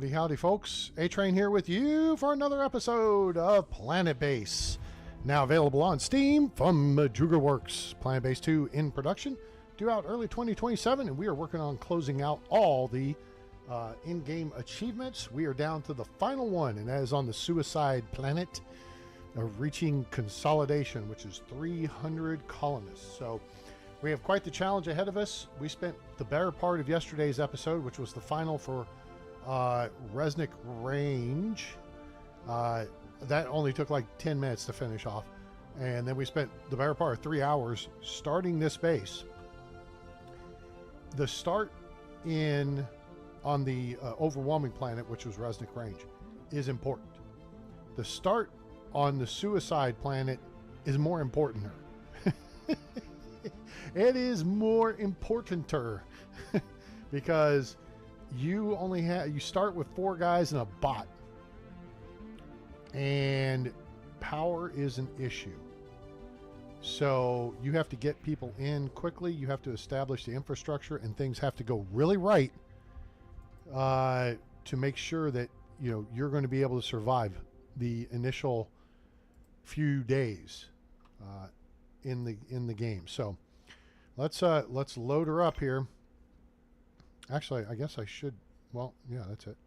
Howdy, howdy, folks. A-Train here with you for another episode of Planetbase. Now available on Steam from Madruga Works. Planetbase 2 in production, due out early 2027, and we are working on closing out all the in-game achievements. We are down to the final one, and that is on the Suicide Planet, reaching consolidation, which is 300 colonists. So we have quite the challenge ahead of us. We spent the better part of yesterday's episode, which was the final for Resnick Range. That only took like 10 minutes to finish off. And then we spent the better part of 3 hours starting this base. The start on the overwhelming planet, which was Resnick Range, is important. The start on the Suicide Planet is more importanter. It is more importanter because you start with 4 guys and a bot, and power is an issue. So you have to get people in quickly. You have to establish the infrastructure, and things have to go really right to make sure that you're going to be able to survive the initial few days in the game. So let's load her up here. Actually, I guess I should. Well, yeah, that's it.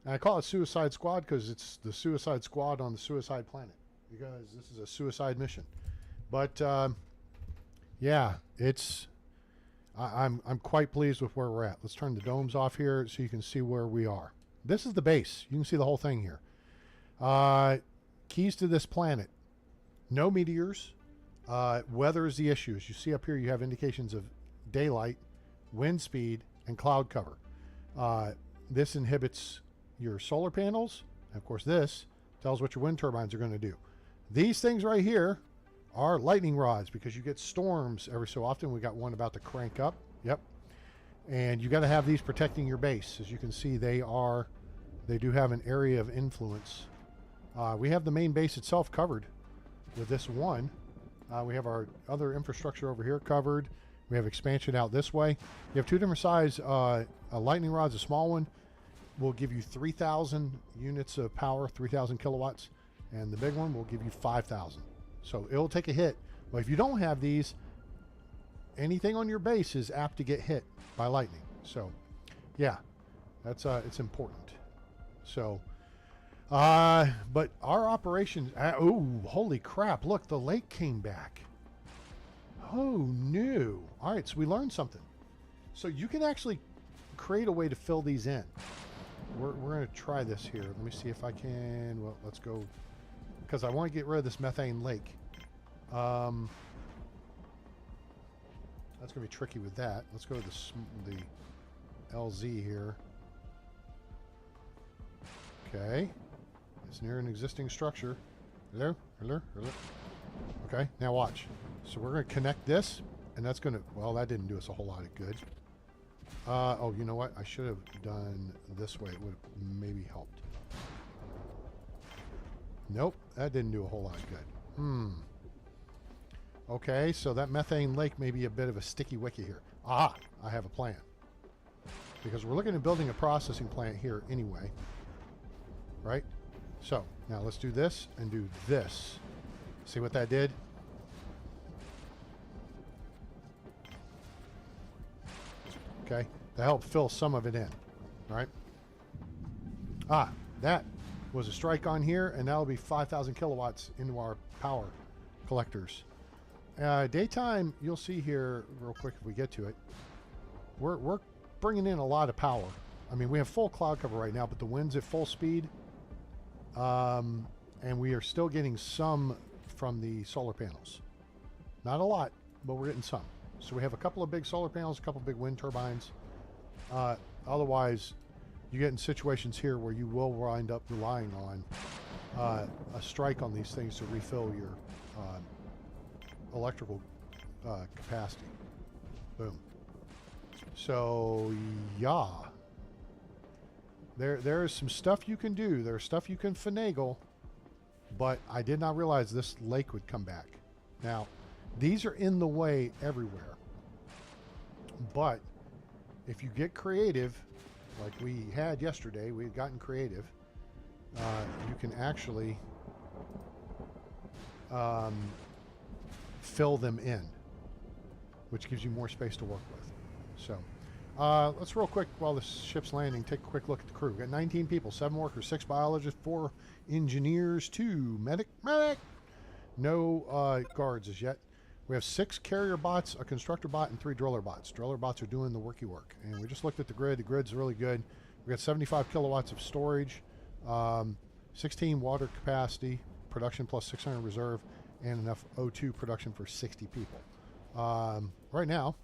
And I call it Suicide Squad because it's the Suicide Squad on the Suicide Planet, because this is a suicide mission. But yeah, I'm quite pleased with where we're at. Let's turn the domes off here so you can see where we are. This is the base. You can see the whole thing here. Keys to this planet: no meteors. Weather is the issue. As you see up here, you have indications of daylight, wind speed, and cloud cover. This inhibits your solar panels. And of course, this tells what your wind turbines are going to do. These things right here are lightning rods because you get storms every so often. We got one about to crank up. Yep. And you got to have these protecting your base. As you can see, they do have an area of influence. We have the main base itself covered with this one. We have our other infrastructure over here covered. We have expansion out this way. You have 2 different size lightning rods. A small one will give you 3,000 units of power, 3,000 kilowatts, and the big one will give you 5,000. So it'll take a hit. But if you don't have these, anything on your base is apt to get hit by lightning. So yeah, that's it's important. So but our operations, oh, holy crap, look, the lake came back. Oh, no. All right, so we learned something. So you can actually create a way to fill these in. We're going to try this here. Let me see if I can. Well, let's go, because I want to get rid of this methane lake. That's going to be tricky with that. Let's go to the LZ here. Okay. It's near an existing structure. Hello? Hello? Hello? Okay, now watch. So we're going to connect this, and that's going to, well, that didn't do us a whole lot of good. Oh, you know what? I should have done this way. It would have maybe helped. Nope, that didn't do a whole lot of good. Okay, so that methane lake may be a bit of a sticky wicky here. Ah, I have a plan. Because we're looking at building a processing plant here anyway. Right? So, now let's do this and do this. See what that did? Okay, that helped fill some of it in, right? Ah, that was a strike on here, and that'll be 5,000 kilowatts into our power collectors. Daytime, you'll see here real quick if we get to it. We're bringing in a lot of power. I mean, we have full cloud cover right now, but the wind's at full speed. And we are still getting some from the solar panels. Not a lot, but we're getting some. So we have a couple of big solar panels, a couple of big wind turbines. Otherwise, you get in situations here where you will wind up relying on a strike on these things to refill your electrical capacity. Boom. So, yeah. There is some stuff you can do. There's stuff you can finagle, but I did not realize this lake would come back. Now, these are in the way everywhere, but if you get creative like we had yesterday, we had gotten creative. You can actually fill them in, which gives you more space to work with. So let's real quick, while the ship's landing, take a quick look at the crew. We've got 19 people, 7 workers, 6 biologists, 4 engineers, 2 medic. No guards as yet. We have 6 carrier bots, a constructor bot, and 3 driller bots. Driller bots are doing the worky work. And we just looked at the grid. The grid's really good. We got 75 kilowatts of storage, 16 water capacity, production plus 600 reserve, and enough O2 production for 60 people. Right now,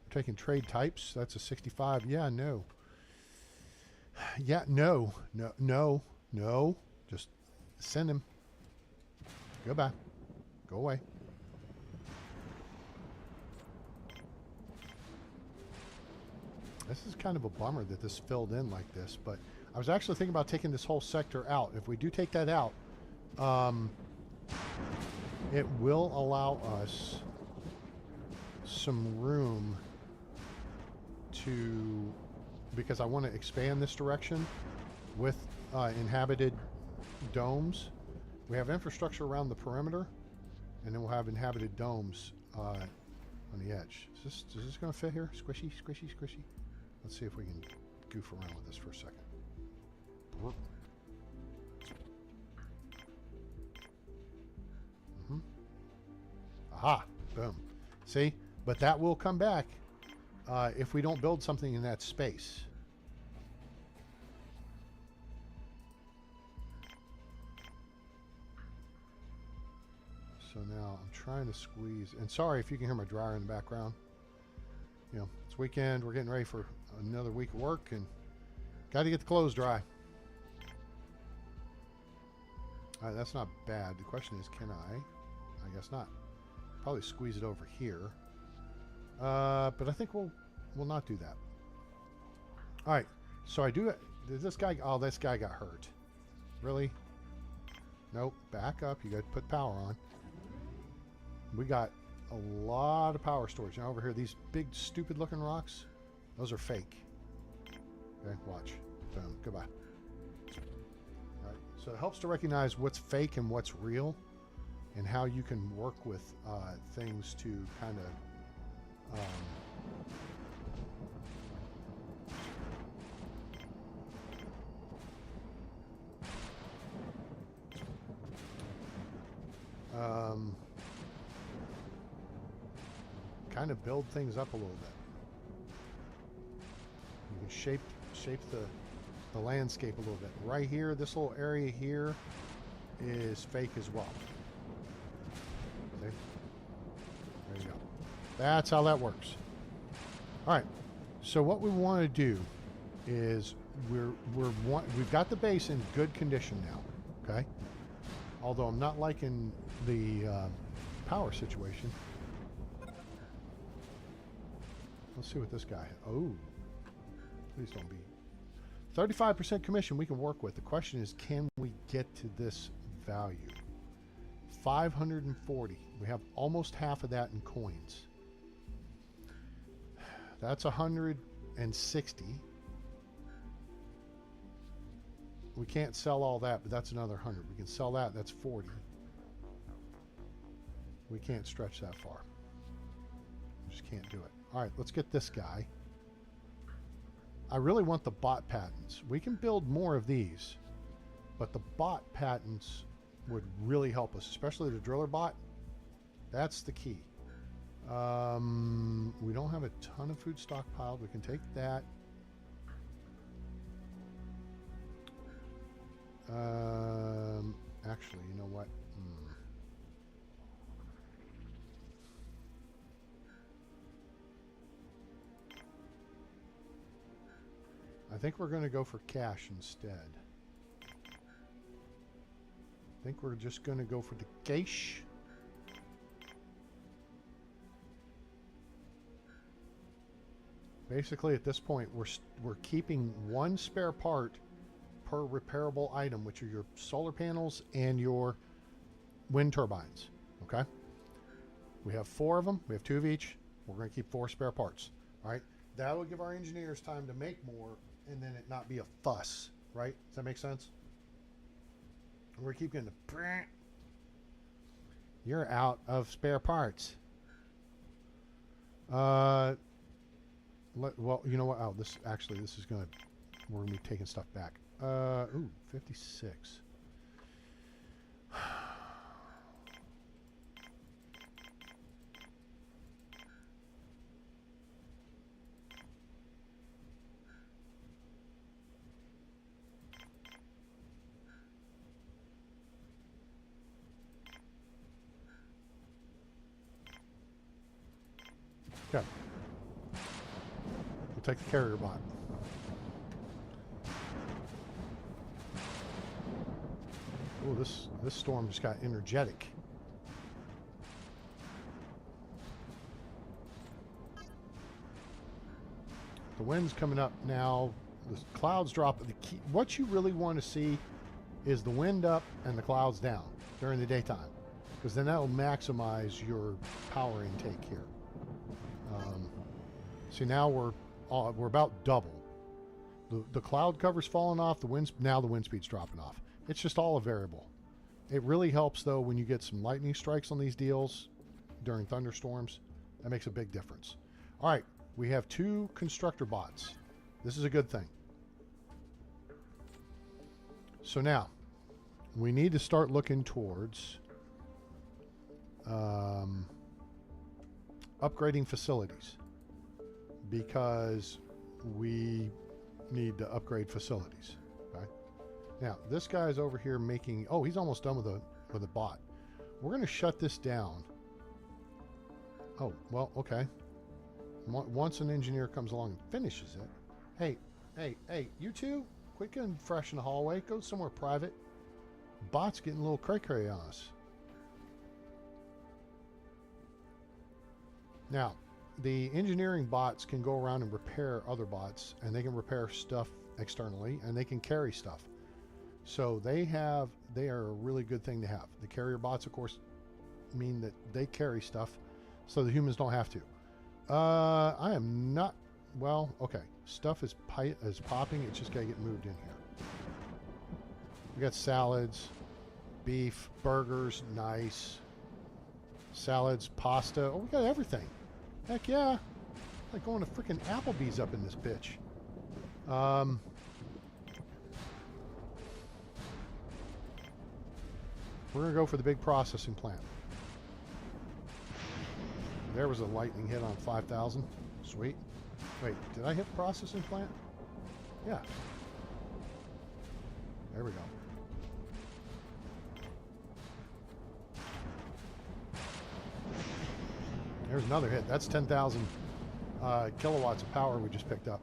we're taking trade types. That's a 65. Yeah, no. Yeah, no. No, no, no. Just send him. Goodbye. Go away. This is kind of a bummer that this filled in like this, but I was actually thinking about taking this whole sector out. If we do take that out, it will allow us some room to, because I want to expand this direction with inhabited domes. We have infrastructure around the perimeter, and then we'll have inhabited domes on the edge. Is this going to fit here? Squishy, squishy, squishy. Let's see if we can goof around with this for a second. Aha, boom. See, but that will come back if we don't build something in that space. So now I'm trying to squeeze, and sorry if you can hear my dryer in the background. You know, it's weekend, we're getting ready for another week of work, and got to get the clothes dry. All right, that's not bad. The question is, can I? I guess not. Probably squeeze it over here. But I think we'll not do that. All right, so I do. Did this guy? Oh, this guy got hurt. Really? Nope. Back up. You got to put power on. We got a lot of power storage. Now over here, these big stupid looking rocks, those are fake. Okay, watch. Boom. Goodbye. All right. So it helps to recognize what's fake and what's real, and how you can work with things to kind of kind of build things up a little bit. You can shape the landscape a little bit. Right here, this little area here is fake as well. See? There you go. That's how that works. All right. So what we want to do is we've got the base in good condition now. Okay. Although I'm not liking the power situation. Let's see what this guy. Oh, please don't be. 35% commission we can work with. The question is, can we get to this value? 540. We have almost half of that in coins. That's 160. We can't sell all that, but that's another 100. We can sell that. That's 40. We can't stretch that far. We just can't do it. All right, let's get this guy. I really want the bot patents. We can build more of these, but the bot patents would really help us, especially the driller bot. That's the key. We don't have a ton of food stockpiled. We can take that. Actually, you know what? I think we're going to go for cash instead. I think we're just going to go for the cash. Basically, at this point, we're keeping one spare part per repairable item, which are your solar panels and your wind turbines. Okay? We have 4 of them. We have 2 of each. We're going to keep 4 spare parts. All right? That will give our engineers time to make more and then it not be a fuss, right? Does that make sense? We're keep getting the. You're out of spare parts. Well, you know what? Oh, this is gonna. We're gonna be taking stuff back. Ooh, 56. Okay. We'll take the carrier bot. Oh, this storm just got energetic. The wind's coming up now. The clouds drop. What you really want to see is the wind up and the clouds down during the daytime, because then that will maximize your power intake here. See, now we're about double. The cloud cover's falling off. The wind speed's dropping off. It's just all a variable. It really helps though when you get some lightning strikes on these deals during thunderstorms. That makes a big difference. All right, we have 2 constructor bots. This is a good thing. So now we need to start looking towards upgrading facilities, because we need to upgrade facilities. Okay. Now this guy's over here making. Oh, he's almost done with a bot. We're going to shut this down. Oh well, okay. Once an engineer comes along and finishes it. Hey, you two, quit getting fresh in the hallway. Go somewhere private. Bot's getting a little cray-cray on us. Now, the engineering bots can go around and repair other bots, and they can repair stuff externally, and they can carry stuff. So they are a really good thing to have. The carrier bots, of course, mean that they carry stuff, so the humans don't have to. I am not. Well, okay. Stuff is popping. It's just got to get moved in here. We got salads, beef, burgers, nice. Salads, pasta. Oh, we got everything. Heck yeah. Like going to freaking Applebee's up in this bitch. We're going to go for the big processing plant. There was a lightning hit on 5,000. Sweet. Wait, did I hit the processing plant? Yeah. There we go. There's another hit. That's 10,000 kilowatts of power we just picked up.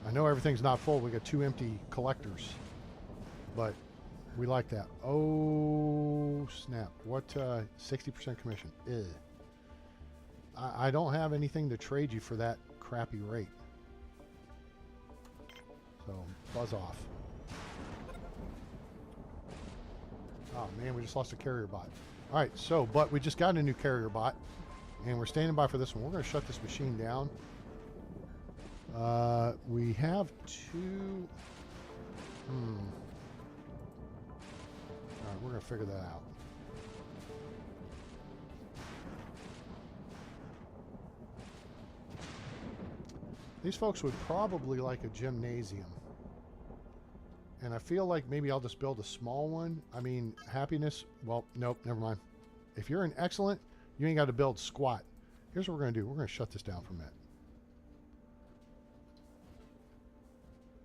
I know everything's not full. We got 2 empty collectors, but we like that. Oh, snap. What, 60% commission? Ugh. I don't have anything to trade you for that crappy rate. So, buzz off. Oh, man, we just lost a carrier bot. All right, so, but we just got a new carrier bot, and we're standing by for this one. We're going to shut this machine down. We have 2... All right, we're going to figure that out. These folks would probably like a gymnasium. And I feel like maybe I'll just build a small one. I mean, happiness, well, nope, never mind. If you're an excellent, you ain't got to build squat. Here's what we're going to do. We're going to shut this down for a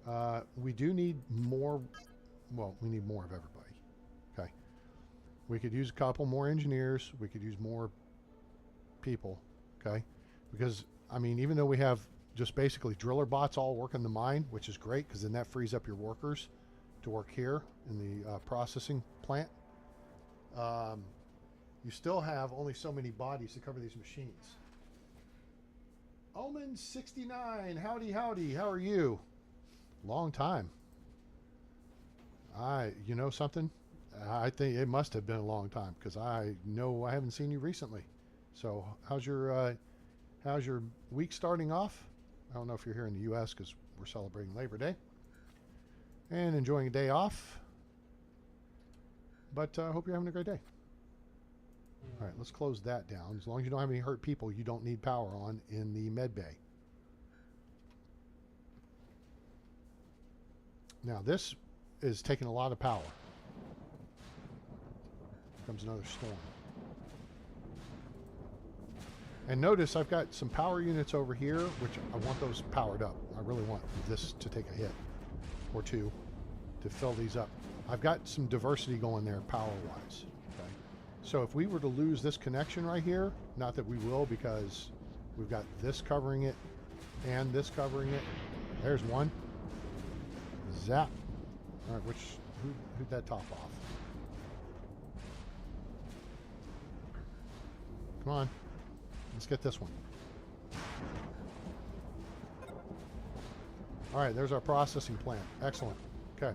minute. We do need more, well, we need more of everybody. Okay. We could use a couple more engineers. We could use more people. Okay. Because, I mean, even though we have just basically driller bots all working the mine, which is great because then that frees up your workers to work here in the processing plant. You still have only so many bodies to cover these machines. Omen 69, howdy, how are you? Long time. You know something? I think it must have been a long time because I know I haven't seen you recently. So how's your week starting off? I don't know if you're here in the U.S. because we're celebrating Labor Day and enjoying a day off. But I hope you're having a great day. All right, let's close that down. As long as you don't have any hurt people, you don't need power on in the med bay. Now, this is taking a lot of power. Here comes another storm. And notice I've got some power units over here, which I want those powered up. I really want this to take a hit or two to fill these up. I've got some diversity going there power-wise. Okay? So if we were to lose this connection right here, not that we will because we've got this covering it and this covering it. There's one. Zap. All right, who'd that top off? Come on. Let's get this one. All right, there's our processing plant. Excellent. Okay.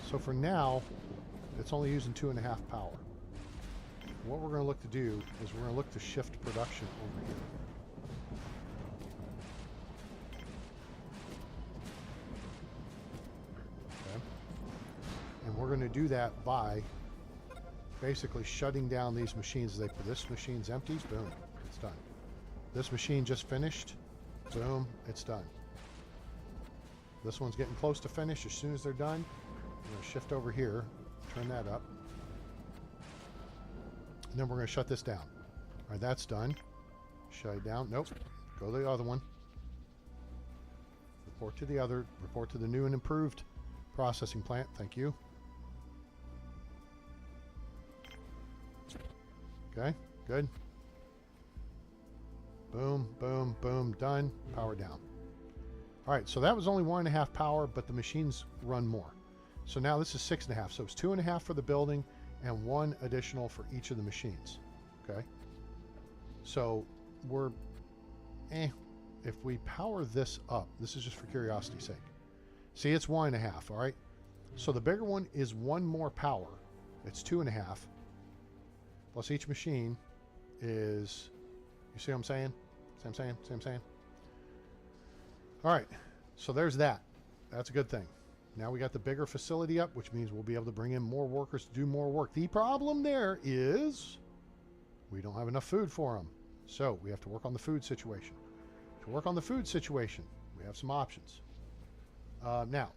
So for now, it's only using 2.5 power. What we're going to look to do is we're going to look to shift production over here. Okay. And we're going to do that by basically shutting down these machines. This machine's empty. Boom. It's done. This machine just finished. Boom. It's done. This one's getting close to finish. As soon as they're done, we're going to shift over here, turn that up, and then we're going to shut this down. All right, that's done. Shut it down. Nope. Go to the other one. Report to the other. Report to the new and improved processing plant. Thank you. Okay, good. Boom, boom, boom, done. Power down. All right, so that was only 1.5 power, but the machines run more. So now this is 6.5. So it's 2.5 for the building and 1 additional for each of the machines. Okay. So we're, if we power this up, this is just for curiosity's sake. See, it's 1.5. All right. So the bigger one is 1 more power. It's 2.5. Plus each machine is, you see what I'm saying? See what I'm saying? All right, so there's that. That's a good thing. Now we got the bigger facility up, which means we'll be able to bring in more workers to do more work. The problem there is we don't have enough food for them. So we have to work on the food situation. To work on the food situation, we have some options. Now,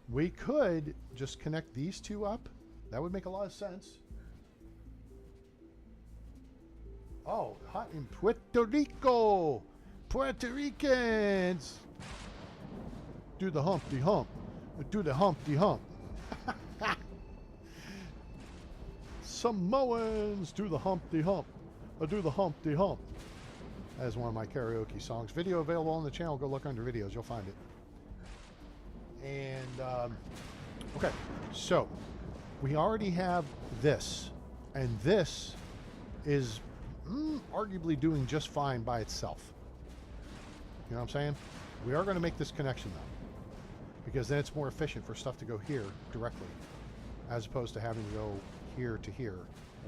we could just connect these two up. That would make a lot of sense. Oh, hot in Puerto Rico. Puerto Ricans. Do the Humpty Hump. Do the Humpty Hump. Samoans do the Humpty Hump. Do the Humpty Hump. That is one of my karaoke songs. Video available on the channel. Go look under videos. You'll find it. And, okay. So, we already have this. And this is arguably doing just fine by itself. You know what I'm saying? We are going to make this connection, though. Because then it's more efficient for stuff to go here directly, as opposed to having to go here to here,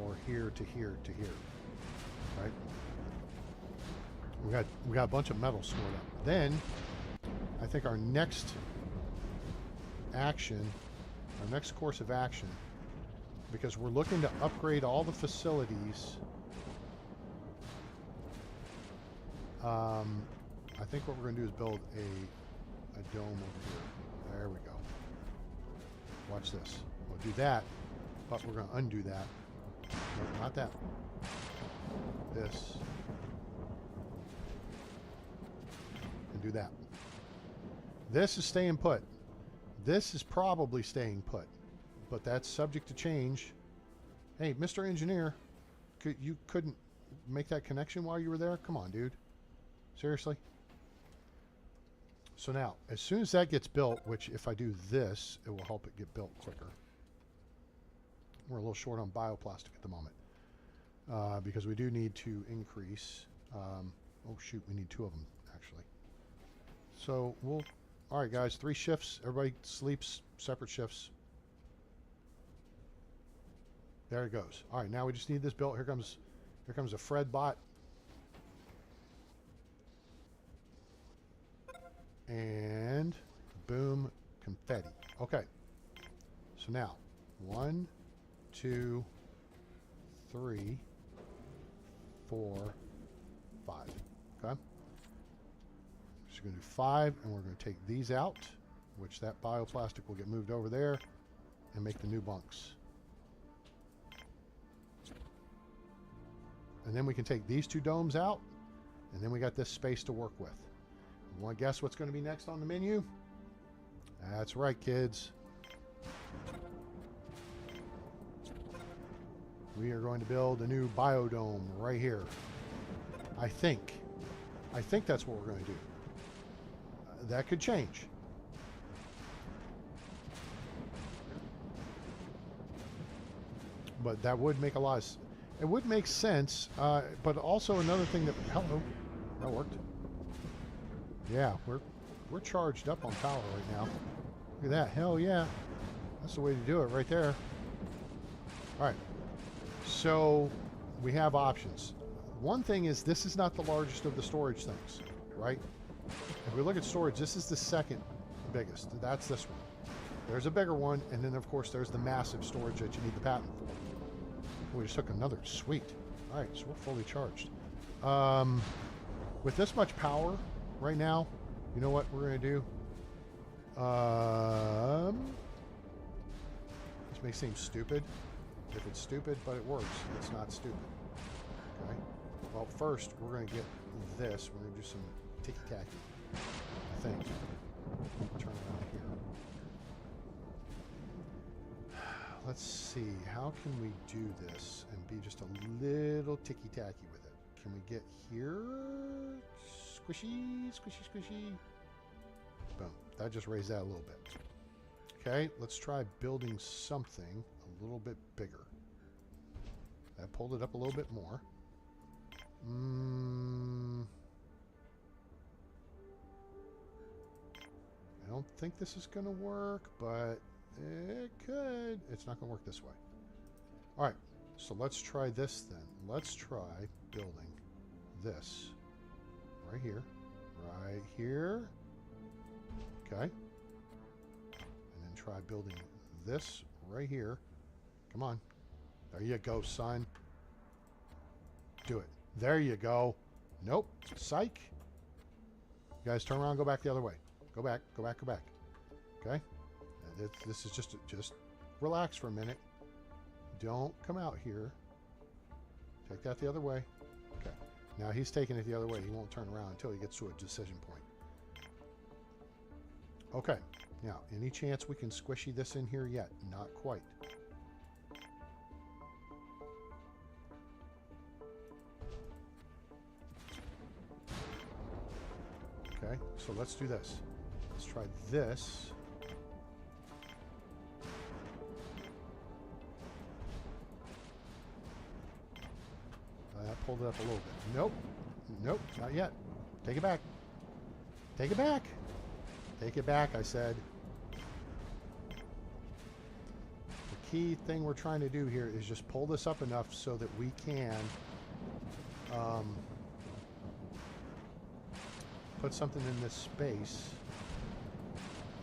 or here to here to here. Right? We got a bunch of metal stored up. Then, I think our next action, our next course of action, because we're looking to upgrade all the facilities. I think what we're going to do is build a dome over here. There we go. Watch this. We'll do that, but we're going to undo that. No, not that. This. And do that. This is staying put. This is probably staying put, but that's subject to change. Hey, Mr. Engineer, you couldn't make that connection while you were there? Come on, dude. Seriously? So now, as soon as that gets built, which if I do this, it will help it get built quicker. We're a little short on bioplastic at the moment because we do need to increase. Oh, shoot, we need 2 of them, actually. So we'll, all right, guys, 3 shifts. Everybody sleeps separate shifts. There it goes. All right, now we just need this built. Here comes a Fred bot. And boom, confetti. Okay. So now, 1, 2, 3, 4, 5. Okay. So we're going to do 5, and we're going to take these out, which that bioplastic will get moved over there and make the new bunks. And then we can take these 2 domes out, and then we got this space to work with. You want to guess what's going to be next on the menu? That's right, kids. We are going to build a new biodome right here. I think that's what we're going to do. That could change. But that would make a lot of it would make sense, but also another thing that, hello, that worked. Yeah, we're charged up on power right now. Look at that, hell yeah. That's the way to do it right there. All right, so we have options. One thing is this is not the largest of the storage things, right? If we look at storage, this is the second biggest. That's this one. There's a bigger one, and then of course there's the massive storage that you need the patent for. We just took another, sweet. All right, so we're fully charged. With this much power right now, you know what we're going to do? This may seem stupid. If it's stupid, but it works, it's not stupid. Okay. Well, first we're going to get this. We're going to do some ticky-tacky, I think. Turn around here. Let's see, how can we do this and be just a little ticky-tacky with it? Can we get here? Squishy, squishy, squishy. Boom. That just raised that a little bit. Okay, let's try building something a little bit bigger. That pulled it up a little bit more. I don't think this is going to work, but it could. It's not going to work this way. All right, so let's try this then. Let's try building this right here. Right here. Okay. And then try building this right here. Come on. There you go, son. Do it. There you go. Nope. Psych. You guys turn around and go back the other way. Go back, go back, go back. Okay? This is just relax for a minute. Don't come out here. Take that the other way. Okay. Now he's taking it the other way. He won't turn around until he gets to a decision point. Okay. Now, any chance we can squishy this in here yet? Not quite. Okay, so let's do this. Let's try this. That pulled it up a little bit. Nope. Nope, not yet. Take it back. Take it back. Take it back, I said. The key thing we're trying to do here is just pull this up enough so that we can put something in this space.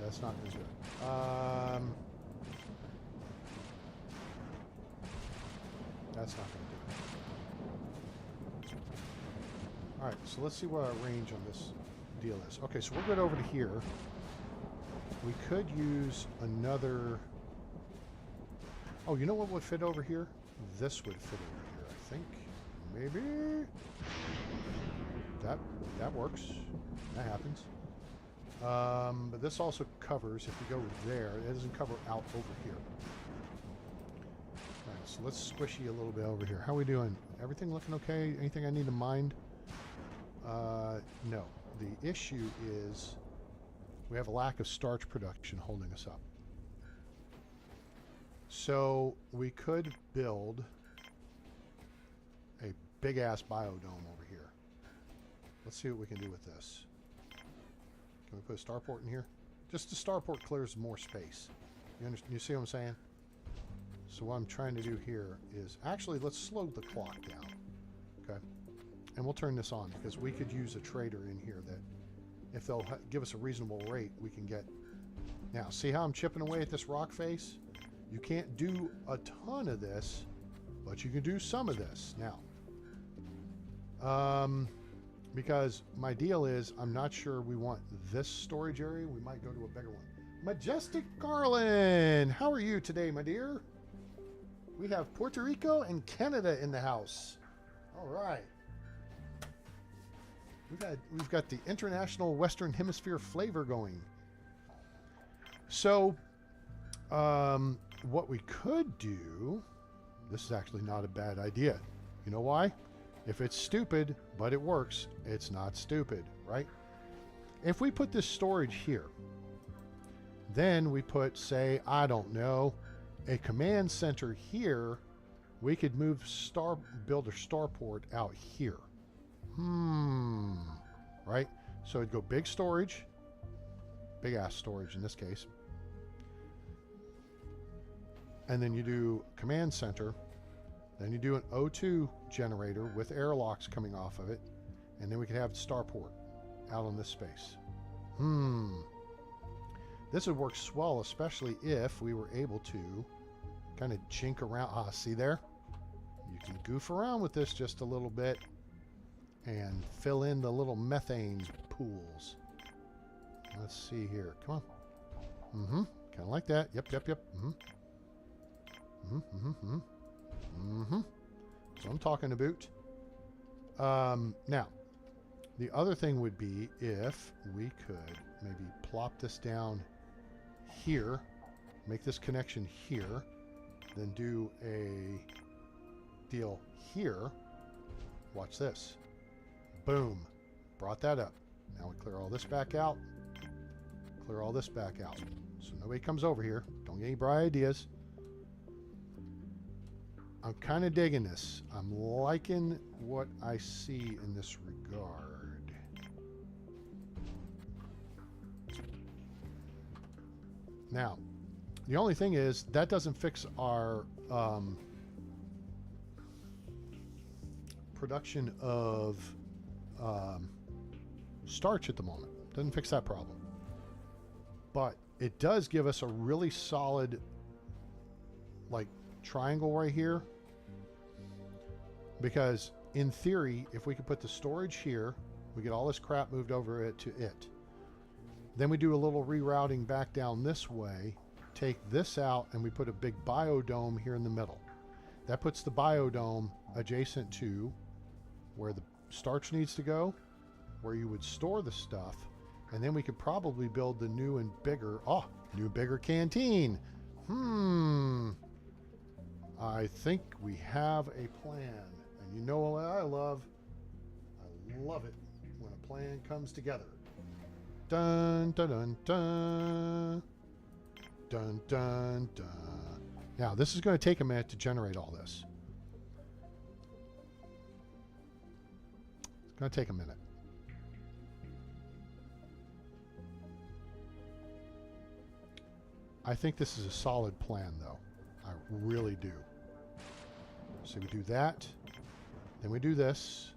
That's not going to do it. That's not going to do it. All right, so let's see what our range on this deal is. Okay, so we're good over to here. We could use another... Oh, you know what would fit over here? This would fit over here, I think. Maybe? That works. That happens. But this also covers, if you go there, it doesn't cover out over here. All right, so let's squishy a little bit over here. How are we doing? Everything looking okay? Anything I need to mind? No. The issue is we have a lack of starch production holding us up. So we could build a big-ass biodome over here. Let's see what we can do with this. Can we put a starport in here? Just the starport clears more space. You see what I'm saying? So what I'm trying to do here is... Actually, let's slow the clock down. Okay? And we'll turn this on because we could use a trader in here that... if they'll give us a reasonable rate, we can get. Now, see how I'm chipping away at this rock face? You can't do a ton of this, but you can do some of this. Now, because my deal is, I'm not sure we want this storage area. We might go to a bigger one. Majestic Garland, how are you today, my dear? We have Puerto Rico and Canada in the house. All right. We've got the international Western Hemisphere flavor going. So, what we could do, this is actually not a bad idea. You know why? If it's stupid, but it works, it's not stupid, right? If we put this storage here, then we put, say, I don't know, a command center here, we could move build a starport out here. Right? So it'd go big storage, big ass storage in this case. And then you do command center. Then you do an O2 generator with airlocks coming off of it. And then we could have starport out on this space. This would work swell, especially if we were able to kind of jink around. Ah, see there? You can goof around with this just a little bit and fill in the little methane pools. Let's see here. Come on. Kind of like that. Yep. That's what I'm talking about. Now, the other thing would be if we could maybe plop this down here, make this connection here, then do a deal here. Watch this. Boom. Brought that up. Now we clear all this back out. Clear all this back out. So nobody comes over here. Don't get any bright ideas. I'm kind of digging this. I'm liking what I see in this regard. Now, the only thing is that doesn't fix our production of starch at the moment. Doesn't fix that problem. But it does give us a really solid, like, triangle right here. Because in theory, if we could put the storage here, we get all this crap moved over it to it. Then we do a little rerouting back down this way, take this out, and we put a big biodome here in the middle. That puts the biodome adjacent to where the starch needs to go, where you would store the stuff, and then we could probably build the new and bigger canteen. I think we have a plan. And you know what I love? I love it when a plan comes together. Dun, dun, dun, dun. Dun, dun, dun. Now, this is going to take a minute to generate all this. It's going to take a minute. I think this is a solid plan, though. I really do. So we do that, then we do this,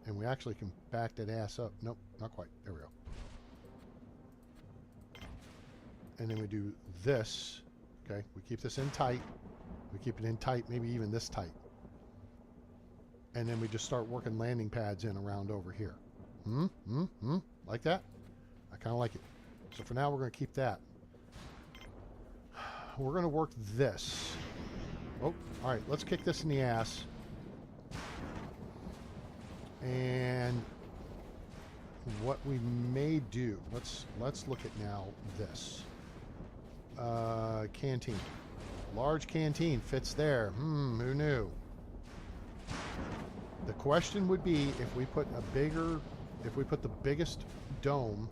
and we actually can back that ass up. Nope, not quite. There we go. And then we do this. Okay, we keep this in tight. We keep it in tight, maybe even this tight. And then we just start working landing pads in around over here. Like that? I kind of like it. So for now, we're going to keep that. We're going to work this. Oh, all right, let's kick this in the ass. And what we may do, let's look at now this. Canteen. Large canteen fits there. Who knew? The question would be if we put the biggest dome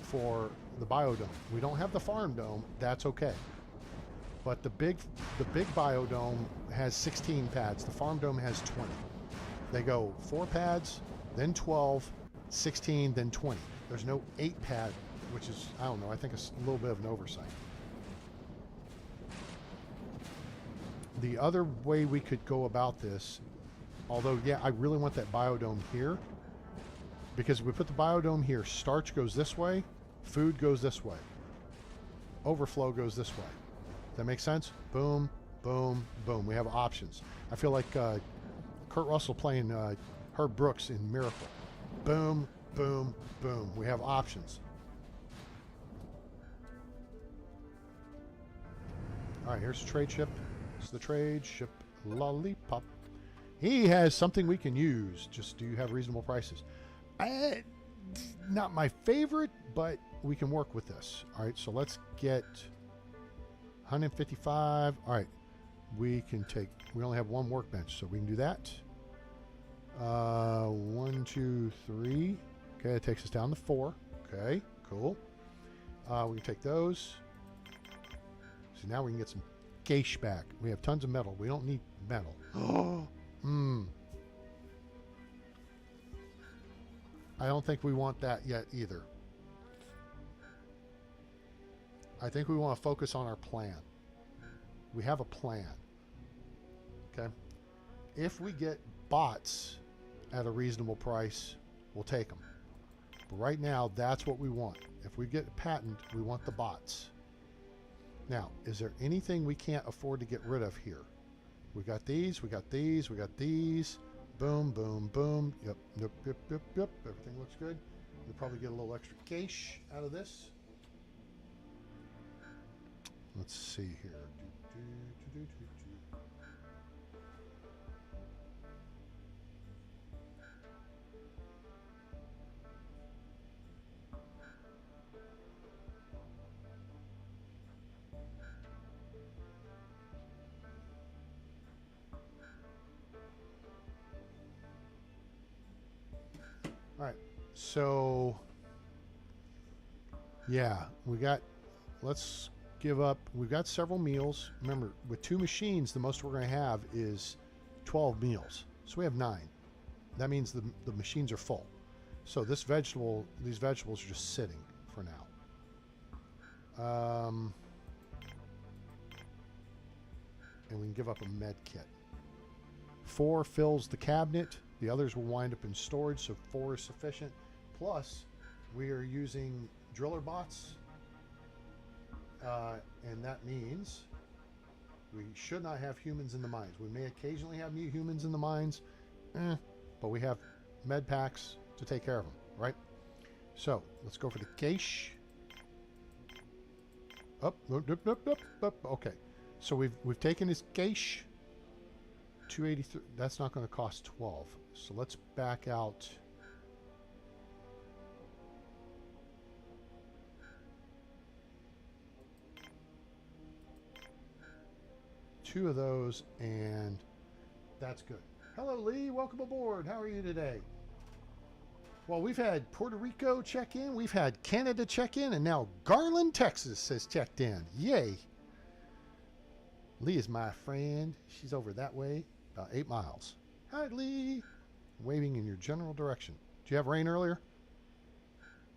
for the biodome. We don't have the farm dome, that's okay. But the big biodome has 16 pads. The farm dome has 20. They go 4 pads, then 12, 16, then 20. There's no 8 pad, which is, I don't know, I think it's a little bit of an oversight. The other way we could go about this, although, yeah, I really want that biodome here, Because if we put the biodome here, starch goes this way, food goes this way, overflow goes this way. Does that make sense? Boom, boom, boom. We have options. I feel like Kurt Russell playing Herb Brooks in Miracle. Boom, boom, boom. We have options. All right, here's the trade ship. It's the trade ship Lollipop. He has something we can use. Just do you have reasonable prices? Not my favorite, but we can work with this. All right, so let's get 155. All right, we can take, we only have one workbench, so we can do that. 1, 2, 3. Okay, that takes us down to 4. Okay, cool. We can take those. So now we can get some gauche back. We have tons of metal. We don't need metal. I don't think we want that yet either. I think we want to focus on our plan. We have a plan. Okay. If we get bots at a reasonable price, we'll take them. But right now, that's what we want. If we get a patent, we want the bots. Now, is there anything we can't afford to get rid of here? We got these, we got these, we got these. Boom, boom, boom. Yep, yep, yep, yep, yep. Everything looks good. We'll probably get a little extra cash out of this. Let's see here. All right, so yeah, we got, let's give up, we've got several meals. Remember, with 2 machines, the most we're going to have is 12 meals. So we have 9. That means the machines are full. So this vegetable, these vegetables are just sitting for now. And we can give up a med kit. 4 fills the cabinet. The others will wind up in storage, so 4 is sufficient. Plus, we are using driller bots, and that means we should not have humans in the mines. We may occasionally have humans in the mines, but we have med packs to take care of them, right? So let's go for the cache. Up, okay. So we've taken his cache. 283. That's not going to cost 12. So let's back out. Two of those, and that's good. Hello, Lee. Welcome aboard. How are you today? Well, we've had Puerto Rico check in, we've had Canada check in, and now Garland, Texas has checked in. Yay. Lee is my friend. She's over that way, about 8 miles. Hi, Lee. Waving in your general direction. Did you have rain earlier?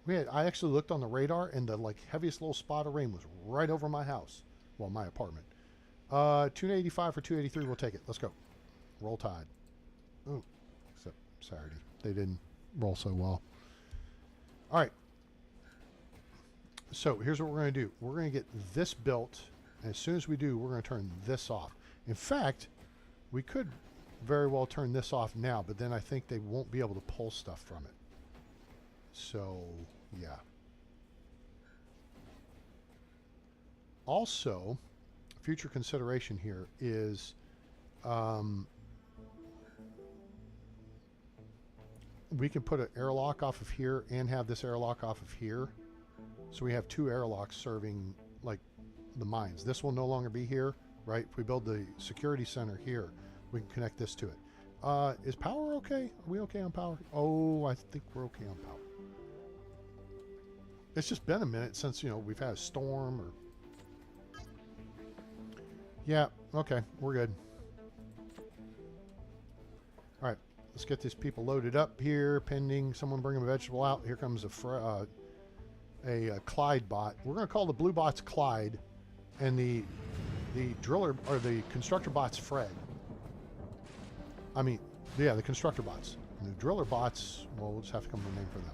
I actually looked on the radar, and the heaviest little spot of rain was right over my house. Well, my apartment. 285 for 283. We'll take it. Let's go. Roll Tide. Oh, except Saturday. They didn't roll so well. All right. So here's what we're going to do. We're going to get this built. And as soon as we do, we're going to turn this off. In fact, we could very well turn this off now, but then I think they won't be able to pull stuff from it. So, yeah. Also, future consideration here is we can put an airlock off of here and have this airlock off of here. So we have 2 airlocks serving the mines. This will no longer be here, right? If we build the security center here, we can connect this to it. Is power okay? Are we okay on power? Oh, I think we're okay on power. It's just been a minute since, we've had a storm or... Yeah, okay, we're good. All right, let's get these people loaded up here, pending someone bringing a vegetable out. Here comes a Clyde bot. We're going to call the blue bots Clyde, and the driller, or the constructor bots Fred. I mean, yeah, the constructor bots. And the driller bots, well, we'll just have to come up with a name for them.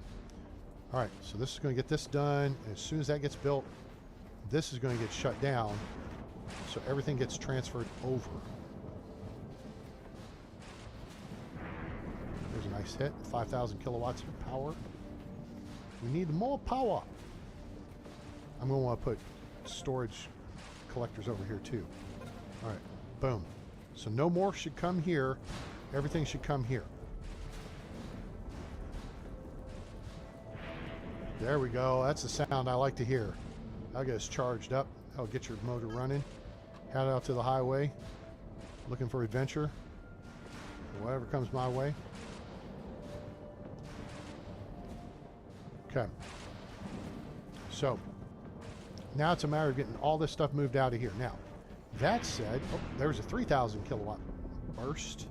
All right, so this is going to get this done. And as soon as that gets built, this is going to get shut down. So everything gets transferred over. There's a nice hit. 5,000 kilowatts of power. We need more power. I'm going to want to put storage collectors over here too. All right, boom. So no more should come here. Everything should come here. There we go. That's the sound I like to hear. I'll get us charged up. I'll get your motor running. Head out to the highway. Looking for adventure. Whatever comes my way. Okay. So, now it's a matter of getting all this stuff moved out of here. Now, that said, oh, there's a 3,000 kilowatt burst.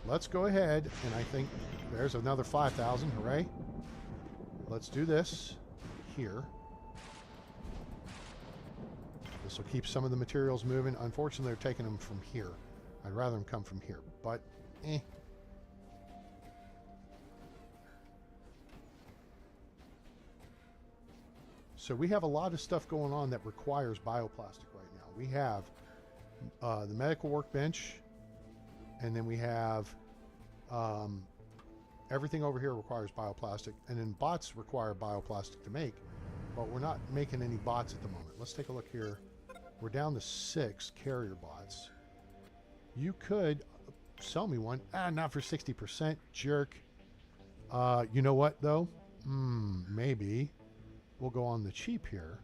Let's go ahead, and I think there's another 5,000. Hooray. Let's do this here. This will keep some of the materials moving. Unfortunately, they're taking them from here. I'd rather them come from here, but eh. So we have a lot of stuff going on that requires bioplastic right now. We have the medical workbench, and then we have everything over here requires bioplastic, and then bots require bioplastic to make, but we're not making any bots at the moment. Let's take a look here. We're down to 6 carrier bots. You could sell me one. Not for 60%, jerk. You know what, though? Maybe. We'll go on the cheap here.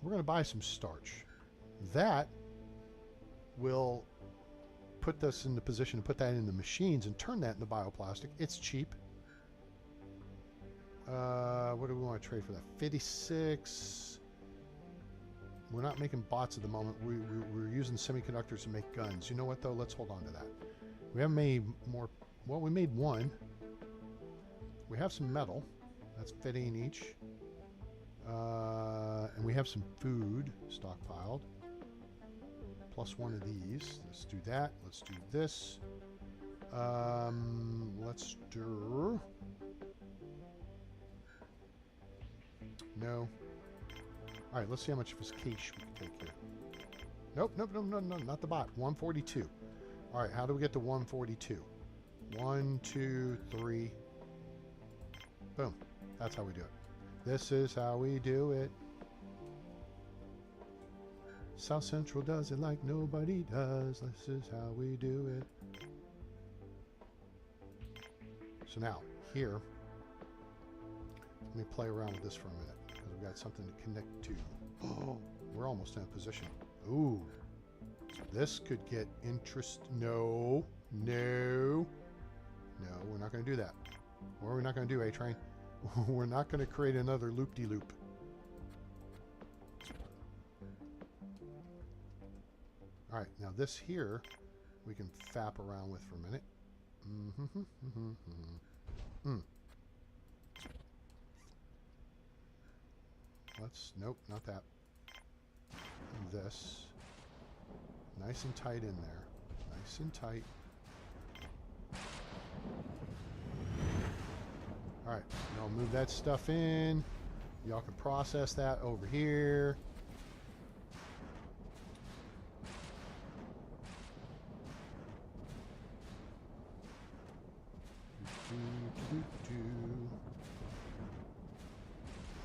We're going to buy some starch. That will put us in the position to put that in the machines and turn that into bioplastic. It's cheap. What do we want to trade for that? 56. We're not making bots at the moment. We're using semiconductors to make guns. You know what, though? Let's hold on to that. We haven't made more. Well, we made one. We have some metal. That's 15 each. And we have some food stockpiled. Plus one of these. Let's do that. Let's do this. Let's do... No. All right, let's see how much of his cache we can take here. Nope, not the bot. 142. All right, how do we get to 142? 1, 2, 3. Boom. That's how we do it. This is how we do it. South Central does it like nobody does. This is how we do it. So now, here, let me play around with this for a minute, because we've got something to connect to. Oh, we're almost in a position. Ooh. This could get No, we're not going to do that. What are we not going to do, A-Train? We're not going to create another loop-de-loop. All right, now this here, we can fap around with for a minute. Nope, not that. This. Nice and tight in there. Nice and tight. All right, I'll move that stuff in. Y'all can process that over here.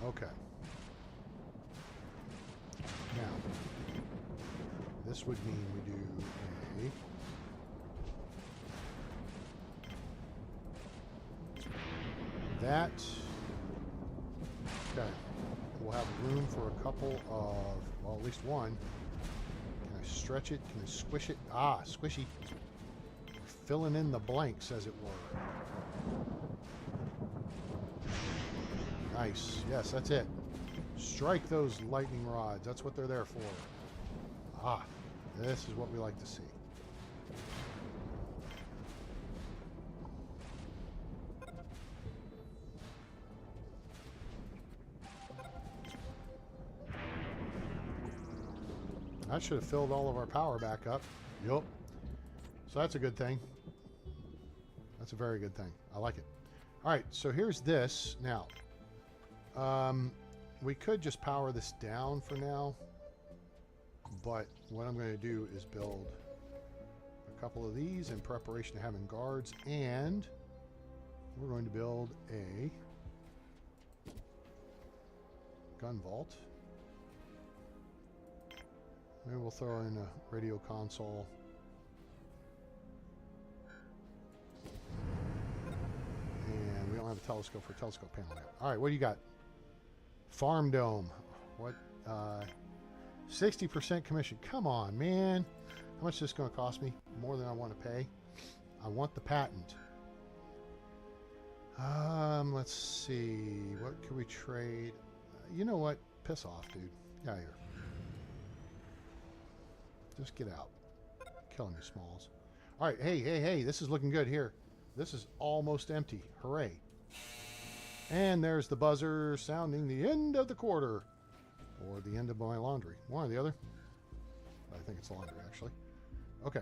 Okay. Now, this would mean we do that. Okay. We'll have room for a couple of, well, at least one. Can I stretch it? Can I squish it? Ah, squishy. Filling in the blanks, as it were. Nice. Yes, that's it. Strike those lightning rods. That's what they're there for. Ah, this is what we like to see. That should have filled all of our power back up. Yup. So that's a good thing. That's a very good thing. I like it. All right, so here's this. Now, we could just power this down for now. But what I'm going to do is build a couple of these in preparation of having guards. And we're going to build a gun vault. Maybe we'll throw in a radio console. And we don't have a telescope for a telescope panel yet. All right, what do you got? Farm dome. What? 60% commission. Come on, man. How much is this going to cost me? More than I want to pay. I want the patent. Let's see. What can we trade? You know what? Piss off, dude. Get out of here. Just get out. Killing me, Smalls. All right. Hey. This is looking good here. This is almost empty. Hooray. And there's the buzzer sounding the end of the quarter. Or the end of my laundry. One or the other. I think it's laundry, actually. Okay.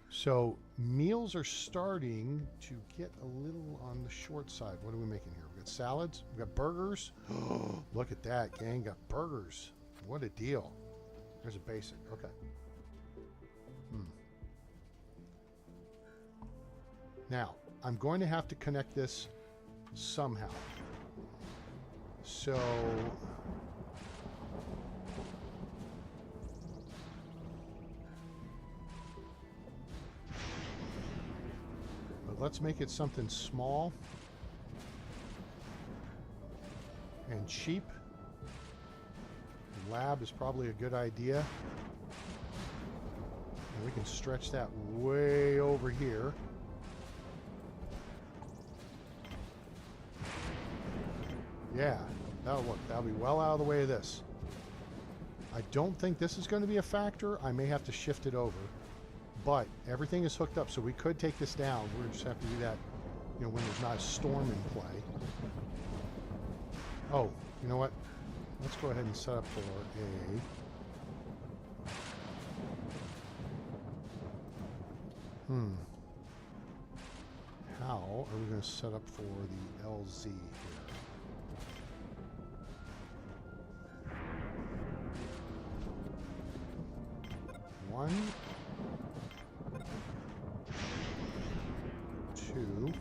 So, meals are starting to get a little on the short side. What are we making here? We've got salads. We've got burgers. Look at that, gang. Got burgers. What a deal. There's a basic. Okay. Now, I'm going to have to connect this somehow. So... let's make it something small and cheap. Lab is probably a good idea. And we can stretch that way over here. Yeah, that'll work. That'll be well out of the way of this. I don't think this is going to be a factor. I may have to shift it over. But everything is hooked up, so we could take this down. We're just have to do that, you know, when there's not a storm in play. Oh, you know what? Let's go ahead and set up for a... How are we going to set up for the LZ here? One... 2.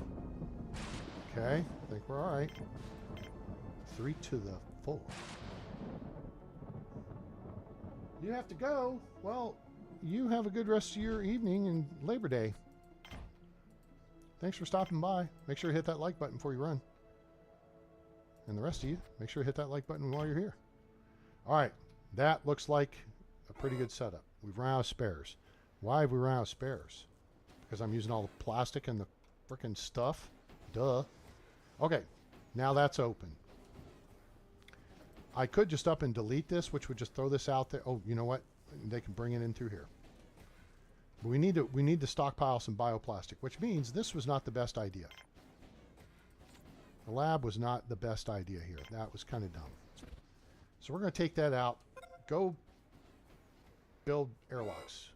Okay, I think we're all right. 3 to the 4. You have to go. Well, you have a good rest of your evening and Labor Day. Thanks for stopping by. Make sure you hit that like button before you run. And the rest of you, make sure you hit that like button while you're here. All right, that looks like a pretty good setup. We've run out of spares. Why have we run out of spares? Because I'm using all the plastic and the frickin' stuff. Duh. Okay, now that's open. I could just up and delete this, which would just throw this out there. Oh, you know what? They can bring it in through here. But we need to stockpile some bioplastic, which means this was not the best idea. The lab was not the best idea here. That was kind of dumb. So we're going to take that out. Go build airlocks.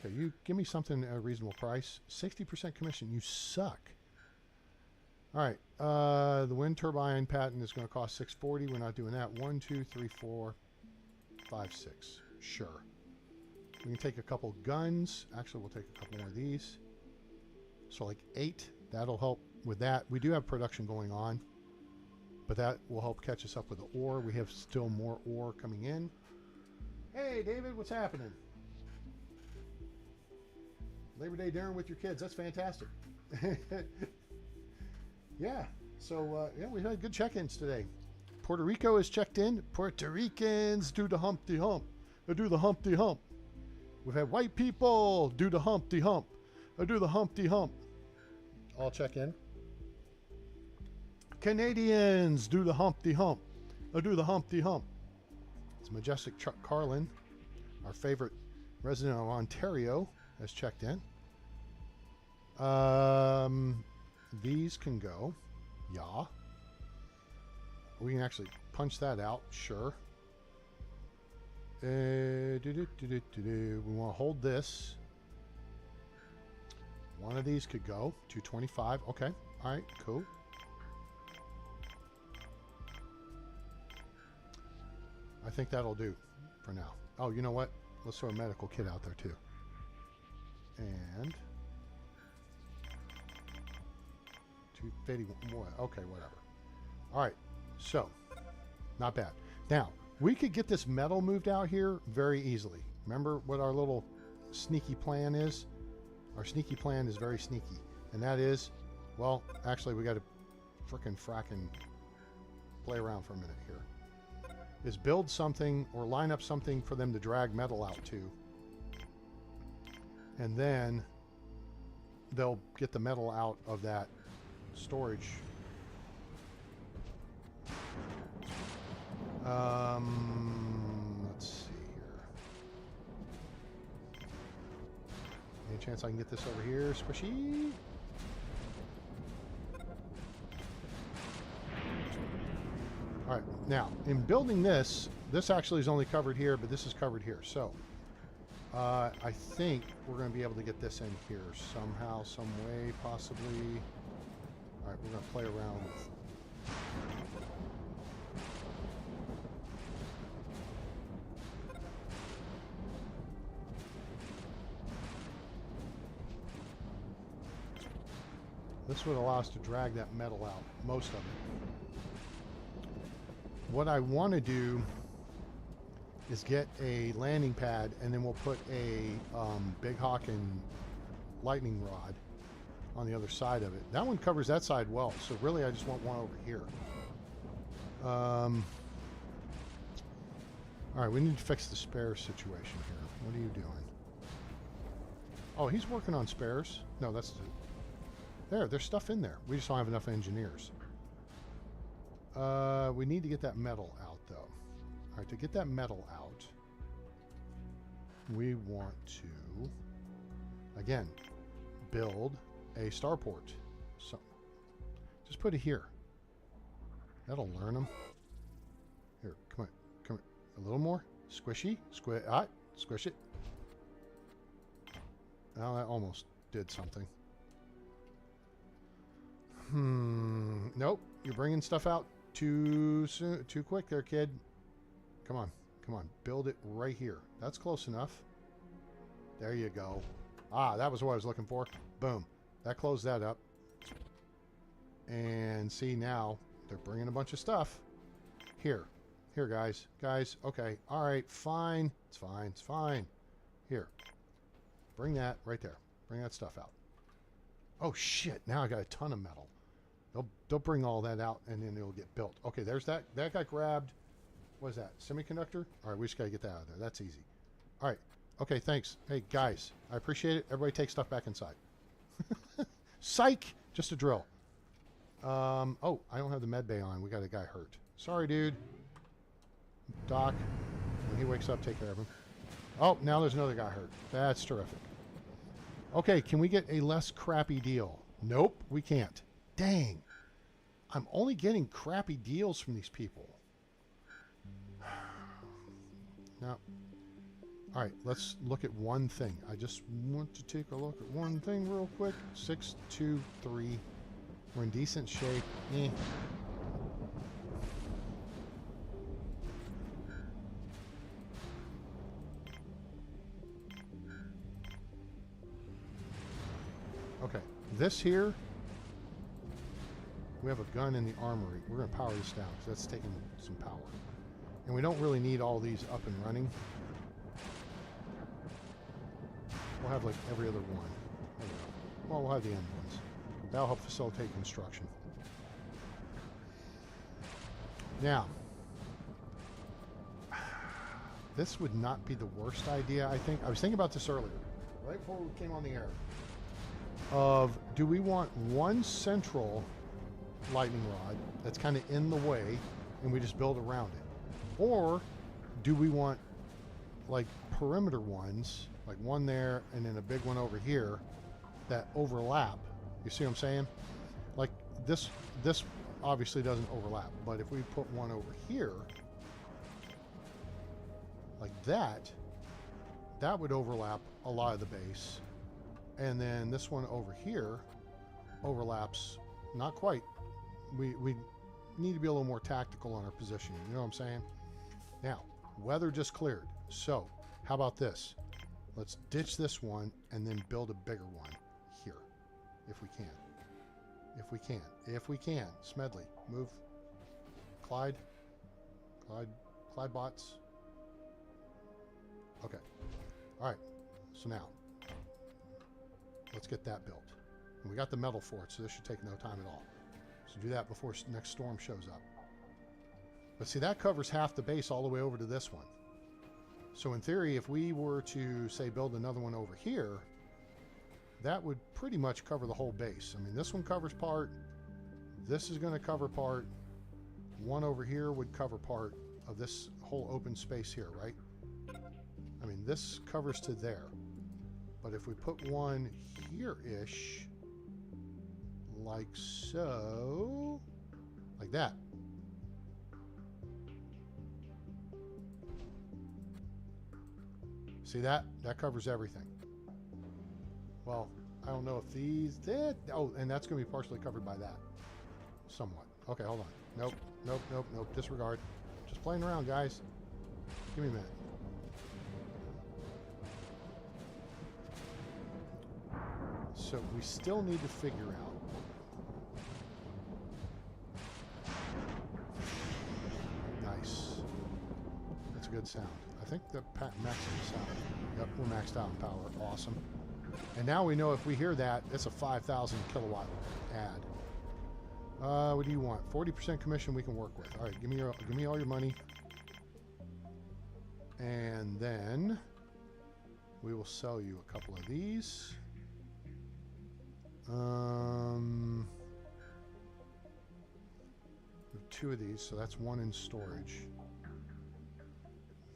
Okay, you give me something at a reasonable price. 60% commission. You suck. All right. The wind turbine patent is going to cost $640. We're not doing that. 1, 2, 3, 4, 5, 6. Sure. We can take a couple guns. Actually, we'll take a couple more of these. So like 8. That'll help with that. We do have production going on, but that will help catch us up with the ore. We have still more ore coming in. Hey, David, what's happening? Labor Day dinner with your kids. That's fantastic. Yeah. So, yeah, we had good check-ins today. Puerto Rico is checked in. Puerto Ricans do the Humpty Hump. Do the Humpty Hump. We've had white people do the Humpty Hump. Do the Humpty Hump. All check in. Canadians do the Humpty Hump. Do the Humpty Hump. It's Majestic Chuck Carlin, our favorite resident of Ontario, has checked in. These can go. Yeah. We can actually punch that out. Sure. We want to hold this. One of these could go. 225. Okay. All right. Cool. I think that'll do for now. Oh, you know what? Let's throw a medical kit out there too. And 251. Okay, whatever. All right. So, not bad. Now, we could get this metal moved out here very easily. Remember what our little sneaky plan is? Our sneaky plan is very sneaky. And that is, well, actually, we got to fracking play around for a minute here. Is build something or line up something for them to drag metal out to. And then they'll get the metal out of that storage. Let's see here. Any chance I can get this over here, squishy? All right, now in building this, this actually is only covered here, but this is covered here. So I think we're going to be able to get this in here somehow, some way, possibly. All right, we're going to play around with. This would allow us to drag that metal out, most of it. What I want to do is get a landing pad, and then we'll put a Big Hawk and lightning rod on the other side of it. That one covers that side well, so really I just want one over here. All right, we need to fix the spare situation here. What are you doing? Oh, he's working on spares. No, that's there's stuff in there. We just don't have enough engineers. We need to get that metal out, though. All right, to get that metal out, we want to, again, build a starport. So, just put it here. That'll learn them. Here, come on, come on. A little more. Squishy. Squish it. Oh, that almost did something. Nope. You're bringing stuff out too soon, too quick there, kid. Come on. Come on. Build it right here. That's close enough. There you go. Ah, that was what I was looking for. Boom. That closed that up. And see, now they're bringing a bunch of stuff. Here. Here, guys. Guys, okay. All right, fine. It's fine. It's fine. Here. Bring that right there. Bring that stuff out. Oh, shit. Now I got a ton of metal. They'll bring all that out, and then it'll get built. Okay, there's that. That got grabbed. What is that? Semiconductor? All right, we just got to get that out of there. That's easy. All right. Okay, thanks. Hey, guys, I appreciate it. Everybody take stuff back inside. Psych! Just a drill. Oh, I don't have the med bay on. We got a guy hurt. Sorry, dude. Doc, when he wakes up, take care of him. Oh, now there's another guy hurt. That's terrific. Okay, can we get a less crappy deal? Nope, we can't. Dang. I'm only getting crappy deals from these people. Now, all right, let's look at one thing. I just want to take a look at one thing real quick. 623. We're in decent shape. Okay, this here, we have a gun in the armory. We're going to power this down because that's taking some power. And we don't really need all these up and running. We'll have like every other one. There we go. Well, we'll have the end ones. That'll help facilitate construction. Now, this would not be the worst idea, I think. I was thinking about this earlier, right before we came on the air. Of, do we want one central lightning rod that's kind of in the way and we just build around it? Or do we want like perimeter ones, like one there and then a big one over here that overlap? You see what I'm saying? Like this obviously doesn't overlap, but if we put one over here like that, that would overlap a lot of the base. And then this one over here overlaps, not quite. We need to be a little more tactical on our positioning. You know what I'm saying? Now, weather just cleared. So, how about this? Let's ditch this one and then build a bigger one here, if we can. If we can. If we can. Smedley, move. Clyde bots. Okay. All right. So now, let's get that built. And we got the metal for it, so this should take no time at all. So do that before next storm shows up. But see, that covers half the base all the way over to this one. So in theory, if we were to, say, build another one over here, that would pretty much cover the whole base. I mean, this one covers part. This is going to cover part. One over here would cover part of this whole open space here, right? I mean, this covers to there. But if we put one here-ish, like so, like that. See that? That covers everything. Well, I don't know if these did. Oh, and that's going to be partially covered by that. Somewhat. Okay, hold on. Nope, nope, nope, nope. Disregard. Just playing around, guys. Give me a minute. So we still need to figure out. Nice. That's a good sound. I think the maximum sound. Yep, we're maxed out in power. Awesome. And now we know if we hear that, it's a 5,000 kilowatt ad. What do you want? 40% commission we can work with. All right, give me all your money. And then we will sell you a couple of these. We have 2 of these, so that's 1 in storage.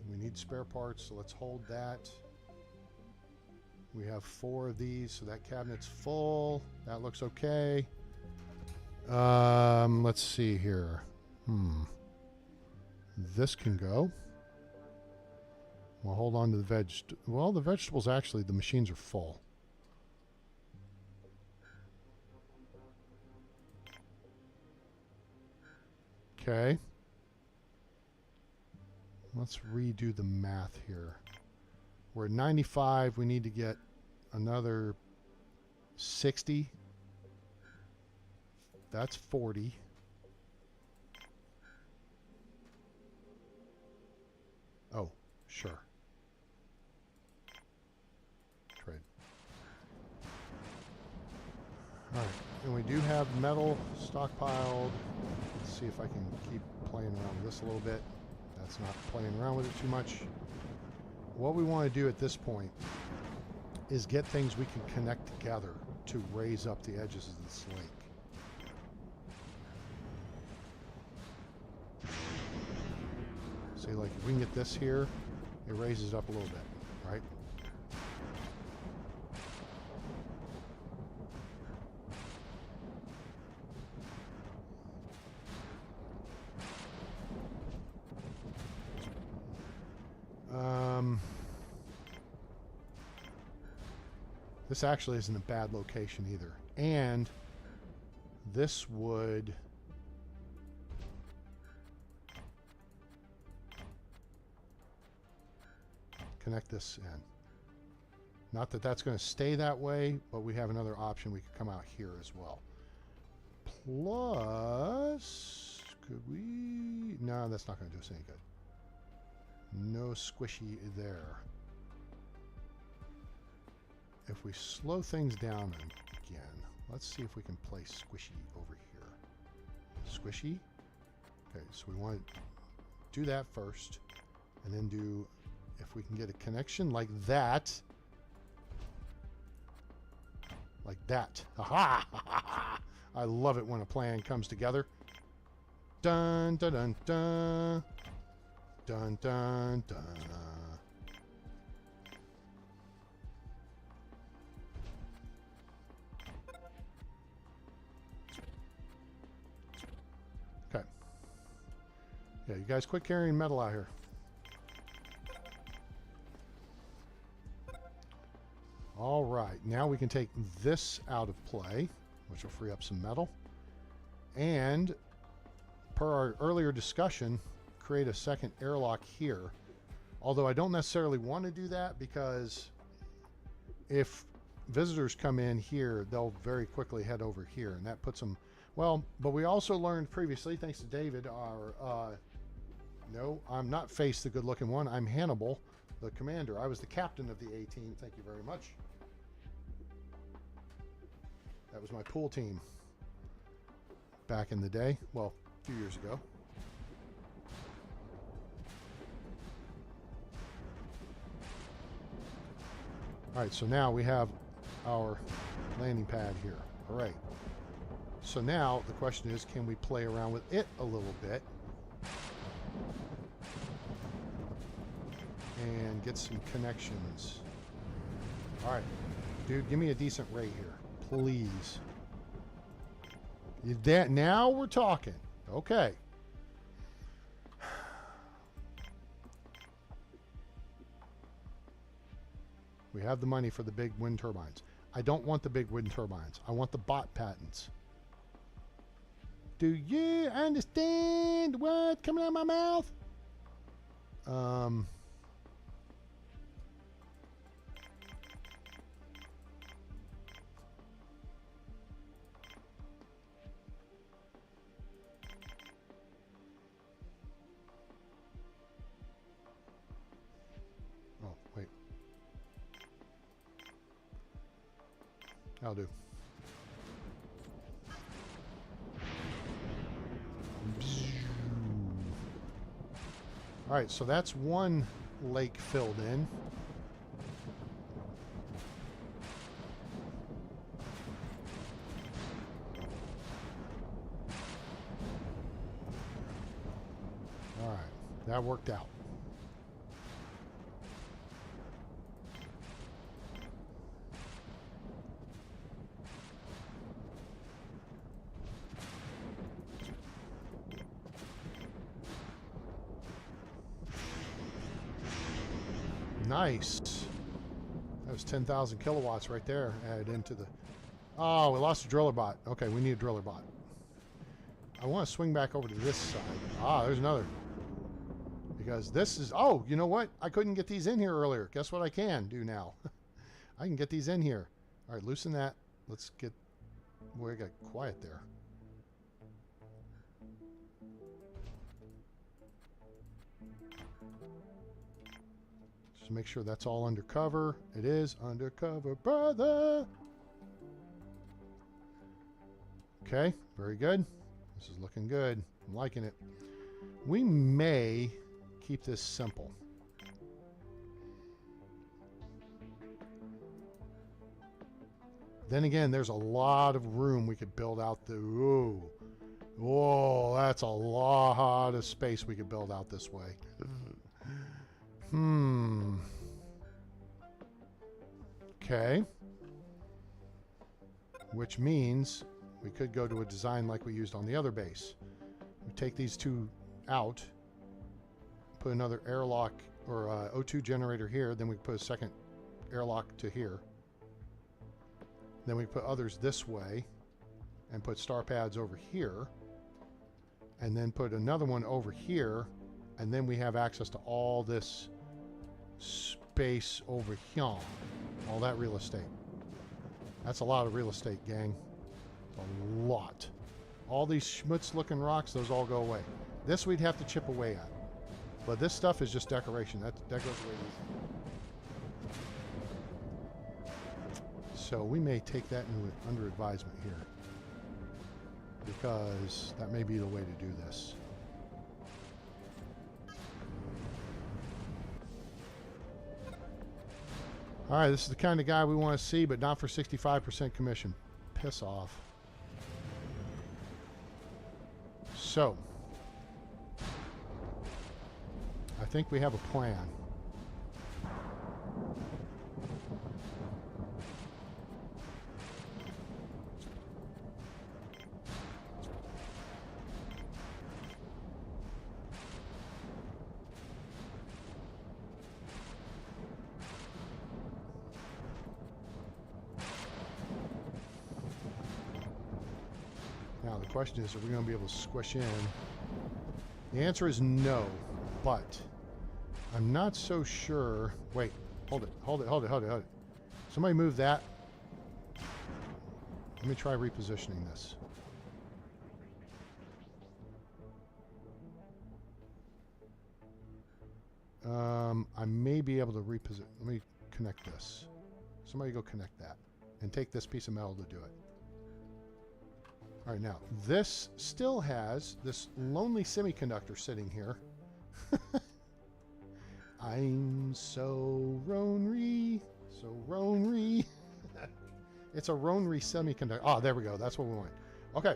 We need spare parts, so let's hold that. We have 4 of these, so that cabinet's full. That looks okay. Let's see here. This can go. We'll hold on to the well, the vegetables, actually, the machines are full. Okay. Let's redo the math here. We're at 95. We need to get another 60. That's 40. Oh, sure. Trade. All right. And we do have metal stockpiled. Let's see if I can keep playing around with this a little bit. That's not playing around with it too much. What we want to do at this point is get things we can connect together to raise up the edges of this lake. See, like if we can get this here, it raises it up a little bit, right? This actually isn't a bad location either. And this would connect this in. Not that that's going to stay that way, but we have another option. We could come out here as well. Plus, could we? No, that's not going to do us any good. No squishy there. If we slow things down again, let's see if we can place squishy over here. Squishy? Okay, so we want to do that first, and then do, if we can get a connection like that. Like that. Aha! I love it when a plan comes together. Dun, dun, dun, dun. Dun, dun, dun. Okay. Yeah, you guys quit carrying metal out here. right, now we can take this out of play, which will free up some metal. And per our earlier discussion, create a second airlock here. Although I don't necessarily want to do that, because if visitors come in here, they'll very quickly head over here, and that puts them, well, but we also learned previously, thanks to David, no, I'm not Face, the good-looking one. I'm Hannibal, the commander. I was the captain of the A team. Thank you very much. That was my pool team back in the day. Well, a few years ago. All right, so now we have our landing pad here. All right. So now the question is, can we play around with it a little bit and get some connections? All right, dude, give me a decent rate here, please. That, now we're talking. Okay. We have the money for the big wind turbines. I don't want the big wind turbines. I want the bot patents. Do you understand what's coming out of my mouth? Oh, wait. I'll do. All right, so that's one lake filled in. All right, that worked out. Nice. That was 10,000 kilowatts right there added into the... Oh, we lost a driller bot. Okay, we need a driller bot. I want to swing back over to this side. Ah, there's another. Because this is... Oh, you know what? I couldn't get these in here earlier. Guess what I can do now? I can get these in here. All right, loosen that. Let's get... Boy, I got quiet there. Just make sure that's all undercover. It is undercover, brother. Okay, very good. This is looking good. I'm liking it. We may keep this simple. Then again, there's a lot of room we could build out the... Ooh. Whoa, that's a lot of space we could build out this way. Okay. Which means we could go to a design like we used on the other base. We take these two out, put another airlock or O2 generator here, then we put a second airlock to here. Then we put others this way and put star pads over here, and then put another one over here, and then we have access to all this space over here. All that real estate. That's a lot of real estate, gang. A lot. All these schmutz looking rocks, those all go away. This we'd have to chip away at. But this stuff is just decoration. That goes away easy. So we may take that under advisement here, because that may be the way to do this. All right, this is the kind of guy we want to see, but not for 65% commission. Piss off. So, I think we have a plan. Now the question is, are we going to be able to squish in? The answer is no, but I'm not so sure. Wait, hold it, hold it, hold it, hold it, hold it. Somebody move that. Let me try repositioning this. I may be able to reposition. Let me connect this. Somebody go connect that and take this piece of metal to do it. All right, now this still has this lonely semiconductor sitting here. I'm so Ronry, so Ronry. It's a Ronry semiconductor. Oh, there we go. That's what we want. Okay.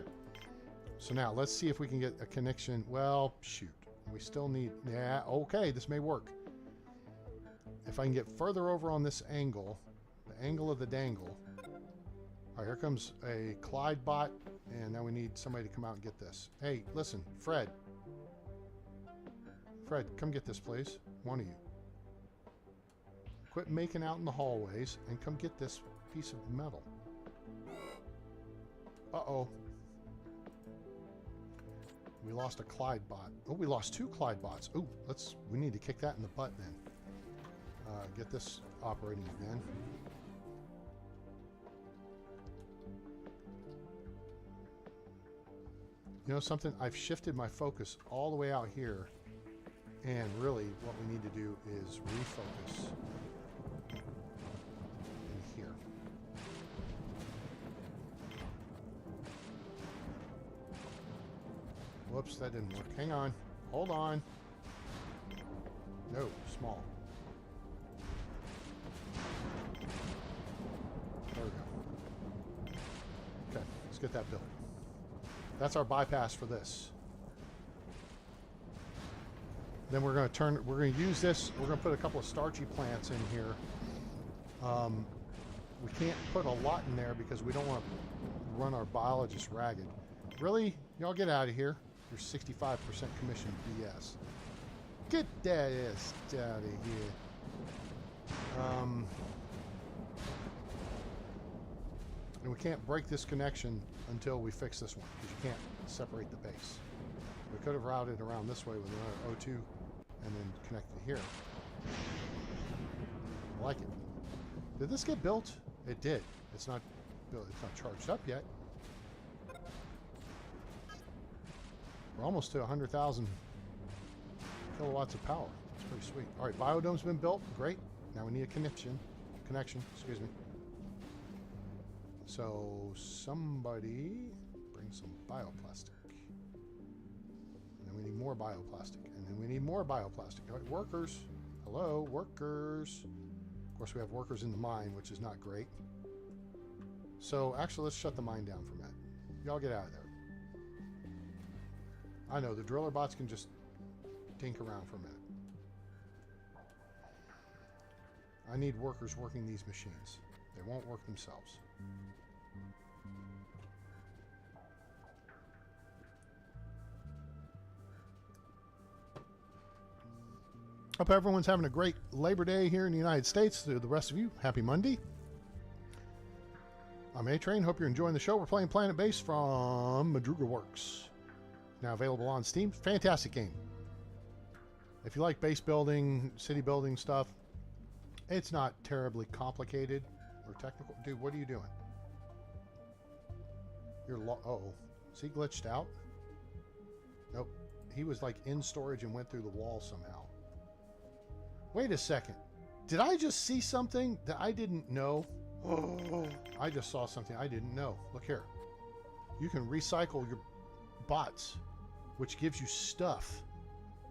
So now let's see if we can get a connection. Well, shoot. We still need... Yeah, okay. This may work. If I can get further over on this angle, the angle of the dangle. All right, here comes a Clyde bot, and now we need somebody to come out and get this. Hey, listen, Fred. Fred, come get this, please. One of you. Quit making out in the hallways and come get this piece of metal. Uh-oh. We lost a Clyde bot. Oh, we lost 2 Clyde bots. Oh, we need to kick that in the butt then. Get this operating again. You know something? I've shifted my focus all the way out here, and really what we need to do is refocus in here. Whoops, that didn't work. Hang on. Hold on. No, small. There we go. Okay, let's get that built. That's our bypass for this. Then we're going to use this. We're going to put a couple of starchy plants in here. We can't put a lot in there because we don't want to run our biologists ragged. Really? Y'all get out of here. Your 65% commission BS. Get that ass out of here. And we can't break this connection until we fix this one, because you can't separate the base. We could have routed around this way with another O2 and then connected here. I like it. Did this get built? It did. It's not built. It's not charged up yet. We're almost to 100,000 kilowatts of power. That's pretty sweet. All right, biodome's been built. Great. Now we need a connection. Excuse me. So somebody bring some bioplastic. And then we need more bioplastic. And then we need more bioplastic. All right, workers. Hello, workers. Of course, we have workers in the mine, which is not great. So actually, let's shut the mine down for a minute. Y'all get out of there. I know, the driller bots can just dink around for a minute. I need workers working these machines. They won't work themselves. Hope everyone's having a great Labor Day here in the United States. To the rest of you, happy Monday. I'm A-Train. Hope you're enjoying the show. We're playing Planetbase from Madruga Works. Now available on Steam. Fantastic game. If you like base building, city building stuff, it's not terribly complicated or technical. Dude, what are you doing? You're uh-oh. Is he glitched out? Nope. He was like in storage and went through the wall somehow. Wait a second. Did I just see something that I didn't know? Oh, I just saw something I didn't know. Look here. You can recycle your bots, which gives you stuff.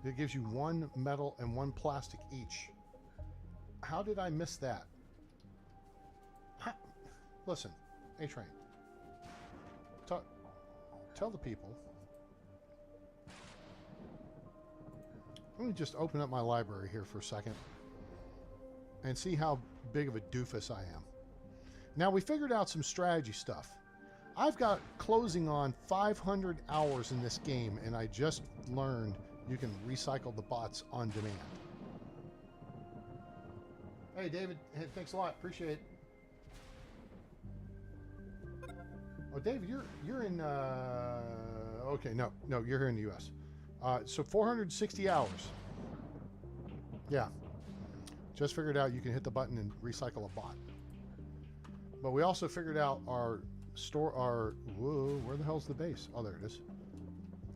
It gives you 1 metal and 1 plastic each. How did I miss that? Listen, A-Train. Tell the people. Let me just open up my library here for a second and see how big of a doofus I am. Now, we figured out some strategy stuff. I've got closing on 500 hours in this game, and I just learned you can recycle the bots on demand. Hey, David. Hey, thanks a lot. Appreciate it. Oh, David, you're in. Okay, no, you're here in the U.S. So 460 hours. Yeah, just figured out you can hit the button and recycle a bot. But we also figured out our store. Whoa, where the hell's the base? Oh, there it is.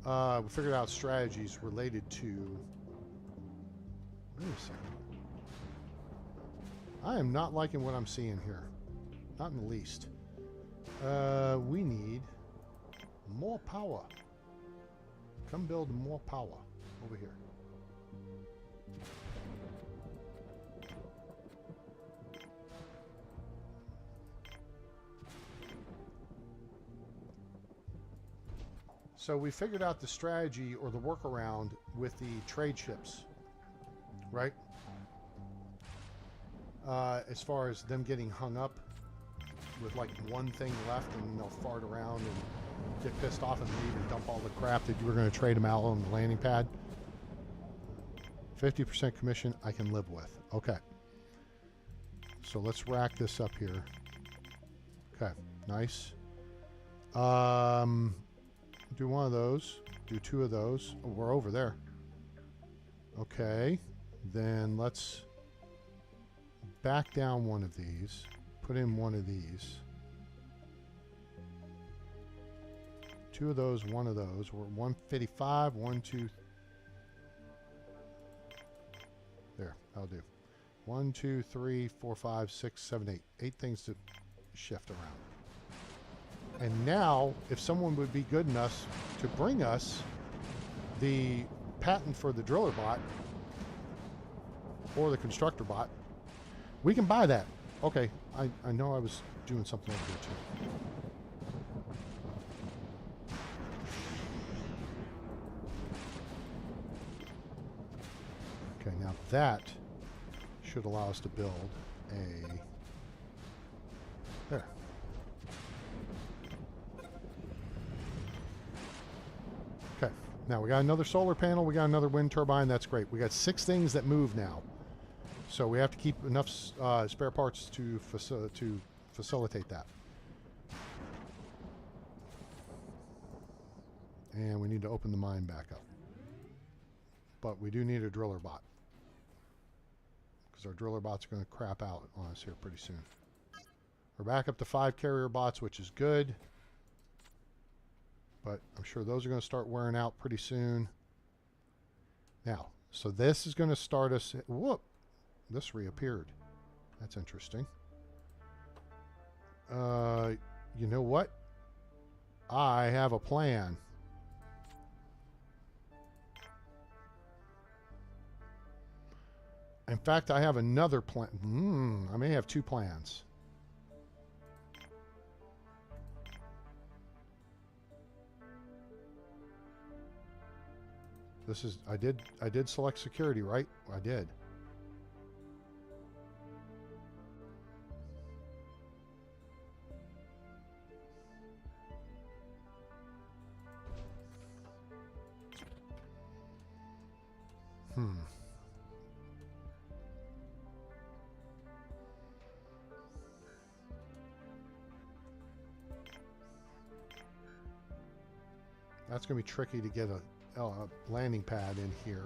We figured out strategies related to. Wait a second. I am not liking what I'm seeing here. Not in the least. We need more power. Come build more power over here. So we figured out the strategy or the workaround with the trade ships, right? As far as them getting hung up with like one thing left, and they'll fart around and get pissed off and leave and dump all the crap that you were going to trade them out on the landing pad. 50% commission I can live with. Okay. So let's rack this up here. Okay, nice. Do one of those. Do two of those. Oh, we're over there. Okay. Then let's back down one of these. Put in one of these. Two of those, one of those. We're 155, 1, 2. There, that'll do. 1, 2, 3, 4, 5, 6, 7, 8. 8 things to shift around. And now, if someone would be good enough to bring us the patent for the driller bot or the constructor bot, we can buy that. Okay, I know I was doing something over here too. Okay, now that should allow us to build a... There. Okay, now we got another solar panel, we got another wind turbine, that's great. We got 6 things that move now. So we have to keep enough spare parts to facilitate that. And we need to open the mine back up. But we do need a driller bot, because our driller bots are going to crap out on us here pretty soon. We're back up to 5 carrier bots, which is good. But I'm sure those are going to start wearing out pretty soon. Now, so this is going to start us... Whoop! This reappeared. That's interesting. You know what? I have a plan. In fact, I have another plan. I may have 2 plans. This is I did select security, right? I did. That's going to be tricky to get a landing pad in here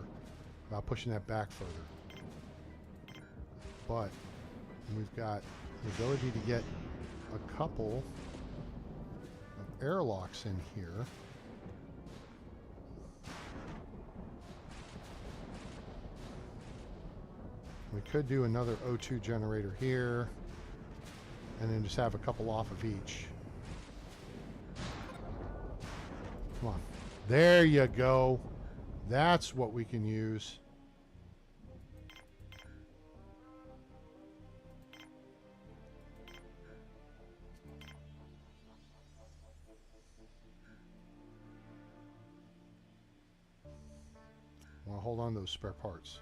without pushing that back further. But we've got the ability to get a couple of airlocks in here. We could do another O2 generator here, and then just have a couple off of each. Come on. There you go. That's what we can use. I want to hold on to those spare parts.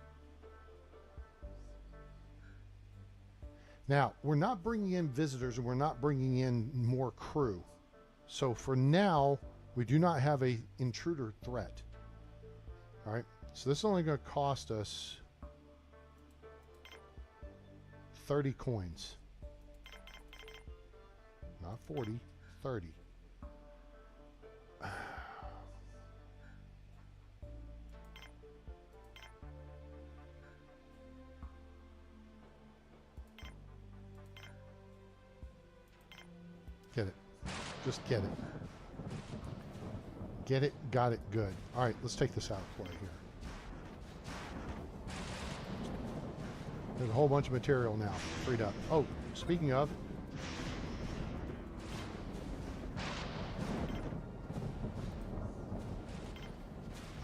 Now, we're not bringing in visitors and we're not bringing in more crew. So for now, we do not have a intruder threat. All right, so this is only going to cost us 30 coins. Not 40, 30. Get it. Just get it. Get it, got it, good. All right, let's take this out of play here. There's a whole bunch of material now freed up. Oh, speaking of,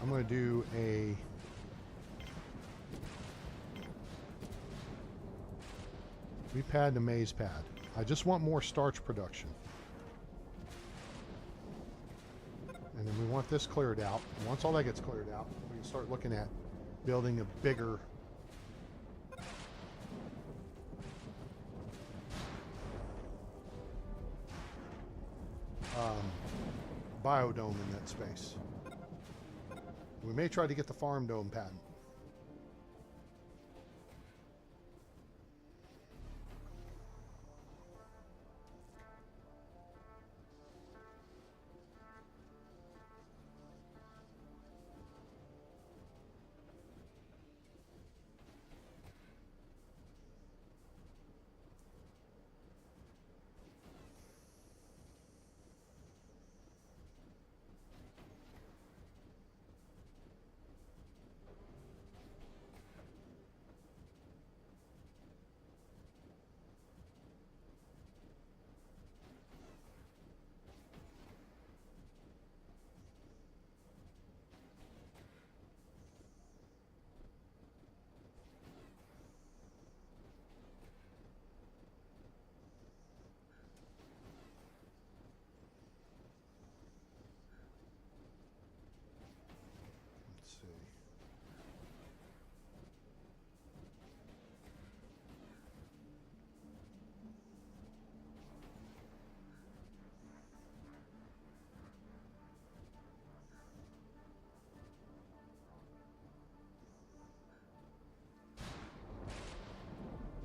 I'm going to do a wheat pad and a maize pad. I just want more starch production. And then we want this cleared out. And once all that gets cleared out, we can start looking at building a bigger biodome in that space. We may try to get the farm dome patent.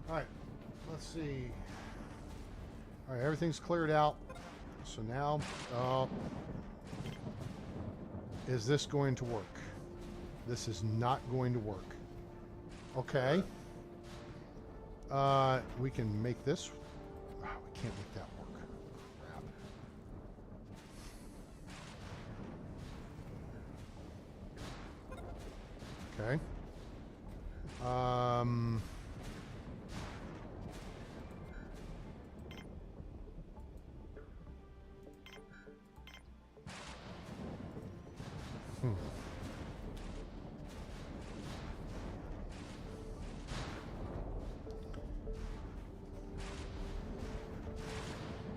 Alright, let's see. Alright, everything's cleared out. So now, is this going to work? This is not going to work. Okay. We can make this. Oh, we can't make that work. Crap. Okay.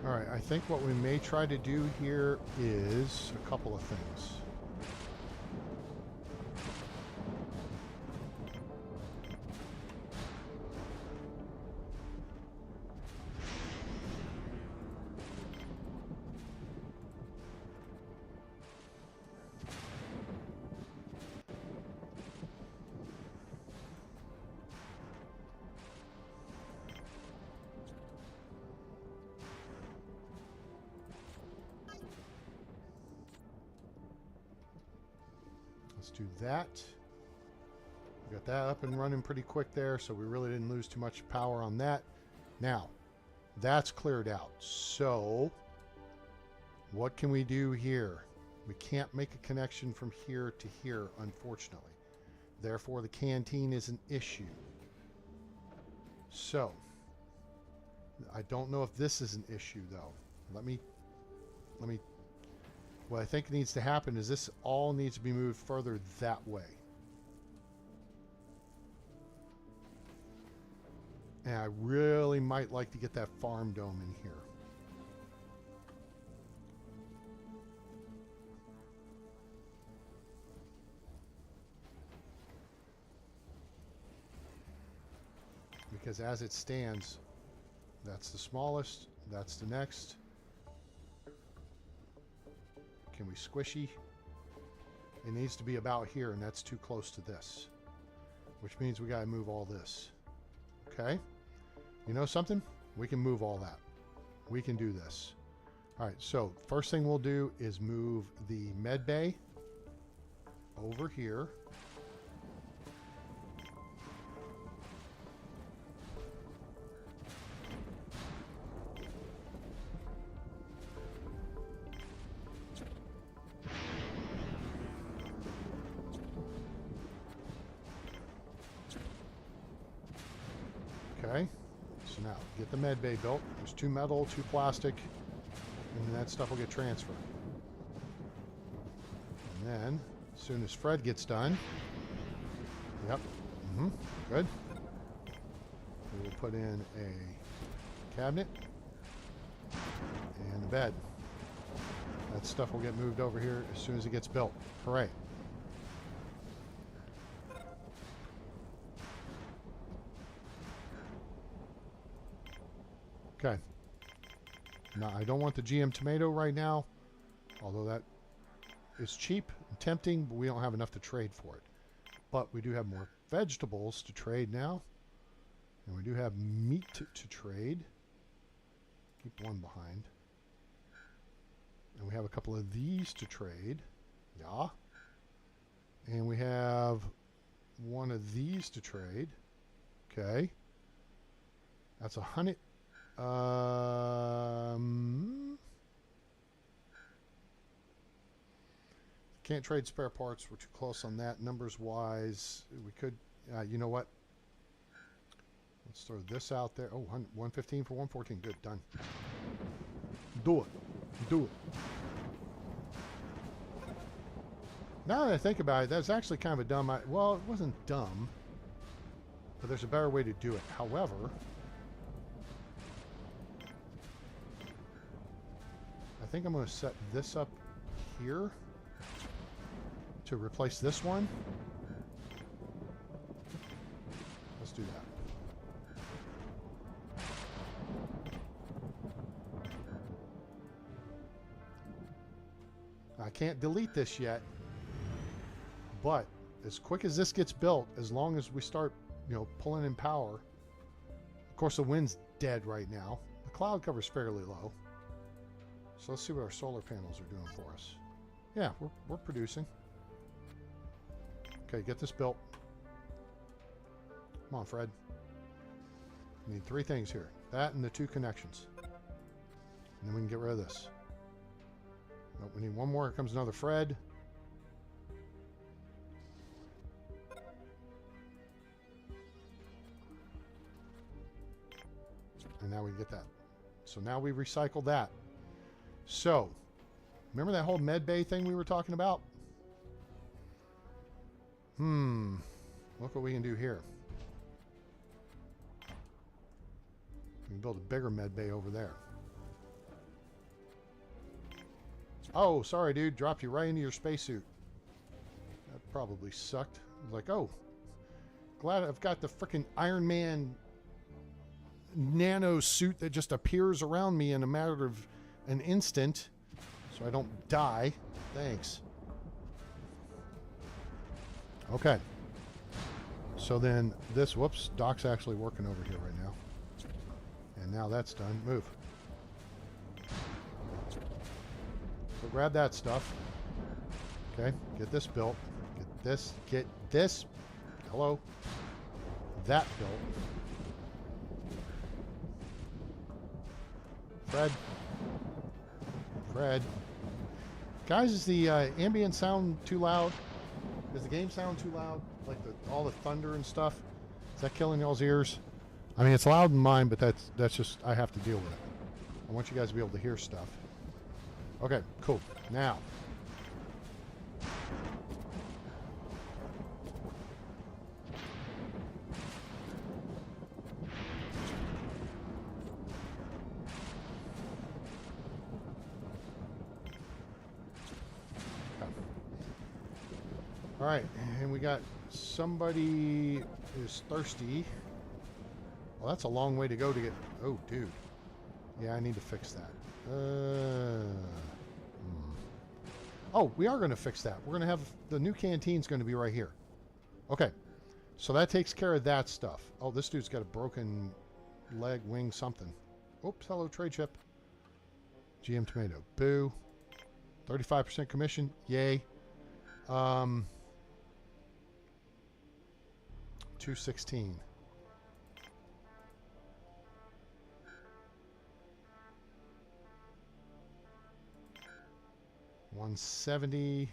Alright, I think what we may try to do here is a couple of things. Let's do that. We got that up and running pretty quick there, so we really didn't lose too much power on that. Now, that's cleared out. So, what can we do here? We can't make a connection from here to here, unfortunately. Therefore, the canteen is an issue. So, I don't know if this is an issue, though. Let me what I think needs to happen is this all needs to be moved further that way. And I really might like to get that farm dome in here. Because as it stands, that's the smallest, that's the next. Can we squishy? It needs to be about here, and that's too close to this. Which means we gotta move all this. Okay? You know something? We can move all that. We can do this. All right, so first thing we'll do is move the med bay over here. Okay, so now get the med bay built. There's 2 metal, 2 plastic, and then that stuff will get transferred. And then, as soon as Fred gets done, yep, good. We will put in a cabinet and a bed. That stuff will get moved over here as soon as it gets built. Hooray. Okay. Now, I don't want the GM tomato right now, although that is cheap and tempting, but we don't have enough to trade for it. But we do have more vegetables to trade now, and we do have meat to trade. Keep one behind. And we have a couple of these to trade. Yeah. And we have one of these to trade. Okay. That's 100. Can't trade spare parts. We're too close on that. Numbers wise, we could. You know what? Let's throw this out there. Oh, 115 for 114. Good, done. Do it. Do it. Now that I think about it, that's actually kind of a dumb. Well, it wasn't dumb, but there's a better way to do it. However, I think I'm going to set this up here to replace this one. Let's do that. I can't delete this yet, but as quick as this gets built, as long as we start, pulling in power. Of course, the wind's dead right now. The cloud cover's fairly low. So let's see what our solar panels are doing for us. Yeah, we're producing. Okay, get this built. Come on, Fred. We need 3 things here. That and the 2 connections. And then we can get rid of this. Nope, we need 1 more. Here comes another Fred. And now we get that. So now we recycle that. So, remember that whole med bay thing we were talking about? Look what we can do here. We can build a bigger med bay over there. Oh, sorry, dude. Dropped you right into your spacesuit. That probably sucked. I was like, oh, glad I've got the frickin' Iron Man nano suit that just appears around me in a matter of an instant, so I don't die. Thanks. Okay. So then this, whoops, Doc's actually working over here right now. And now that's done. Move. So grab that stuff. Okay, get this built. Get this. Hello. That built. Fred. Guys, is the ambient sound too loud? Does the game sound too loud? Like all the thunder and stuff? Is that killing y'all's ears? I mean, it's loud in mine, but that's just, I have to deal with it. I want you guys to be able to hear stuff. Okay, cool. Now. All right, and we got somebody is thirsty. Well, that's a long way to go to get... Oh, dude. Yeah, I need to fix that. Oh, we are going to fix that. We're going to have... The new canteen's going to be right here. Okay. So that takes care of that stuff. Oh, this dude's got a broken leg, wing, something. Oops, hello, trade ship. GM tomato. Boo. 35% commission. Yay. 216. 170.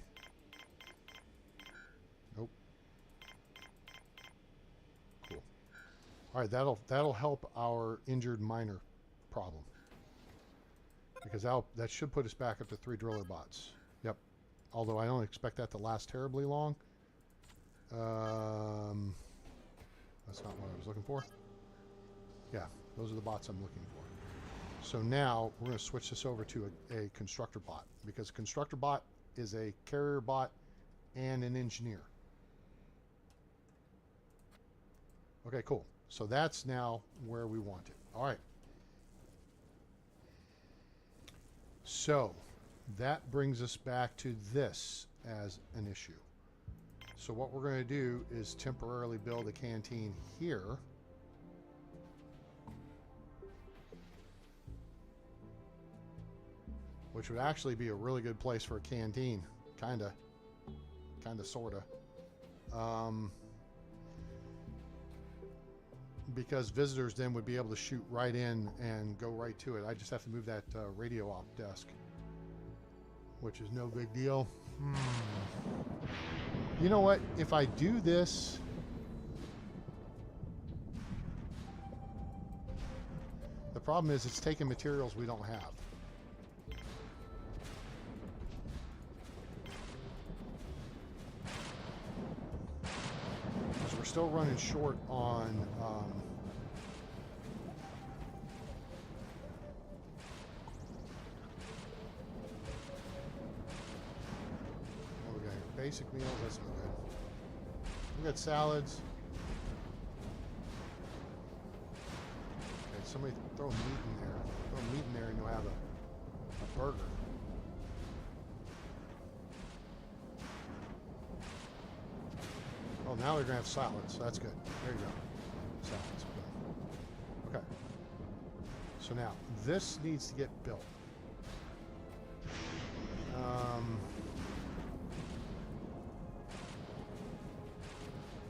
Nope. Cool. All right, that'll help our injured miner problem, because that should put us back up to 3 driller bots. Yep. Although I don't expect that to last terribly long. That's not what I was looking for. Yeah, those are the bots I'm looking for. So now we're going to switch this over to a constructor bot, because a constructor bot is a carrier bot and an engineer. Okay, cool. So that's now where we want it. All right. So that brings us back to this as an issue. So what we're going to do is temporarily build a canteen here. Which would actually be a really good place for a canteen. Kinda, sorta. Because visitors then would be able to shoot right in and go right to it. I just have to move that radio op desk, which is no big deal. You know what? If I do this, the problem is it's taking materials we don't have. Because we're still running short on basic meals. That's no good. We got salads. Okay, somebody throw meat in there. Throw meat in there and you'll have a burger. Oh, now we're gonna have salads. So that's good. There you go. Salads. Okay. So now this needs to get built.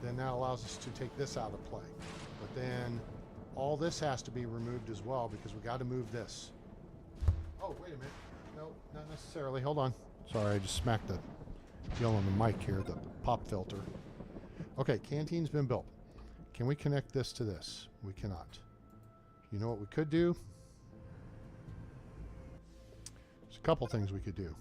Then that allows us to take this out of play. But then all this has to be removed as well, because we got to move this. Oh, wait a minute. No, not necessarily. Hold on. Sorry, I just smacked the deal on the mic here, the pop filter. Okay, canteen's been built. Can we connect this to this? We cannot. You know what we could do? There's a couple things we could do.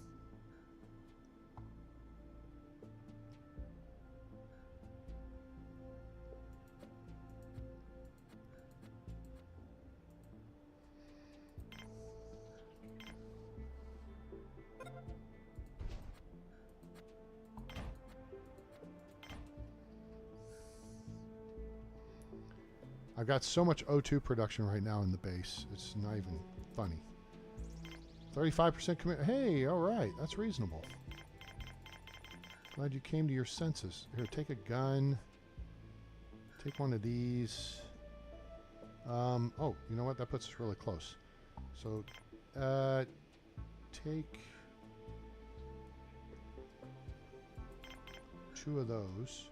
I've got so much O2 production right now in the base. It's not even funny. 35% commit. Hey, all right. That's reasonable. Glad you came to your senses. Here, take a gun. Take one of these. Oh, you know what? That puts us really close. So, take 2 of those.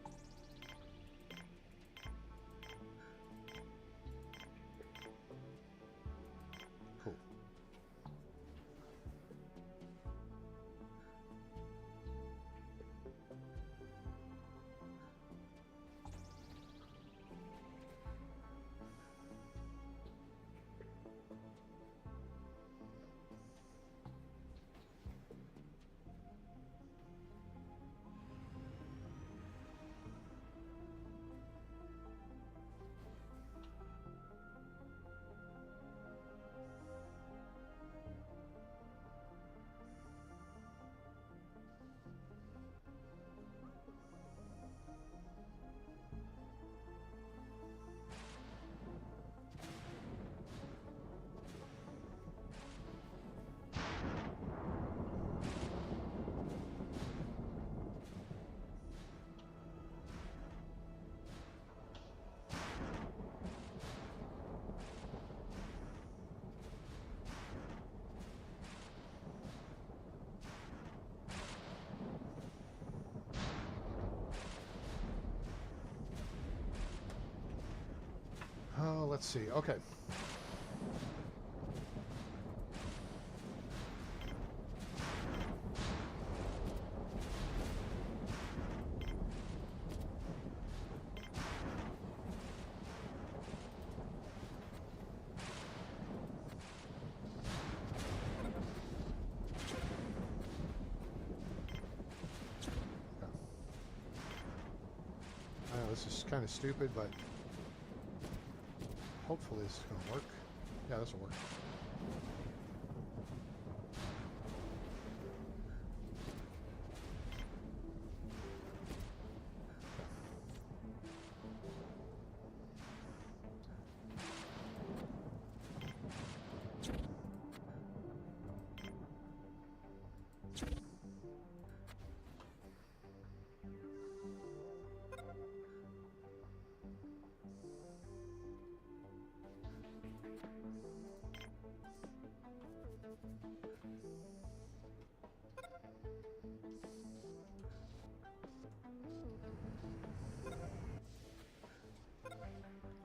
let's see. Okay. I know this is kind of stupid, but hopefully this is going to work. Yeah, this will work.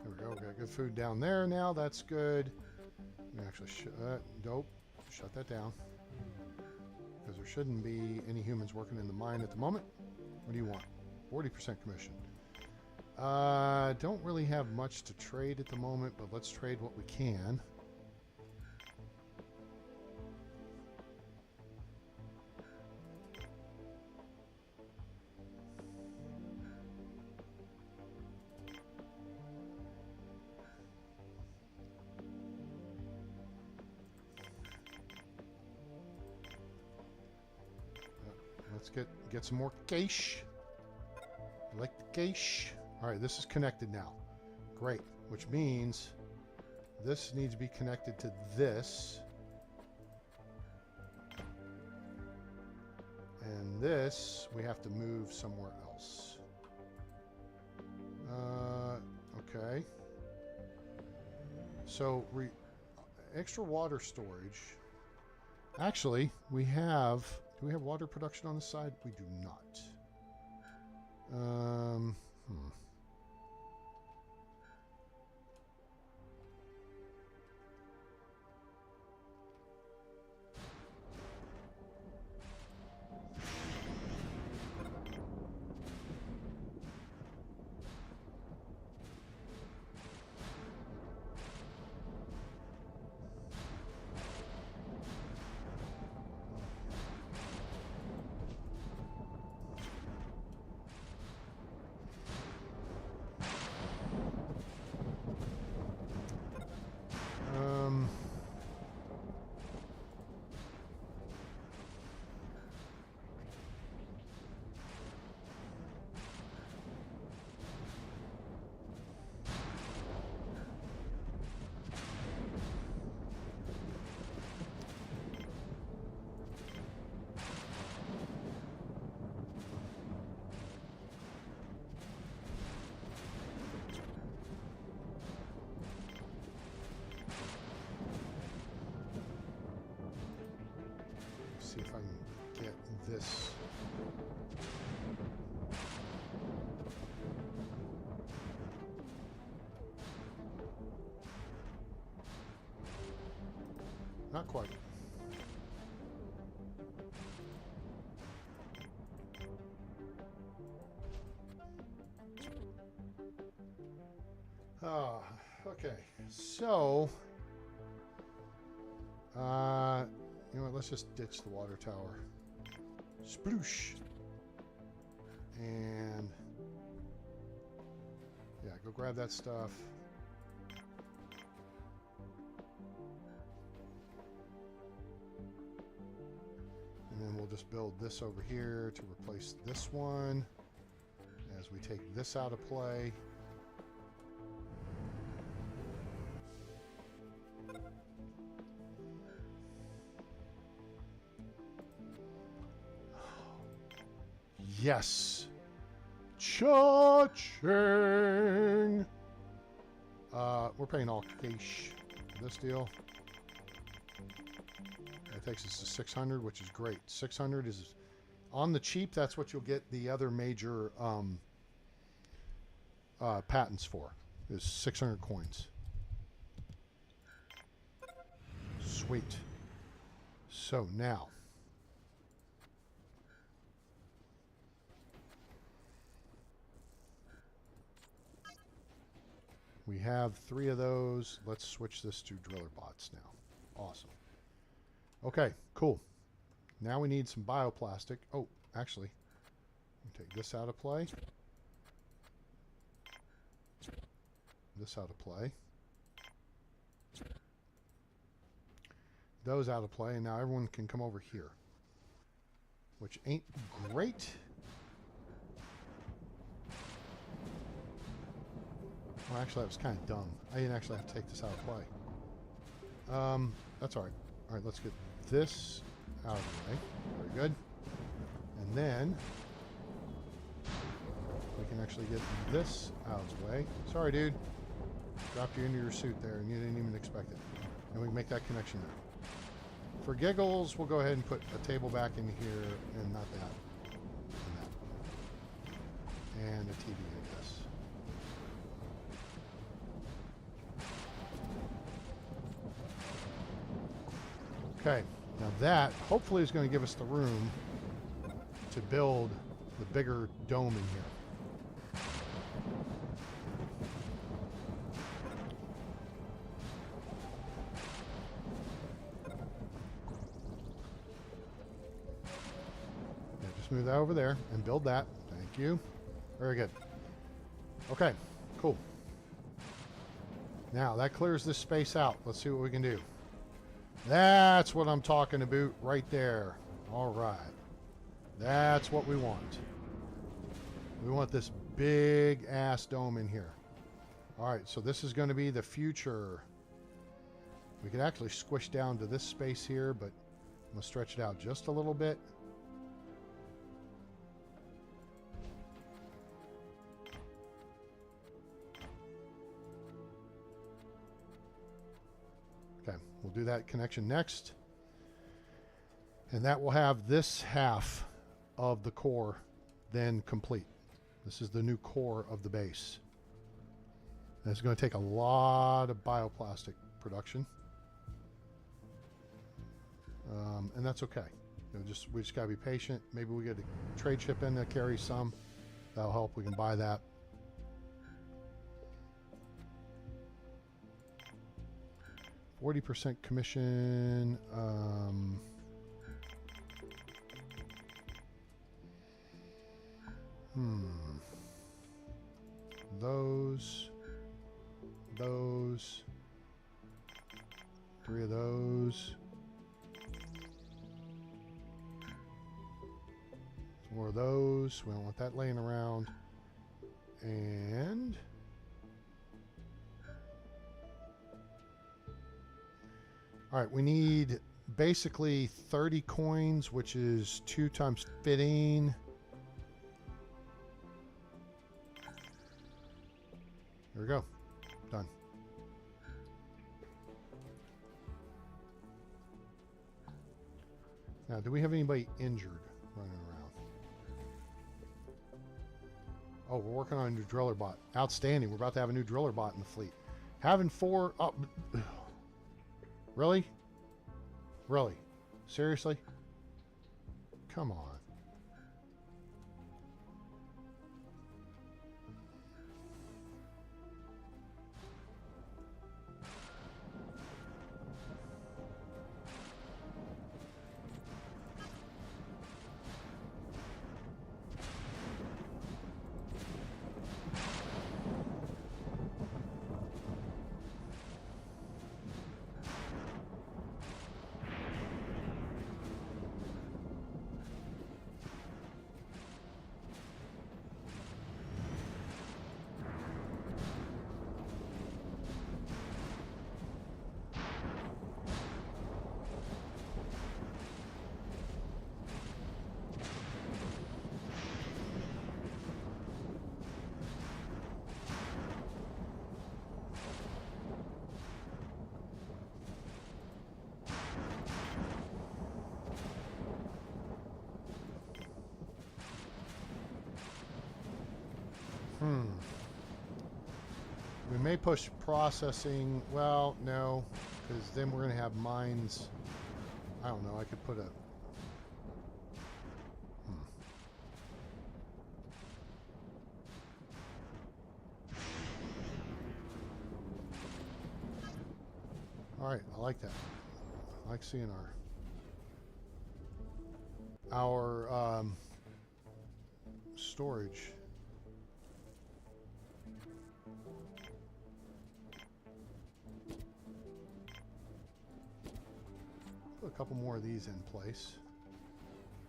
There we go. We got good food down there now. That's good. We actually dope. Shut that down. Because there shouldn't be any humans working in the mine at the moment. What do you want? 40% commission. Don't really have much to trade at the moment, but let's trade what we can. Let's get some more cash. I like the cash. All right, this is connected now. Great, which means this needs to be connected to this. And this we have to move somewhere else. Okay. So extra water storage. Actually, we have... Do we have water production on the side? We do not. See if I can get this. Not quite. Okay. So, you know what? Let's just ditch the water tower. Sploosh. And yeah, go grab that stuff. And then we'll just build this over here to replace this one as we take this out of play. Yes. Cha-ching. We're paying all cash for this deal. That takes us to 600, which is great. 600 is on the cheap. That's what you'll get the other major patents for, is 600 coins. Sweet. So now, we have 3 of those. Let's switch this to driller bots now. Awesome. Okay, cool. Now we need some bioplastic. Oh, actually, take this out of play. This out of play. Those out of play, and now everyone can come over here, which ain't great. Well, actually, that was kind of dumb. I didn't actually have to take this out of play. That's all right. All right, let's get this out of the way. Very good. And then we can actually get this out of the way. Sorry, dude. Dropped you into your suit there, and you didn't even expect it. And we can make that connection now. For giggles, we'll go ahead and put a table back in here, and not that, and that. And a TV, I guess. Okay, now that hopefully is going to give us the room to build the bigger dome in here. Move that over there and build that. Thank you. Very good. Okay, cool. Now that clears this space out. Let's see what we can do. That's what I'm talking about right there. All right. That's what we want. We want this big ass dome in here. All right, so this is going to be the future. We could actually squish down to this space here, but I'm going to stretch it out just a little bit. We'll do that connection next. And that will have this half of the core then complete. This is the new core of the base. And it's going to take a lot of bioplastic production. And that's okay. You know, we just got to be patient. Maybe we get a trade ship in that carries some. That'll help. We can buy that. 40% commission. Those. 3 of those. Some more of those. We don't want that laying around. And all right, we need basically 30 coins, which is 2 times fitting. There we go. Done. Now, do we have anybody injured running around? Oh, we're working on a new driller bot. Outstanding. We're about to have a new driller bot in the fleet. Having 4... Oh, really? Really? Seriously? Come on. We may push processing. Well, no, Because then we're going to have mines. I don't know. I could put a... All right, I like that. I like seeing our storage. Put a couple more of these in place.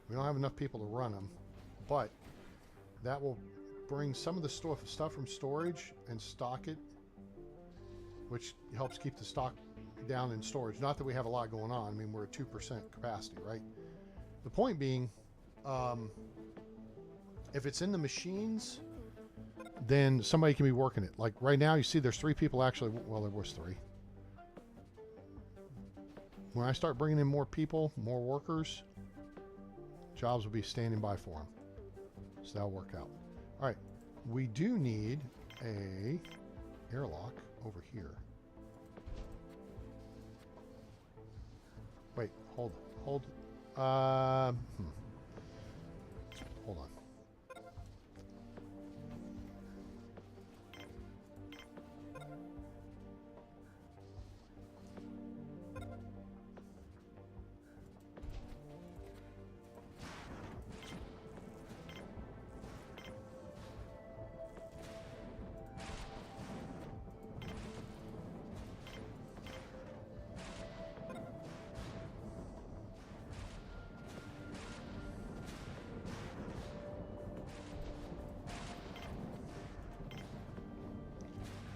We don't have enough people to run them, but that will bring some of the stuff from storage and stock it, which helps keep the stock down in storage. Not that we have a lot going on. I mean, we're at 2% capacity, right? The point being, if it's in the machines, then somebody can be working it. Like right now, you see there's 3 people actually. Well, there was 3. When I start bringing in more people, more workers, jobs will be standing by for them. So that'll work out. All right. We do need a airlock over here. Wait, hold. Hold on.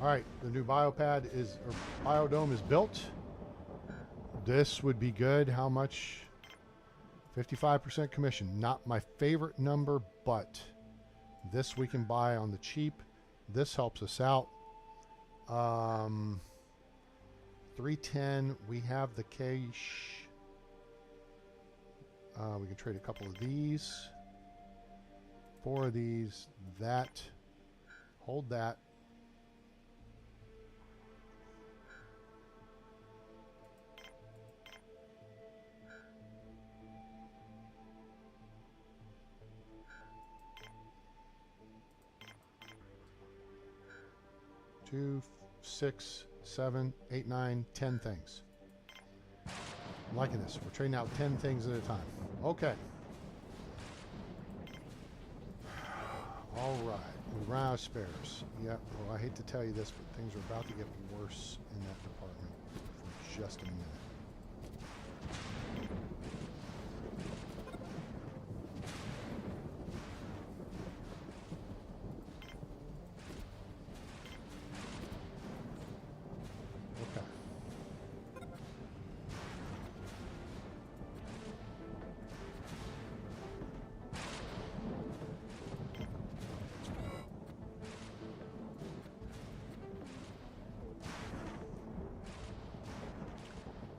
All right, the new biodome is built. This would be good. How much? 55% commission. Not my favorite number, but this we can buy on the cheap. This helps us out. 310. We have the cash. We can trade a couple of these. 4 of these. That. Hold that. Two, 6, 7, 8, 9, 10 things. I'm liking this. We're trading out 10 things at a time. Okay. All right. We ran out of spares. Yep. Well, I hate to tell you this, but things are about to get worse in that department for just a minute.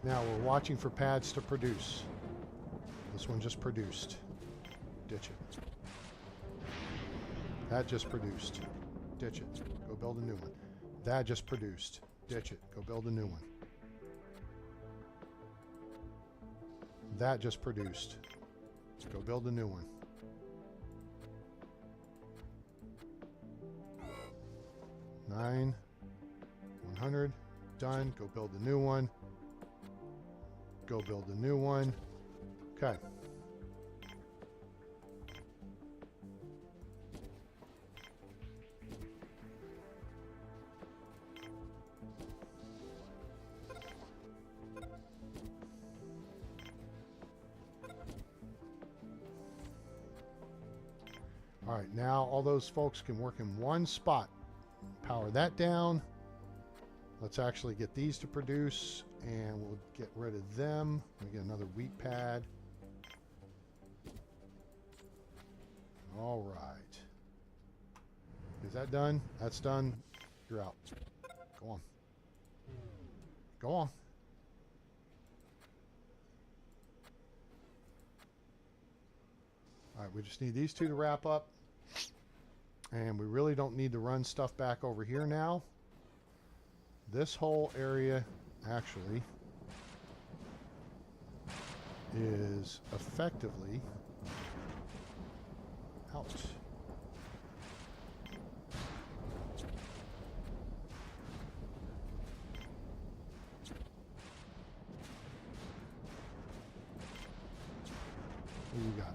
Now we're watching for pads to produce. This one just produced. Ditch it. That just produced. Ditch it. Go build a new one. That just produced. Ditch it. Go build a new one. That just produced. Go build a new one. Nine. 100. Done. Go build a new one. Go build a new one. Okay. All right, now all those folks can work in one spot. Power that down. Let's actually get these to produce, and we'll get rid of them. We get another wheat pad. All right. Is that done? That's done. You're out. Go on. Go on. All right, we just need these two to wrap up. And we really don't need to run stuff back over here now. This whole area actually is effectively out. What do you got?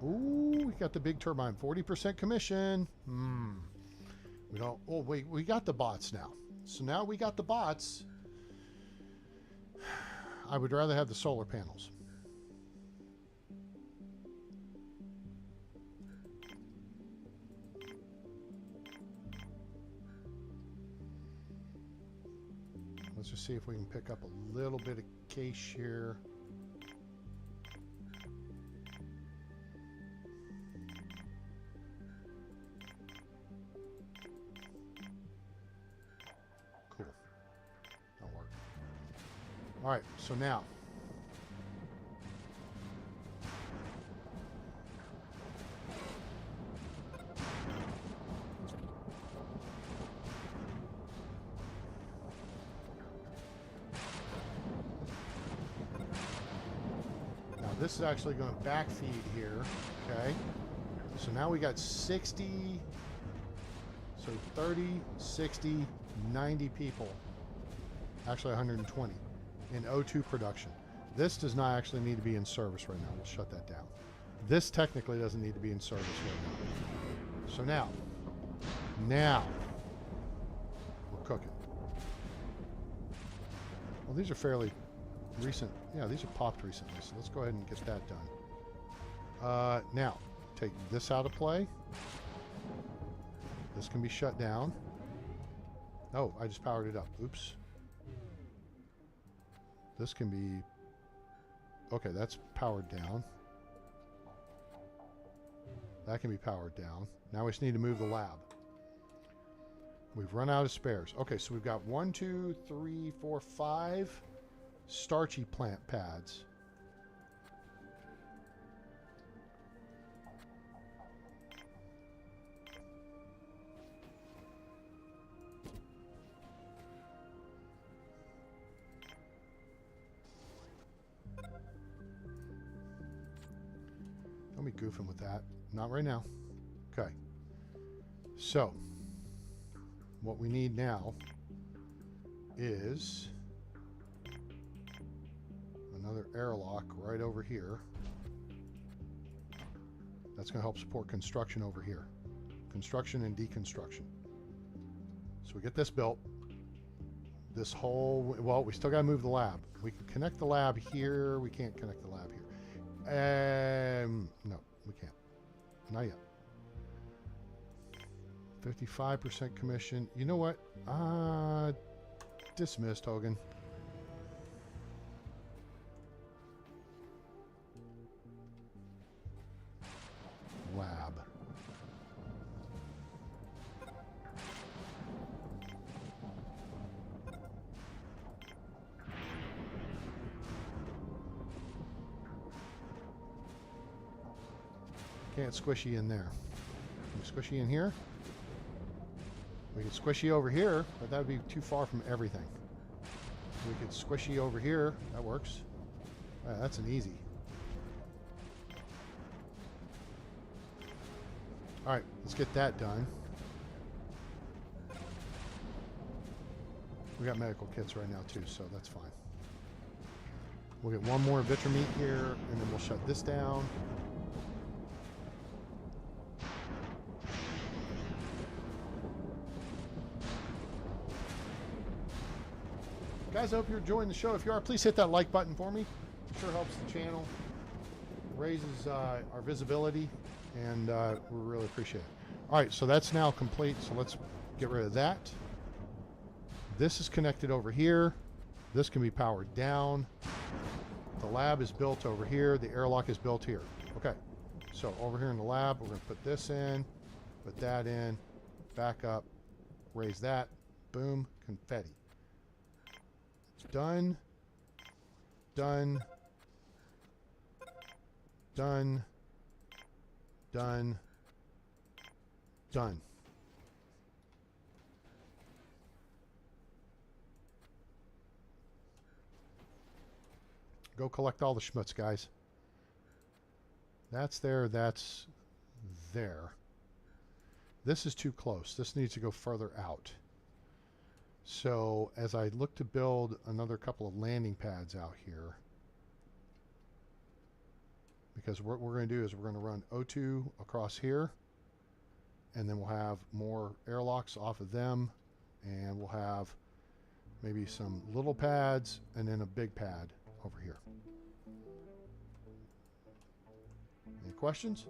Ooh, we got the big turbine. 40% commission. We don't. Oh, wait. We got the bots now. So now we got the bots. I would rather have the solar panels. Let's just see if we can pick up a little bit of cash here. Cool. Don't work. All right, so now. This is actually going to backfeed here, okay? So now we got 60, so 30, 60, 90 people, actually 120 in O2 production. This does not actually need to be in service right now. We'll shut that down. This technically doesn't need to be in service right now. So now we're cooking. Well, these are fairly recent. Yeah, these are popped recently, so let's go ahead and get that done. Now, take this out of play. This can be shut down. Oh, I just powered it up. Oops. This can be... Okay, that's powered down. That can be powered down. Now we just need to move the lab. We've run out of spares. Okay, so we've got 1, 2, 3, 4, 5... starchy plant pads. Don't be goofing with that. Not right now. Okay. So, what we need now is another airlock right over here. That's going to help support construction over here. Construction and deconstruction. So we get this built. This whole... Well, we still got to move the lab. We can connect the lab here. We can't connect the lab here. No, we can't. Not yet. 55% commission. You know what? Dismissed, Hogan. Lab. Can't squishy in there. Can we squishy in here? We could squishy over here, but that would be too far from everything. We could squishy over here. That works. That's an easy. All right, let's get that done. We got medical kits right now too, so that's fine. We'll get one more Vitra meat here, and then we'll shut this down. Guys, I hope you're enjoying the show. If you are, please hit that like button for me. It sure helps the channel, raises our visibility, and we really appreciate it. All right, so that's now complete, so let's get rid of that. This is connected over here. This can be powered down. The lab is built over here. The airlock is built here. Okay, so over here in the lab, we're going to put this in, put that in, back up, raise that, boom, confetti. Done, done, done, done, done. Go collect all the schmutz, guys. That's there. That's there. This is too close. This needs to go further out. So as I look to build another couple of landing pads out here, because what we're going to do is we're going to run O2 across here, and then we'll have more airlocks off of them, and we'll have maybe some little pads and then a big pad over here. Any questions?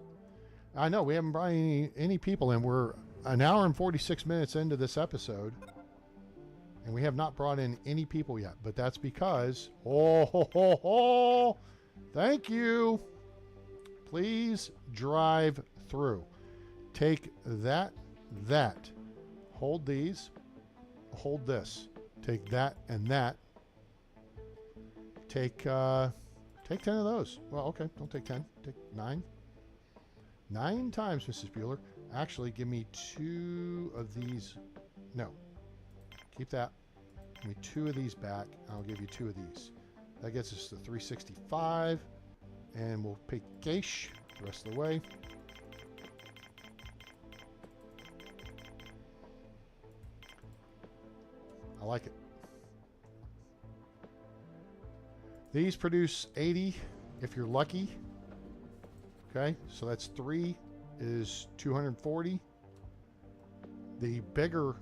I know we haven't brought any people in. We're an hour and 46 minutes into this episode, and we have not brought in any people yet, but that's because, thank you. Please drive through. Take that, hold these, hold this. Take that and that. Take 10 of those. Well, okay, don't take 10. Take 9. 9 times, Mrs. Bueller. Actually, give me 2 of these. No. Keep that. Give me 2 of these back. I'll give you 2 of these. That gets us to 365. And we'll pay cash the rest of the way. I like it. These produce 80 if you're lucky. Okay, so that's 3 is 240. The bigger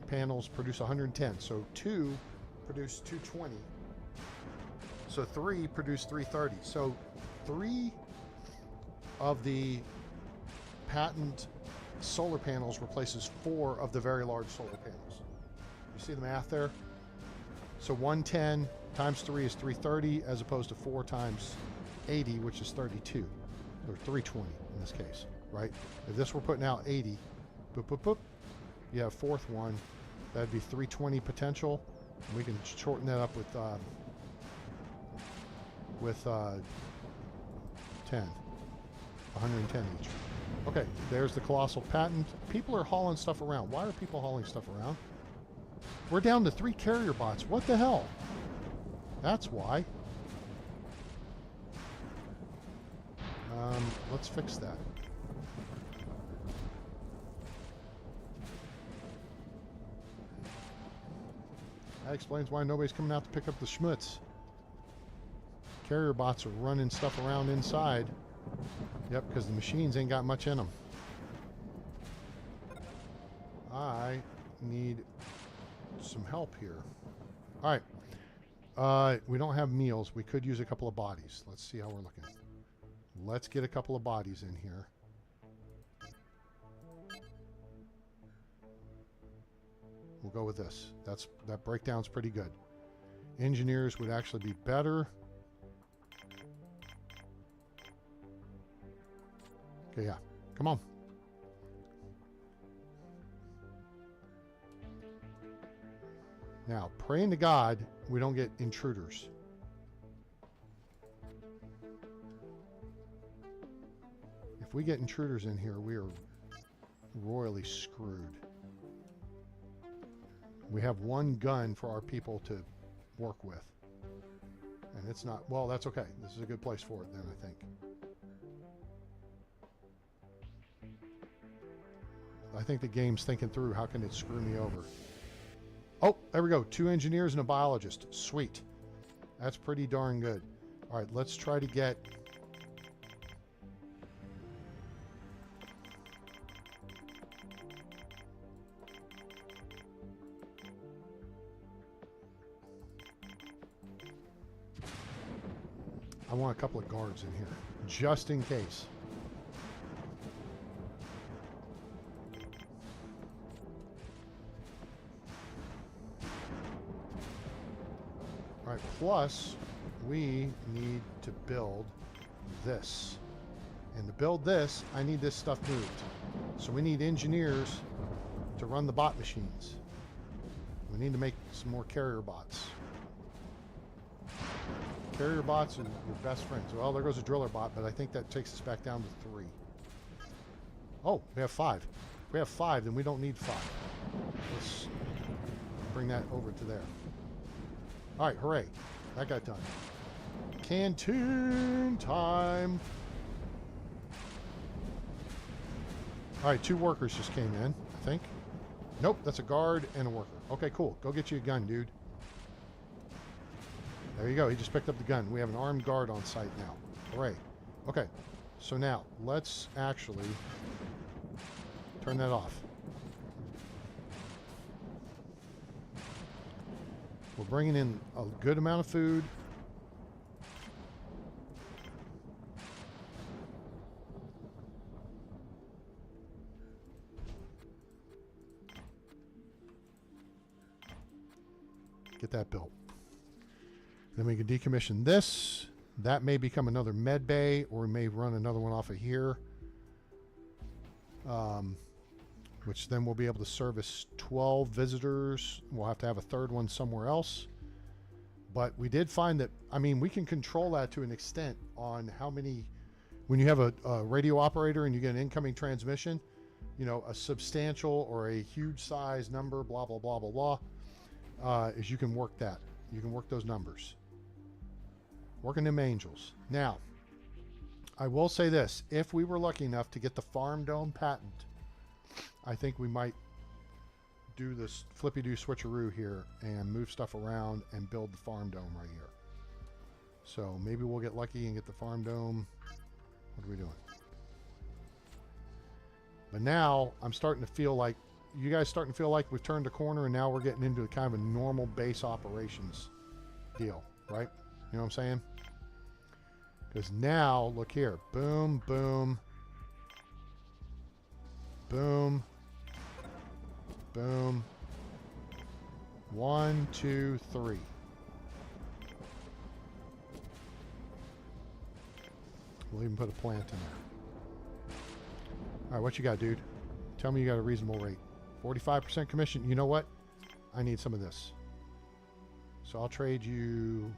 panels produce 110. So 2 produce 220. So 3 produce 330. So 3 of the patent solar panels replaces 4 of the very large solar panels. You see the math there? So 110 times 3 is 330 as opposed to 4 times 80, which is 32, or 320 in this case, right? If this were putting out 80, boop, boop, boop, you have fourth one, that'd be 320 potential. And we can shorten that up with 10, 110 each. Okay, there's the colossal patent. People are hauling stuff around. Why are people hauling stuff around? We're down to 3 carrier bots. What the hell? That's why. Let's fix that. That explains why nobody's coming out to pick up the schmutz. Carrier bots are running stuff around inside. Yep, because the machines ain't got much in them. I need some help here. All right. We don't have meals. We could use a couple of bodies. Let's see how we're looking. Let's get a couple of bodies in here. We'll go with this. That breakdown's pretty good. Engineers would actually be better. Okay, yeah. Come on. Now, praying to God we don't get intruders. If we get intruders in here, we are royally screwed. We have one gun for our people to work with. And it's not, well, that's okay. This is a good place for it then, I think. I think the game's thinking through how can it screw me over. Oh, there we go. 2 engineers and a biologist. Sweet. That's pretty darn good. All right, let's try to get... I want a couple of guards in here, just in case. All right, plus we need to build this. And to build this, I need this stuff moved. So we need engineers to run the bot machines. We need to make some more carrier bots. Carrier bots are your best friends. Well, there goes a driller bot, but I think that takes us back down to 3. Oh, we have 5. If we have 5, then we don't need 5. Let's bring that over to there. All right, hooray. That got done. Canteen time. All right, 2 workers just came in, I think. Nope, that's a guard and a worker. Okay, cool. Go get you a gun, dude. There you go. He just picked up the gun. We have an armed guard on site now. Hooray. Okay, so now let's actually turn that off. We're bringing in a good amount of food. Get that built. Then we can decommission this. That may become another med bay, or we may run another one off of here. Which then we'll be able to service 12 visitors. We'll have to have a third one somewhere else. But we did find that, I mean, we can control that to an extent on how many, when you have a radio operator and you get an incoming transmission, you know, a substantial or a huge size number, blah, blah, blah, blah, blah, is you can work that. You can work those numbers. Working them angels. Now, I will say this. If we were lucky enough to get the farm dome patent, I think we might do this flippy-do switcheroo here and move stuff around and build the farm dome right here. So maybe we'll get lucky and get the farm dome. What are we doing? But now I'm starting to feel like, you guys starting to feel like we've turned a corner and now we're getting into kind of a normal base operations deal, right? You know what I'm saying? Because now, look here. Boom, boom. Boom. Boom. 1, 2, 3. We'll even put a plant in there. All right, what you got, dude? Tell me you got a reasonable rate. 45% commission. You know what? I need some of this. So I'll trade you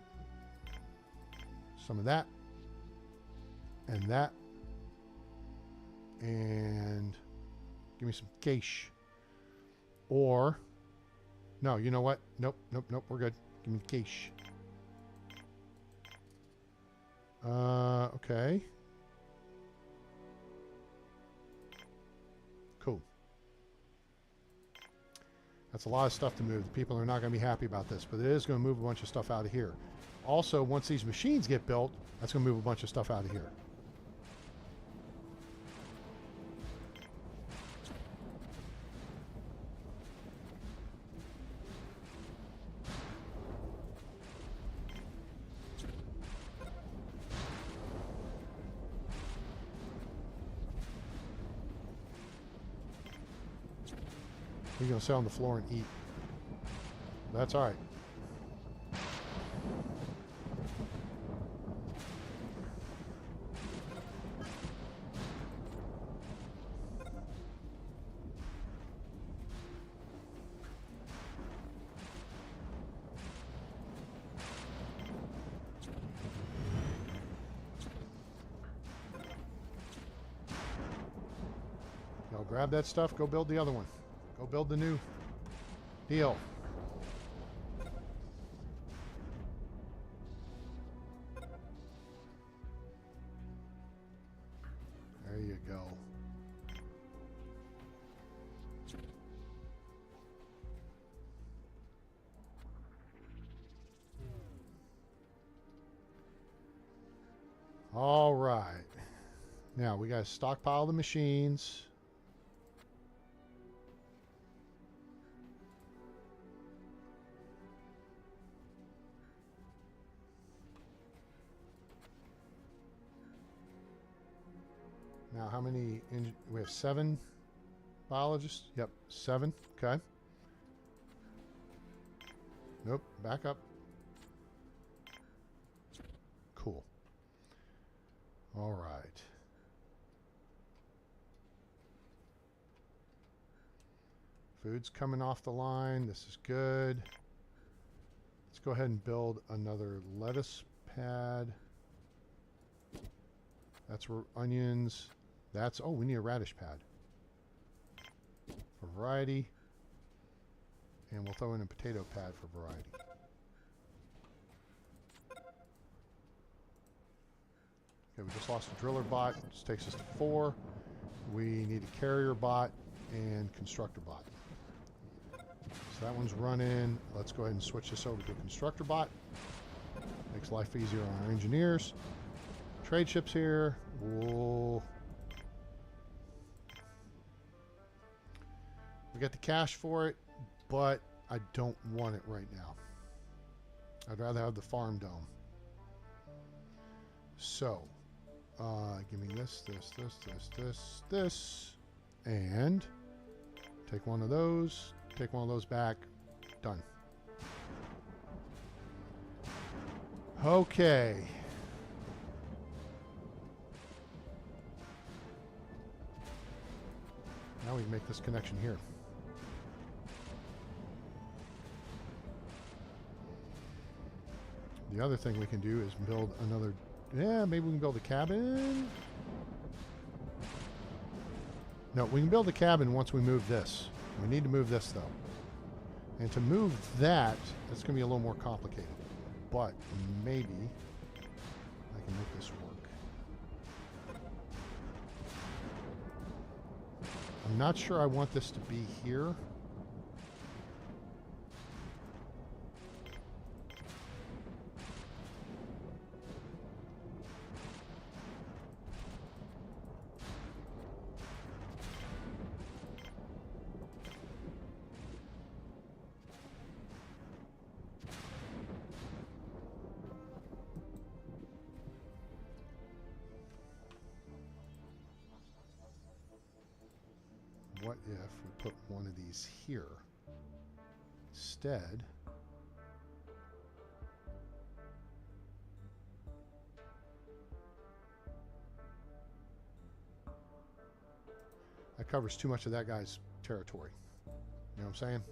some of that and that, and give me some cash. Or no, you know what? Nope, nope, nope. We're good. Give me the cash. Okay. Cool. That's a lot of stuff to move. The people are not going to be happy about this, but it is going to move a bunch of stuff out of here. Also, once these machines get built, that's going to move a bunch of stuff out of here. You're going to sit on the floor and eat. That's all right. Y'all grab that stuff, go build the other one. Go build the new deal. There you go. All right. Now we got to stockpile the machines. Now, how many? We have 7 biologists. Yep, 7. Okay. Nope. Back up. Cool. All right. Food's coming off the line. This is good. Let's go ahead and build another lettuce pad. That's where onions. That's, oh, we need a radish pad for variety. And we'll throw in a potato pad for variety. Okay, we just lost a driller bot. This takes us to 4. We need a carrier bot and constructor bot. So that one's running. Let's go ahead and switch this over to a constructor bot. Makes life easier on our engineers. Trade ships here. Whoa. We got the cash for it, but I don't want it right now. I'd rather have the farm dome. So, give me this, and take one of those, back, done. Okay. Now we can make this connection here. The other thing we can do is build another... Yeah, maybe we can build a cabin. No, we can build a cabin once we move this. We need to move this, though. And to move that, it's going to be a little more complicated. But maybe I can make this work. I'm not sure I want this to be here. What if we put one of these here instead? That covers too much of that guy's territory. You know what I'm saying?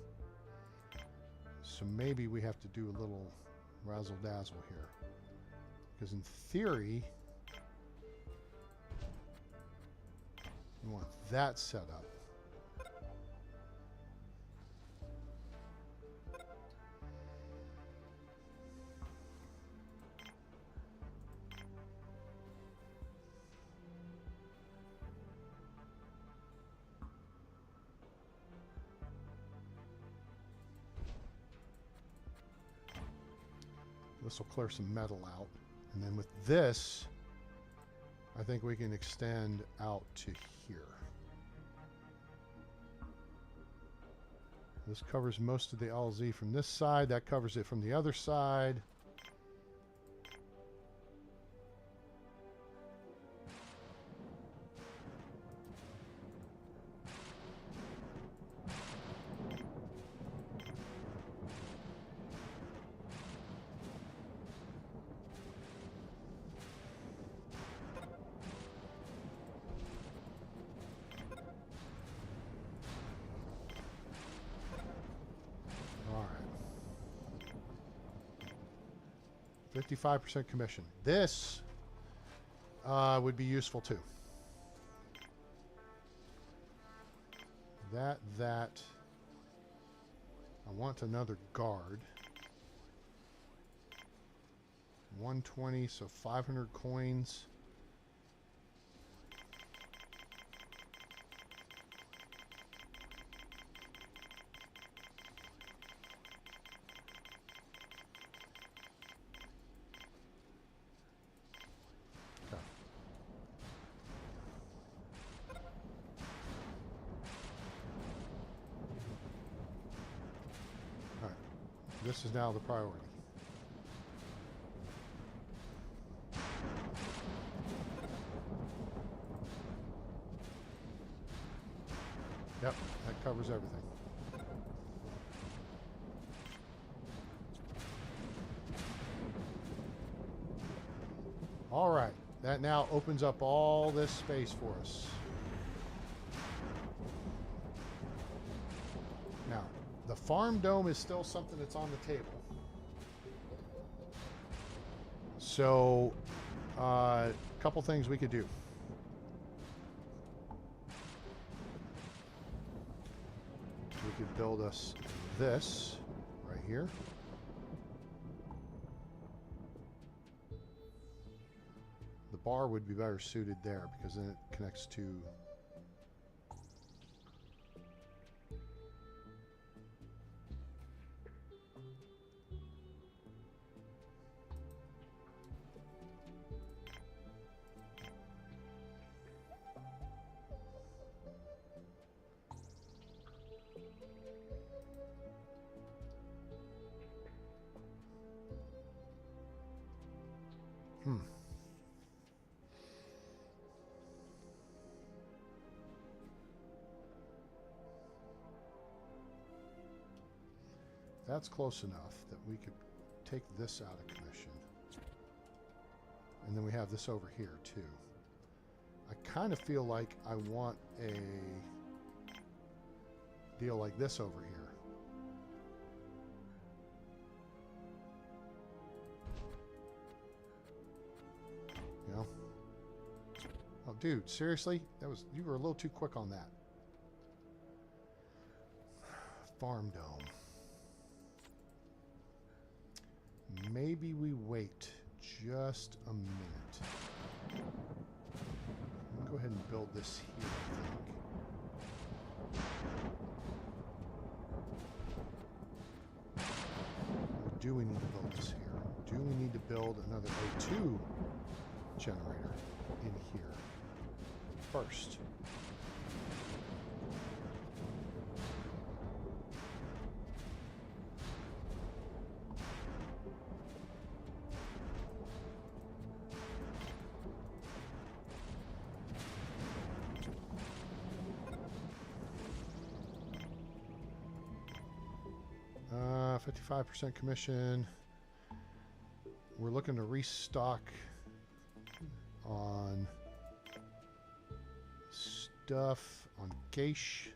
So maybe we have to do a little razzle-dazzle here. Because in theory, we want that set up. This will clear some metal out. And then with this, I think we can extend out to here. This covers most of the LZ from this side. That covers it from the other side. All right. 55% commission. This would be useful too. That. I want another guard. 120, so 500 coins. Okay. All right. This is now the priority. Yep, that covers everything. All right, that now opens up all this space for us. Now, the farm dome is still something that's on the table. So, a couple things we could do. We could build us this right here. The bar would be better suited there because then it connects to... That's close enough that we could take this out of commission. And then we have this over here too. I kind of feel like I want a deal like this over here. You know? Oh, dude, seriously? You were a little too quick on that. Farm dome. Maybe we wait just a minute. Go ahead and build this here, I think. Or do we need to build this here? Do we need to build another O2 generator in here first? Uh, 55% commission. We're looking to restock on stuff on Geish.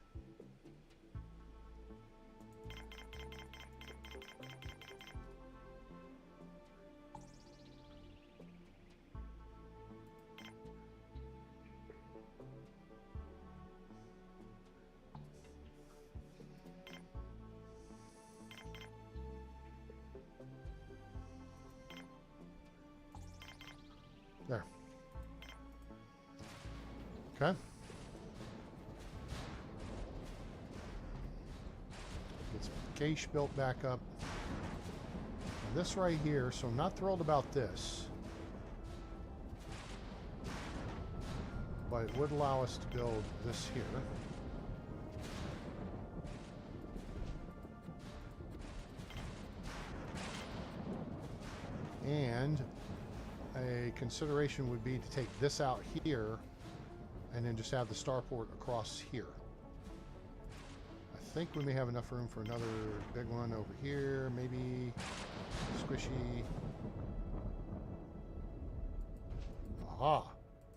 There. Okay. Gets Geish built back up. Now this right here, so I'm not thrilled about this. But it would allow us to build this here. And a consideration would be to take this out here and then just have the starport across here. I think we may have enough room for another big one over here, maybe squishy. Aha!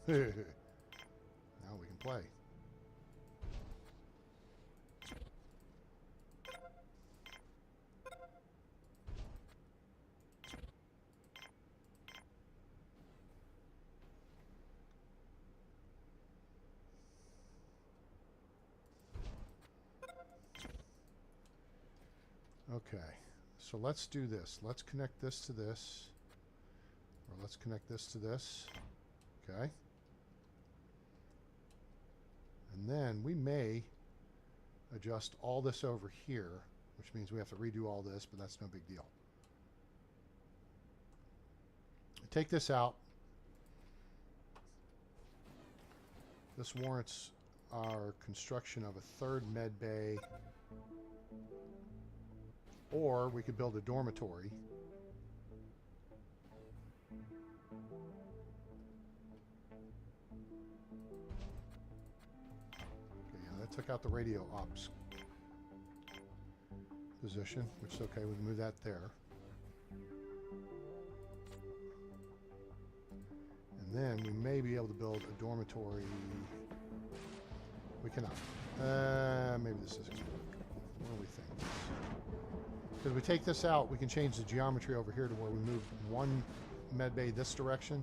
Now we can play. Okay, so let's do this. Let's connect this to this. Or let's connect this to this. Okay. And then we may adjust all this over here, which means we have to redo all this, but that's no big deal. Take this out. This warrants our construction of a third med bay. Or we could build a dormitory. Okay, yeah, that took out the radio ops position, which is okay. We can move that there. And then we may be able to build a dormitory. We cannot. Maybe this isn't going to work. What do we think? Because we take this out, we can change the geometry over here to where we move one med bay this direction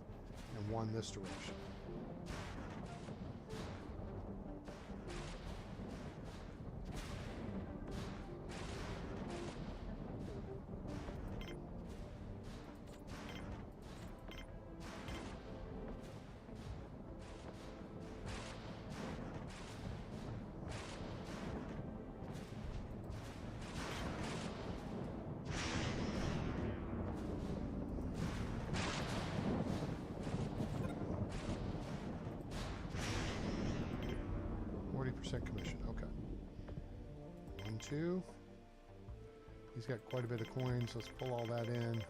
and one this direction. 2. He's got quite a bit of coins. Let's pull all that in.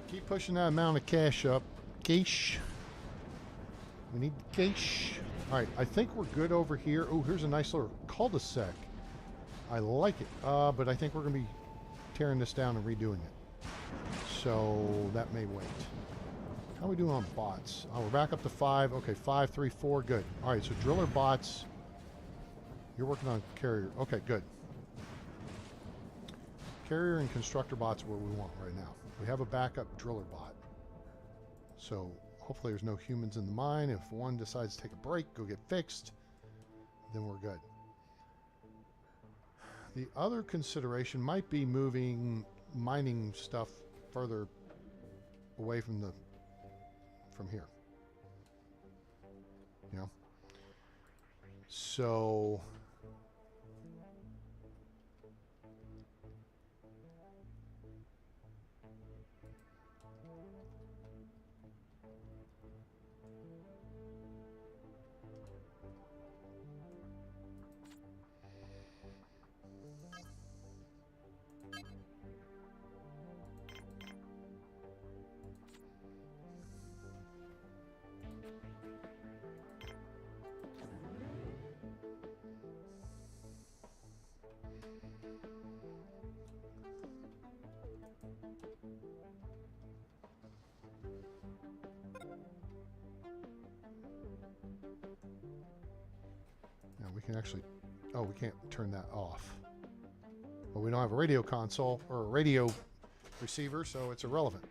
Keep pushing that amount of cash up. Cash. We need cash. All right, I think we're good over here. Oh, here's a nice little cul-de-sac. I like it, but I think we're going to be tearing this down and redoing it. So that may wait. How are we doing on bots? Oh, we're back up to 5. Okay, 5, 3, 4. Good. All right, so driller bots. You're working on carrier. Okay, good. Carrier and constructor bots are what we want right now. We have a backup driller bot. So hopefully there's no humans in the mine. If one decides to take a break, go get fixed, then we're good. The other consideration might be moving mining stuff further away from here. You know? So we can actually, oh, we can't turn that off. Well, we don't have a radio console or a radio receiver, so it's irrelevant.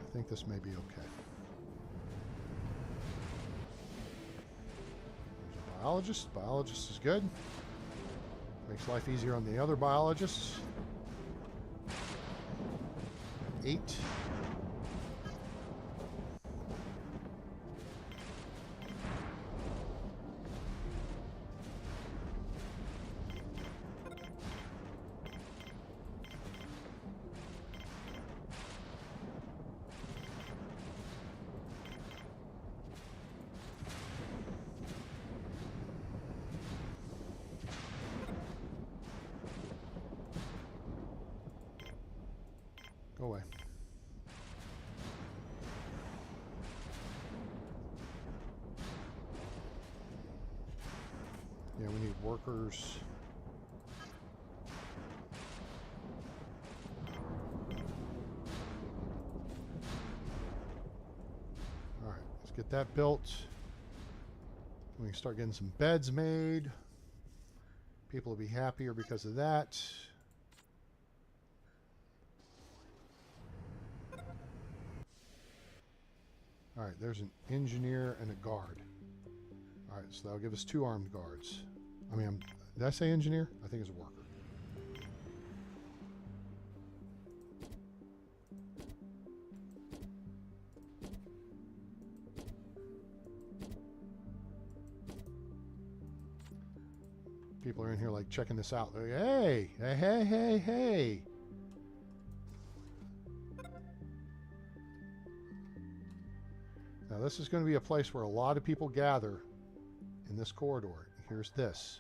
I think this may be okay. Biologist. Biologist is good. Makes life easier on the other biologists. 8. Go away. Yeah, we need workers. All right, let's get that built. We can start getting some beds made. People will be happier because of that. All right, there's an engineer and a guard. All right, so that'll give us 2 armed guards. I mean, did I say engineer? I think it's a worker. People are in here like checking this out. They're like, hey, hey, hey, hey, hey. Now this is going to be a place where a lot of people gather in this corridor. Here's this.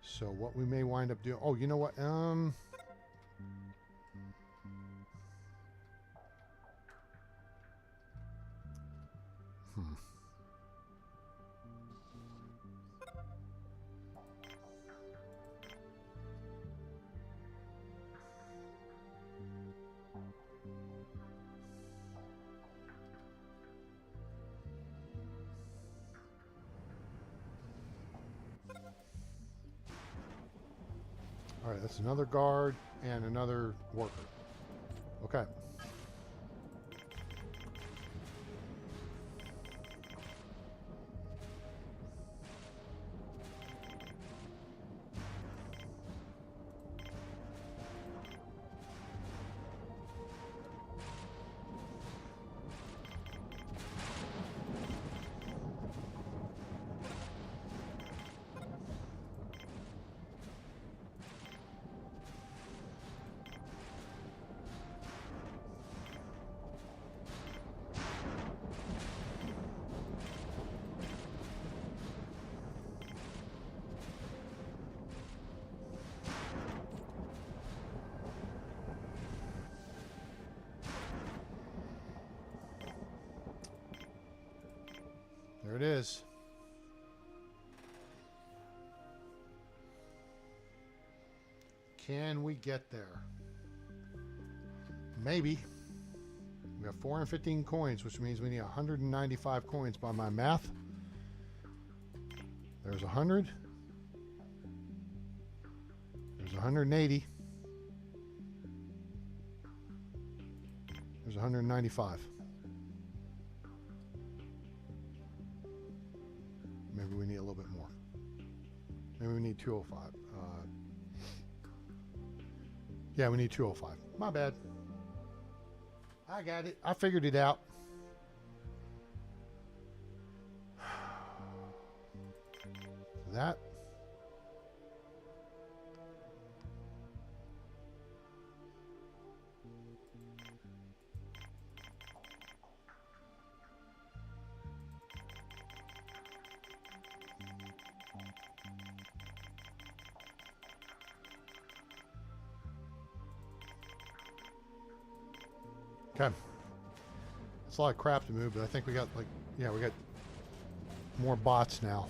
So what we may wind up doing... Oh, you know what? All right, that's another guard and another worker. Okay. There it is. Can we get there? Maybe. We have 415 coins, which means we need 195 coins by my math. There's 100. There's 180. There's 195. Maybe we need a little bit more. Maybe we need 205. Yeah, we need 205. My bad. I got it. I figured it out. That. Okay. It's a lot of crap to move, but I think we got like, yeah, we got more bots now.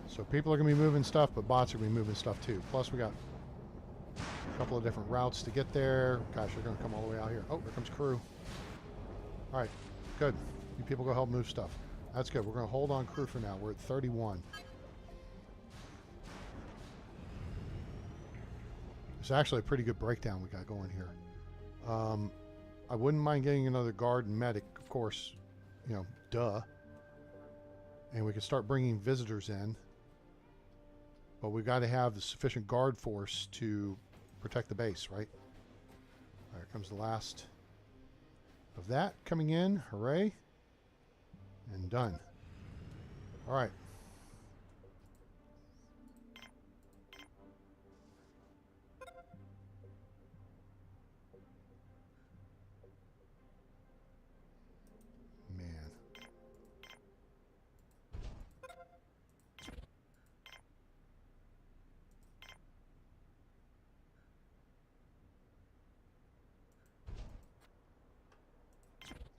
So people are going to be moving stuff, but bots are going to be moving stuff too. Plus we got a couple of different routes to get there. Gosh, they're going to come all the way out here. Oh, there comes crew. All right, good. You people go help move stuff. That's good. We're going to hold on crew for now. We're at 31. It's actually a pretty good breakdown we got going here. I wouldn't mind getting another guard and medic, of course, you know, duh. And we can start bringing visitors in. But we've got to have the sufficient guard force to protect the base, right? There comes the last of that coming in. Hooray. And done. All right.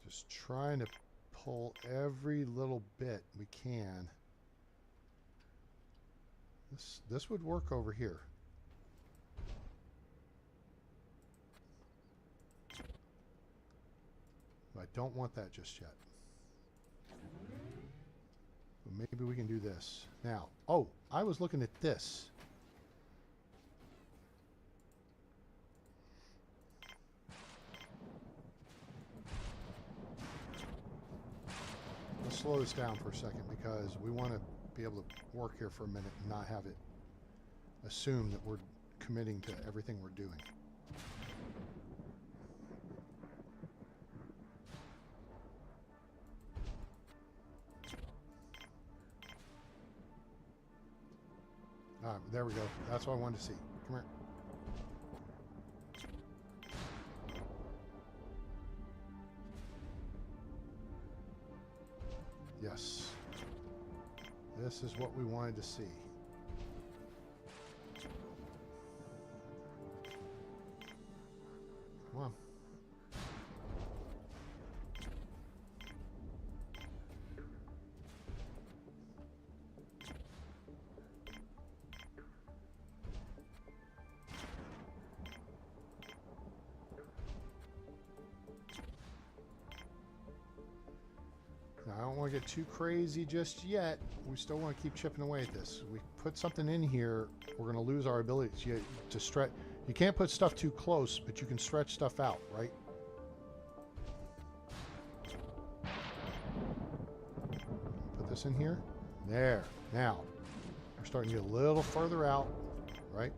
Just trying to pull every little bit we can. This would work over here. But I don't want that just yet. But maybe we can do this. Now, oh, I was looking at this. Let's slow this down for a second because we want to be able to work here for a minute and not have it assume that we're committing to everything we're doing. All right, there we go. That's what I wanted to see. Come here. Yes. This is what we wanted to see. Come on. Now, I don't want to get too crazy just yet. We still want to keep chipping away at this. We put something in here, we're going to lose our ability to stretch. You can't put stuff too close, but you can stretch stuff out, right? Put this in here. There. Now, we're starting to get a little further out, right?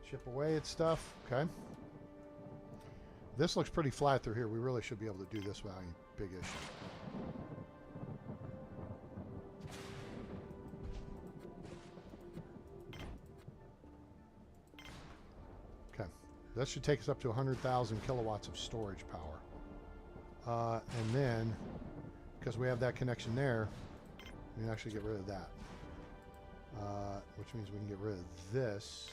Chip away at stuff. Okay. This looks pretty flat through here. We really should be able to do this without any big issue. Okay. That should take us up to 100,000 kilowatts of storage power. And then, because we have that connection there, we can actually get rid of that. Which means we can get rid of this.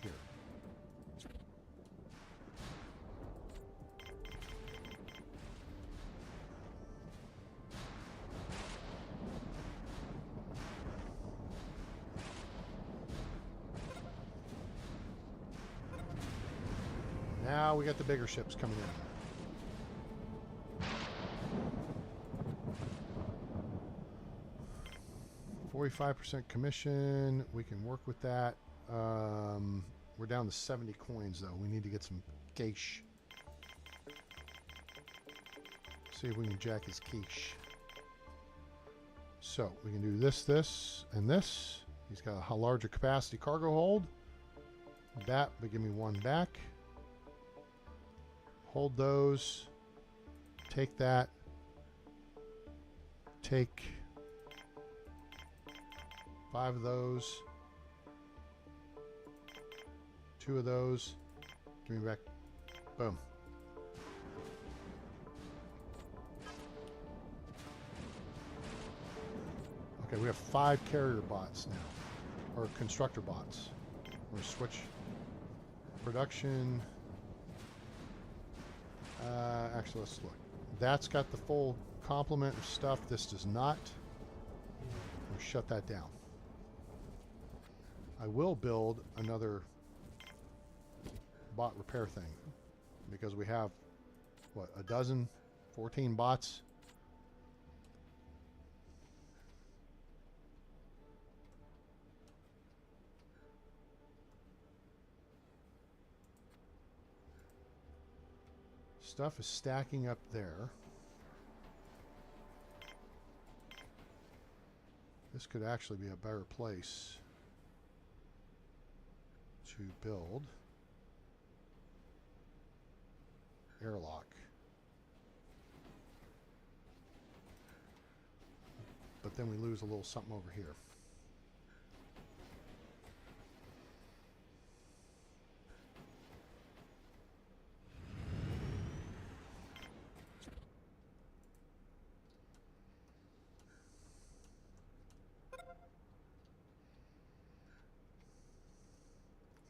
Here. Now we got the bigger ships coming in. 45% commission. We can work with that. We're down to 70 coins though. We need to get some cash. See if we can jack his cash. So we can do this, this, and this. He's got a larger capacity cargo hold. That, but give me one back. Hold those. Take that. Take 5 of those. 2 of those. Give me back. Boom. Okay, we have 5 carrier bots now. Or constructor bots. We're gonna switch production. Actually, let's look. That's got the full complement of stuff. This does not. We'll shut that down. I will build another bot repair thing because we have, what, 14 bots. Stuff is stacking up there. This could actually be a better place to build airlock. But then we lose a little something over here.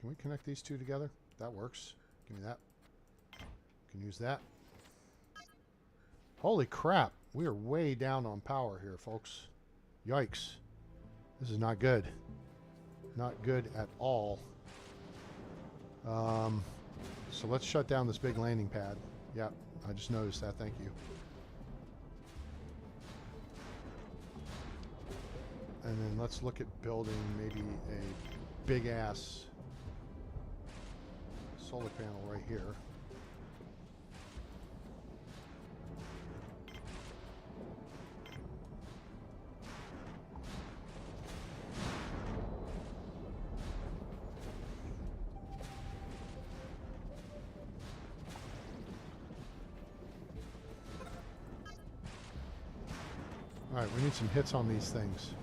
Can we connect these two together? That works. Give me that. Can use that. Holy crap. We are way down on power here, folks. Yikes. This is not good. Not good at all. So let's shut down this big landing pad. Yep, I just noticed that. Thank you. And then let's look at building maybe a big ass solar panel right here. All right, we need some hits on these things.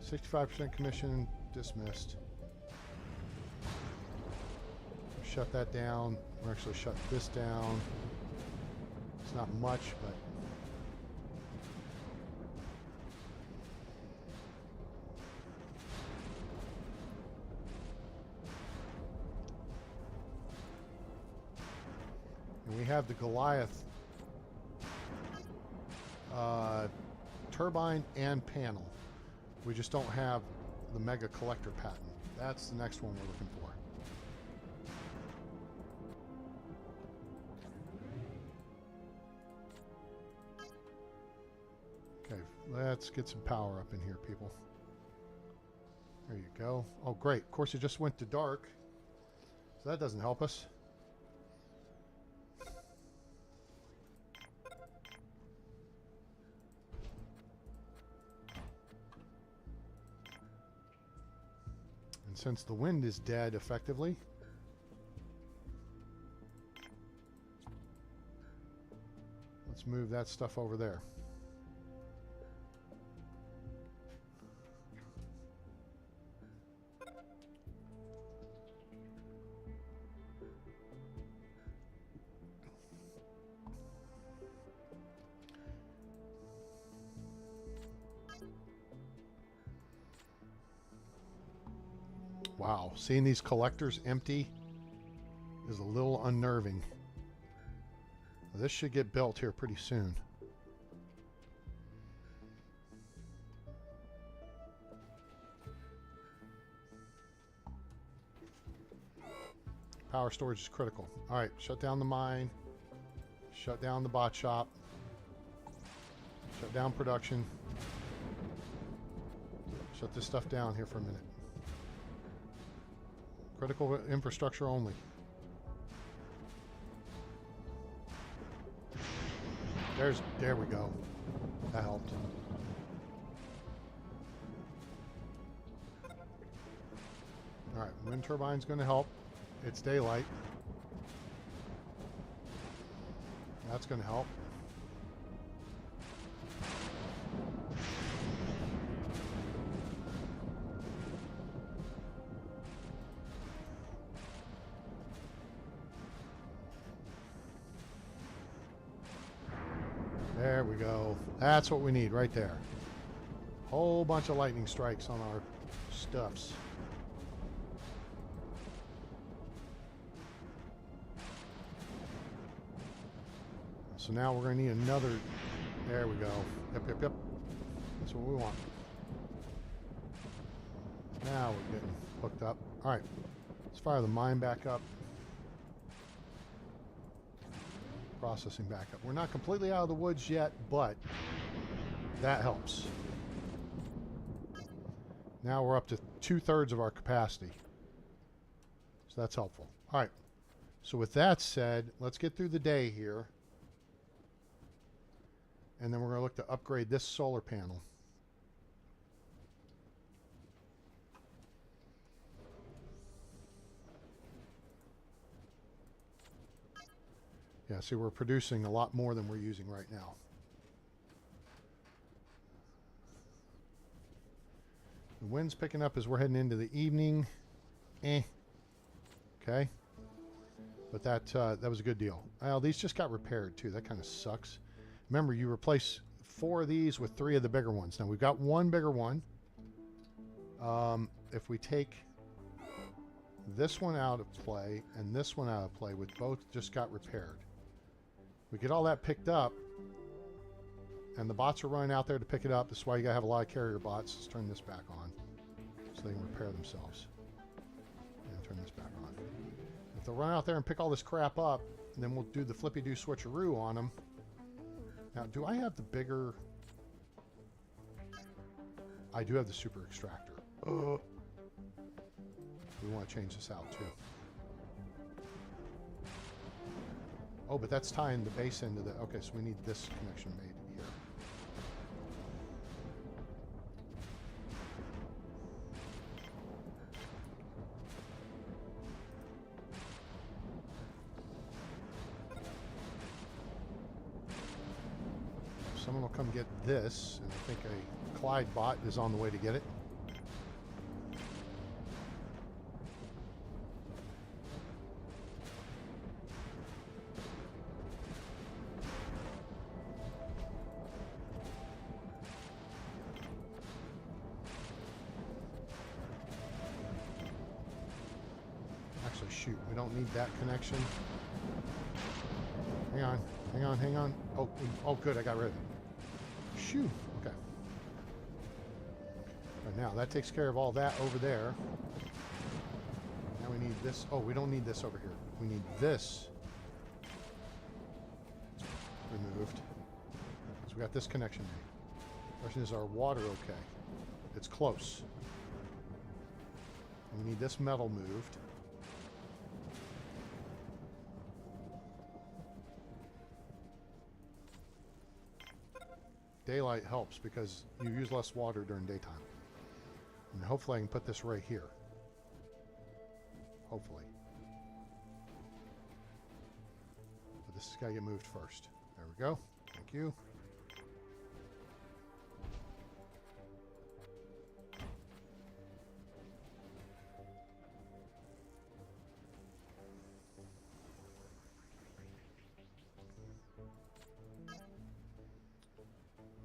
65% commission, dismissed. Shut that down. We're actually shut this down. It's not much, but and we have the Goliath turbine and panel. We just don't have the mega collector patent. That's the next one we're looking for. Okay, let's get some power up in here, people. There you go. Oh, great. Of course, it just went to dark, so that doesn't help us. And since the wind is dead, effectively, let's move that stuff over there. Wow, seeing these collectors empty is a little unnerving. This should get built here pretty soon. Power storage is critical. All right, shut down the mine. Shut down the bot shop. Shut down production. Shut this stuff down here for a minute. Critical infrastructure only. There we go. That helped. All right, wind turbine's going to help. It's daylight. That's going to help. There we go. That's what we need right there. Whole bunch of lightning strikes on our stuffs. So now we're going to need another. There we go. Yep, yep, yep. That's what we want. Now we're getting hooked up. All right. Let's fire the mine back up. Processing back up. We're not completely out of the woods yet, but that helps. Now we're up to 2/3 of our capacity. So that's helpful. All right. So with that said, let's get through the day here. And then we're going to look to upgrade this solar panel. Yeah, see, we're producing a lot more than we're using right now. The wind's picking up as we're heading into the evening. Okay. But that was a good deal. Well, these just got repaired too. That kind of sucks. Remember, you replace 4 of these with 3 of the bigger ones. Now, we've got one bigger one. If we take this one out of play and this one out of play, with both just got repaired. We get all that picked up, and the bots are running out there to pick it up. That's why you gotta have a lot of carrier bots. Let's turn this back on so they can repair themselves. And turn this back on. If they'll run out there and pick all this crap up, then we'll do the flippy-do switcheroo on them. Now, do I have the bigger... I do have the super extractor. We want to change this out, too. Oh, but that's tying the base into the... Okay, so we need this connection made here. Someone will come get this, and I think a Clyde bot is on the way to get it. Actually, shoot, we don't need that connection. Hang on, hang on, hang on. Oh, good, I got rid of it. Shoo, okay. Right, Now that takes care of all that over there. Now we need this. Oh, we don't need this over here. We need this removed. So we got this connection made. Question is, our water okay? It's close. And we need this metal moved. Daylight helps because you use less water during daytime. And hopefully I can put this right here. Hopefully. But this has got to get moved first. There we go. Thank you.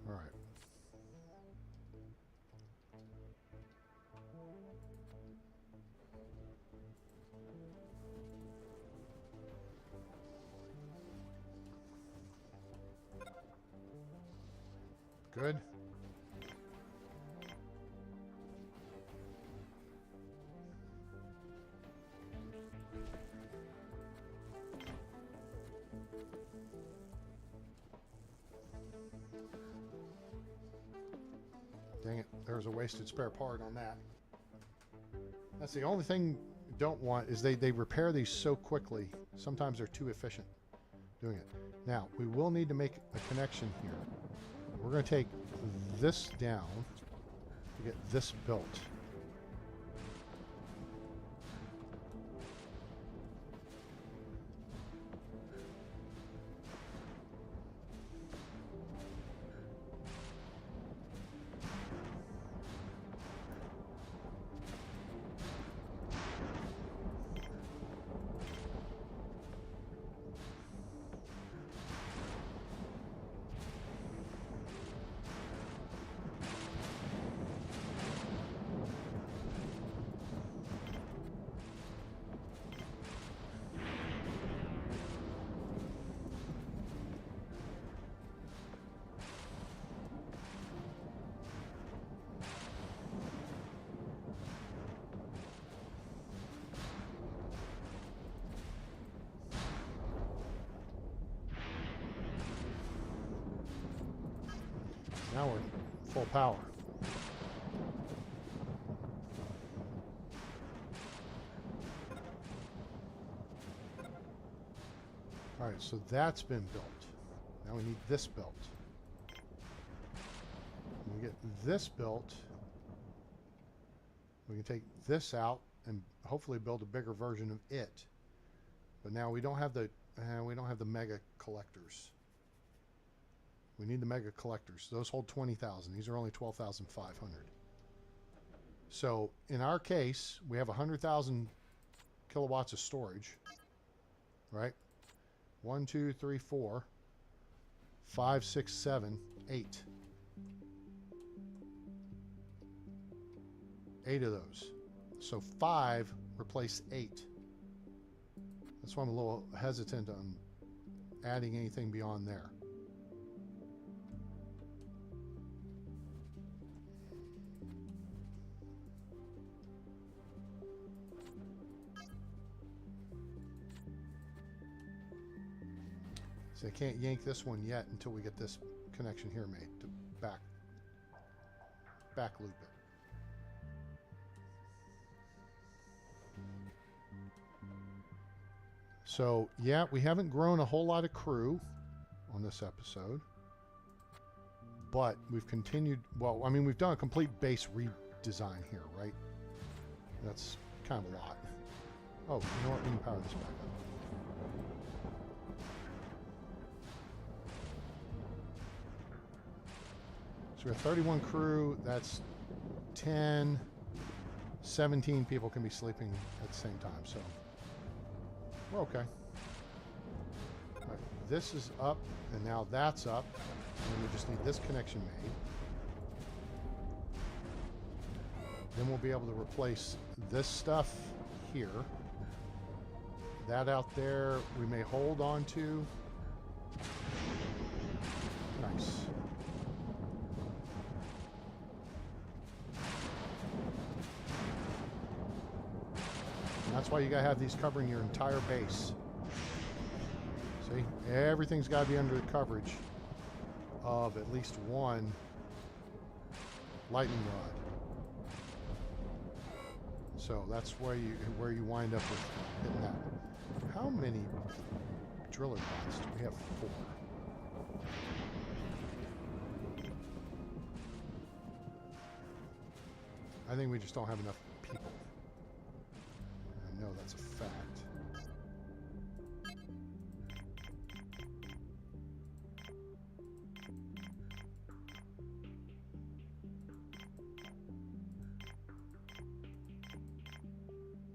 All right. Good. Dang it, there's a wasted spare part on that. That's the only thing you don't want is they repair these so quickly. Sometimes they're too efficient doing it. Now, we will need to make a connection here. We're going to take this down to get this built. Now we're full power. All right, so that's been built. Now we need this built. When we get this built, we can take this out and hopefully build a bigger version of it. But now we don't have the mega collectors. We need the mega collectors. Those hold 20,000. These are only 12,500. So in our case, we have 100,000 kilowatts of storage, right? 1, 2, 3, 4, 5, 6, 7, 8. 8 of those. So 5 replace 8. That's why I'm a little hesitant on adding anything beyond there. So I can't yank this one yet until we get this connection here made to back loop it. So yeah, we haven't grown a whole lot of crew on this episode, but we've continued. Well, I mean, we've done a complete base redesign here, right? That's kind of a lot. Oh, you know what? We can power this back up. So we have 31 crew. That's 10, 17 people can be sleeping at the same time. So we're okay. All right, this is up, and now that's up. And we just need this connection made. Then we'll be able to replace this stuff here. That out there we may hold on to. Nice. That's why you gotta have these covering your entire base. See, everything's gotta be under the coverage of at least one lightning rod. So that's where you wind up with hitting that. How many driller pods do we have? 4. I think we just don't have enough people. I know that's a fact.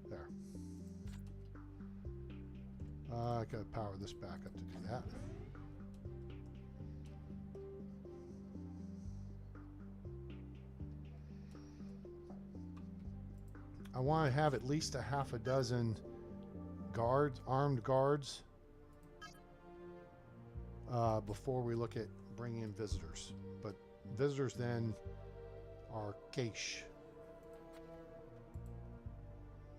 There. I gotta power this back up to do that. I want to have at least a half a dozen guards, armed guards, before we look at bringing in visitors. But visitors then are cash.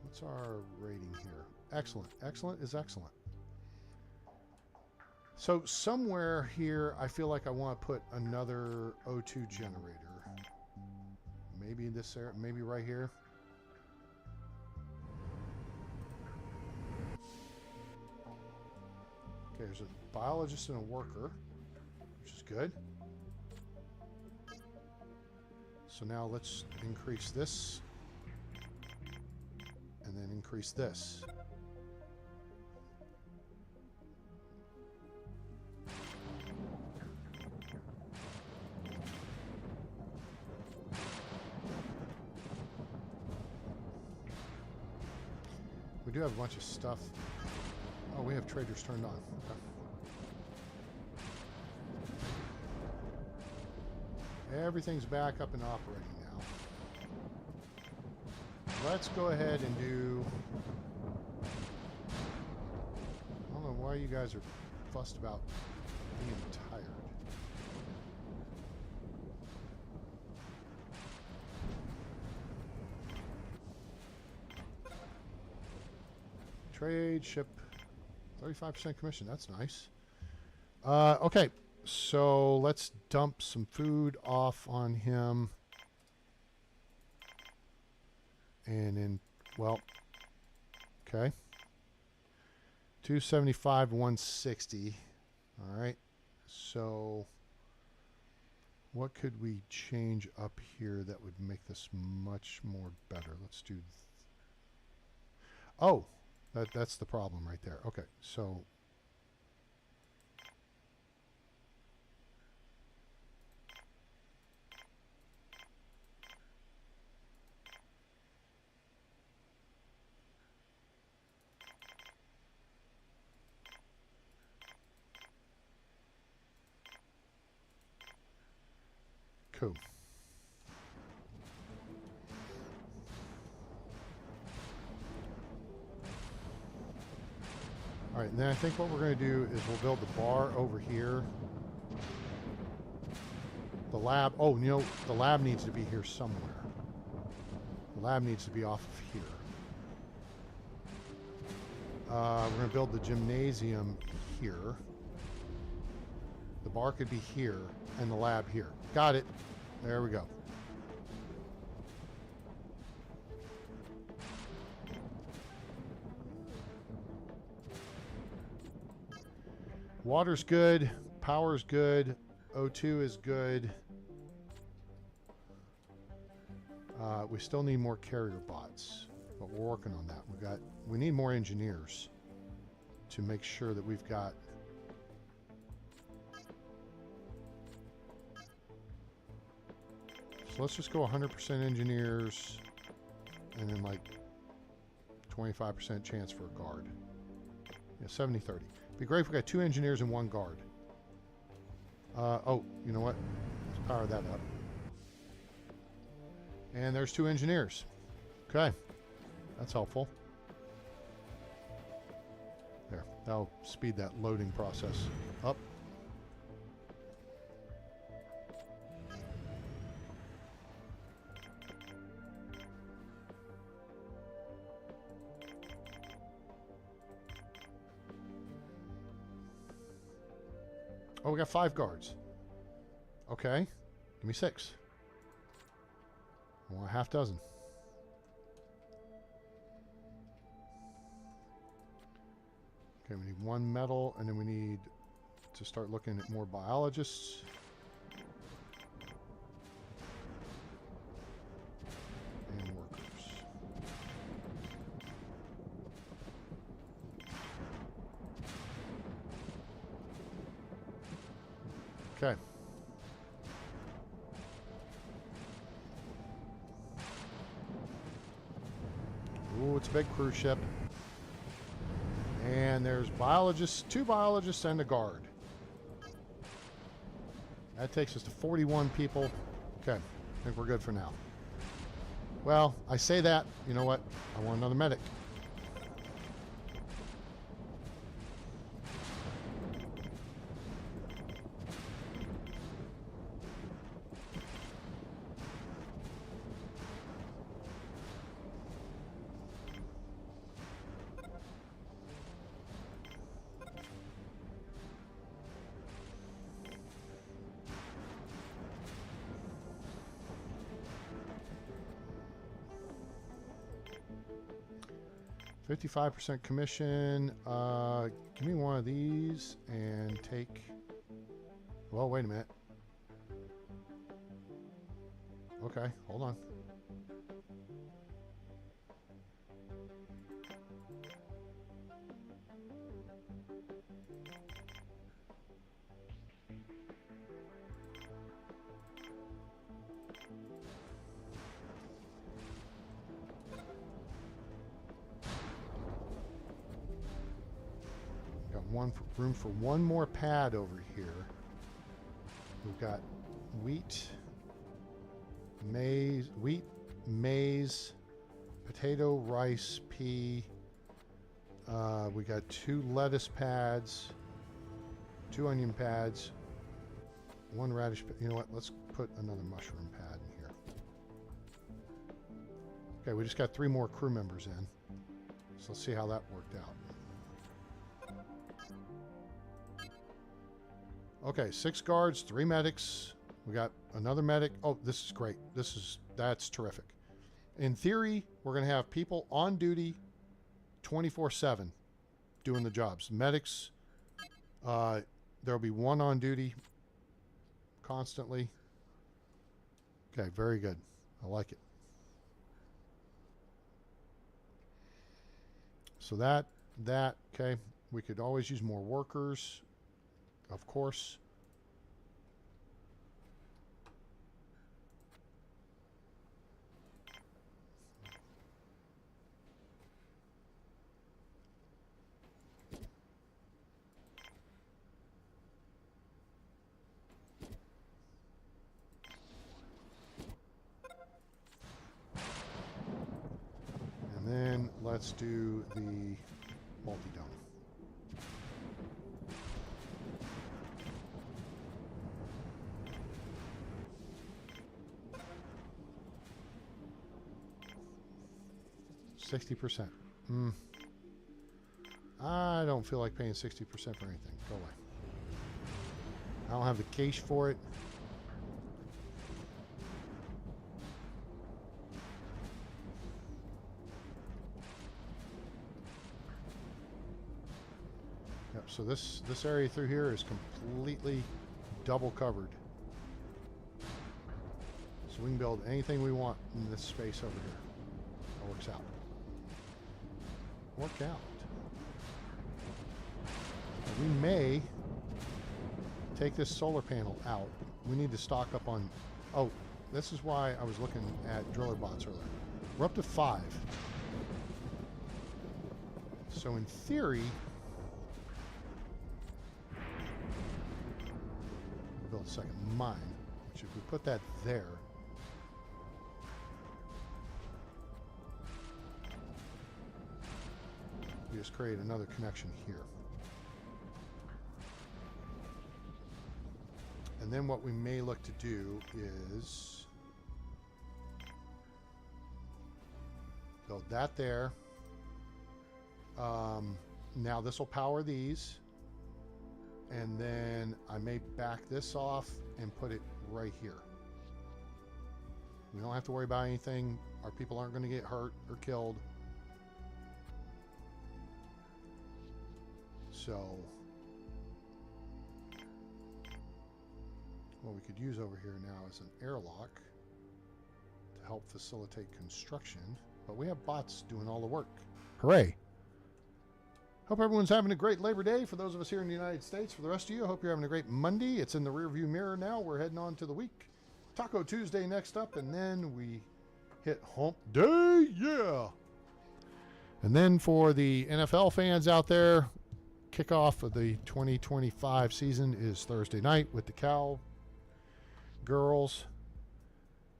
What's our rating here? Excellent. Excellent is excellent. So somewhere here, I feel like I want to put another O2 generator. Maybe in this area, maybe right here. Okay, there's a biologist and a worker, which is good. So now let's increase this, and then increase this. We do have a bunch of stuff. Oh, we have traders turned on. Okay. Everything's back up and operating now. Let's go ahead and do... I don't know why you guys are fussed about being tired. Trade, ship, 35% commission. That's nice. Okay, so let's dump some food off on him. And then, well, okay. 275, 160. All right. So what could we change up here that would make this much more better? Let's do... Oh! That's the problem right there. Okay, so cool. All right, and then I think what we're going to do is we'll build the bar over here. The lab, oh, you know, the lab needs to be here somewhere. The lab needs to be off of here. We're going to build the gymnasium here. The bar could be here, and the lab here. Got it. There we go. Water's good, power's good, O2 is good. We still need more carrier bots, but we're working on that. We need more engineers to make sure that we've got so let's just go 100% engineers and then like 25% chance for a guard. Yeah, 70-30. Be great if we got 2 engineers and 1 guard. Oh, you know what? Let's power that up. And there's 2 engineers. Okay. That's helpful. There. That'll speed that loading process up. Oh, we got 5 guards. Okay. Give me 6. I want a half dozen. Okay, we need 1 metal, and then we need to start looking at more biologists. And workers. Okay. Ooh, it's a big cruise ship. And there's biologists, 2 biologists and a guard. That takes us to 41 people. Okay, I think we're good for now. Well, I say that, you know what? I want another medic. $55% commission. Give me one of these and take... Well, wait a minute. Okay, hold on. Room for 1 more pad over here. We've got wheat, maize, potato, rice, pea. We got 2 lettuce pads, 2 onion pads, 1 radish. You know what? Let's put another mushroom pad in here. Okay, we just got 3 more crew members in. So let's see how that worked out. Okay, 6 guards, 3 medics. We got another medic. Oh, this is great. That's terrific. In theory, we're going to have people on duty 24/7 doing the jobs. Medics, there'll be 1 on duty constantly. Okay, very good. I like it. So that, okay. We could always use more workers. Of course. And then let's do the multi-dome. $60%. I don't feel like paying 60% for anything. Go away. I don't have the cash for it. Yep, so this area through here is completely double covered. So we can build anything we want in this space over here. That works out. Work out. We may take this solar panel out. We need to stock up on... Oh, this is why I was looking at driller bots earlier. We're up to 5. So in theory... we'll build a second mine. Which if we put that there... we just create another connection here. And then what we may look to do is build that there. Now this will power these. And then I may back this off and put it right here. We don't have to worry about anything. Our people aren't going to get hurt or killed. So what we could use over here now is an airlock to help facilitate construction. But we have bots doing all the work. Hooray! Hope everyone's having a great Labor Day for those of us here in the United States. For the rest of you, I hope you're having a great Monday. It's in the rearview mirror now. We're heading on to the week. Taco Tuesday next up, and then we hit Hump Day. Yeah! And then for the NFL fans out there, kickoff of the 2025 season is Thursday night with the Cowgirls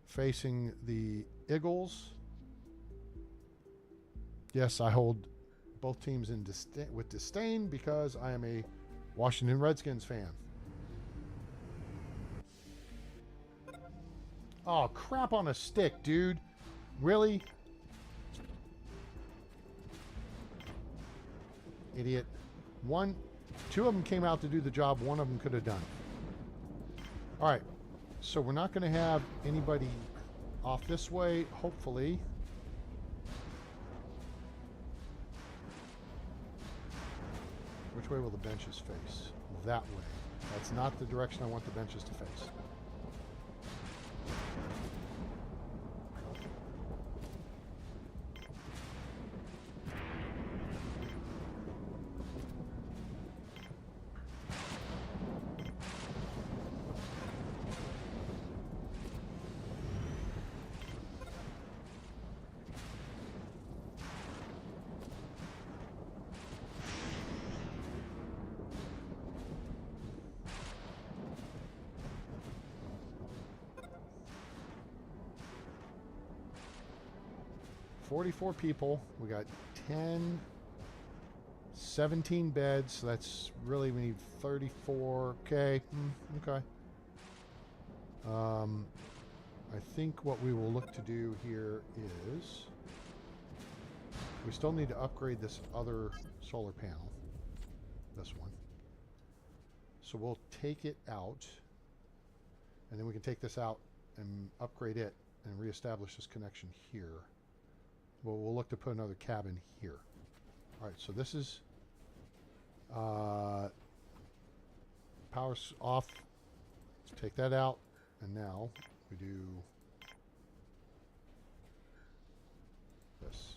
facing the Eagles. Yes, I hold both teams in with disdain because I am a Washington Redskins fan. Oh, crap on a stick, dude. Really? Idiot. Two of them came out to do the job. One of them could have done it. All right. So we're not going to have anybody off this way, hopefully. Which way will the benches face? That way. That's not the direction I want the benches to face. 44 people. We got 17 beds. So that's really, we need 34. Okay. Okay. I think what we will look to do here is we still need to upgrade this other solar panel. This one. So we'll take it out, and then we can take this out and upgrade it and reestablish this connection here. Well, we'll look to put another cabin here. All right, so this is power's off. Let's take that out, and now we do this.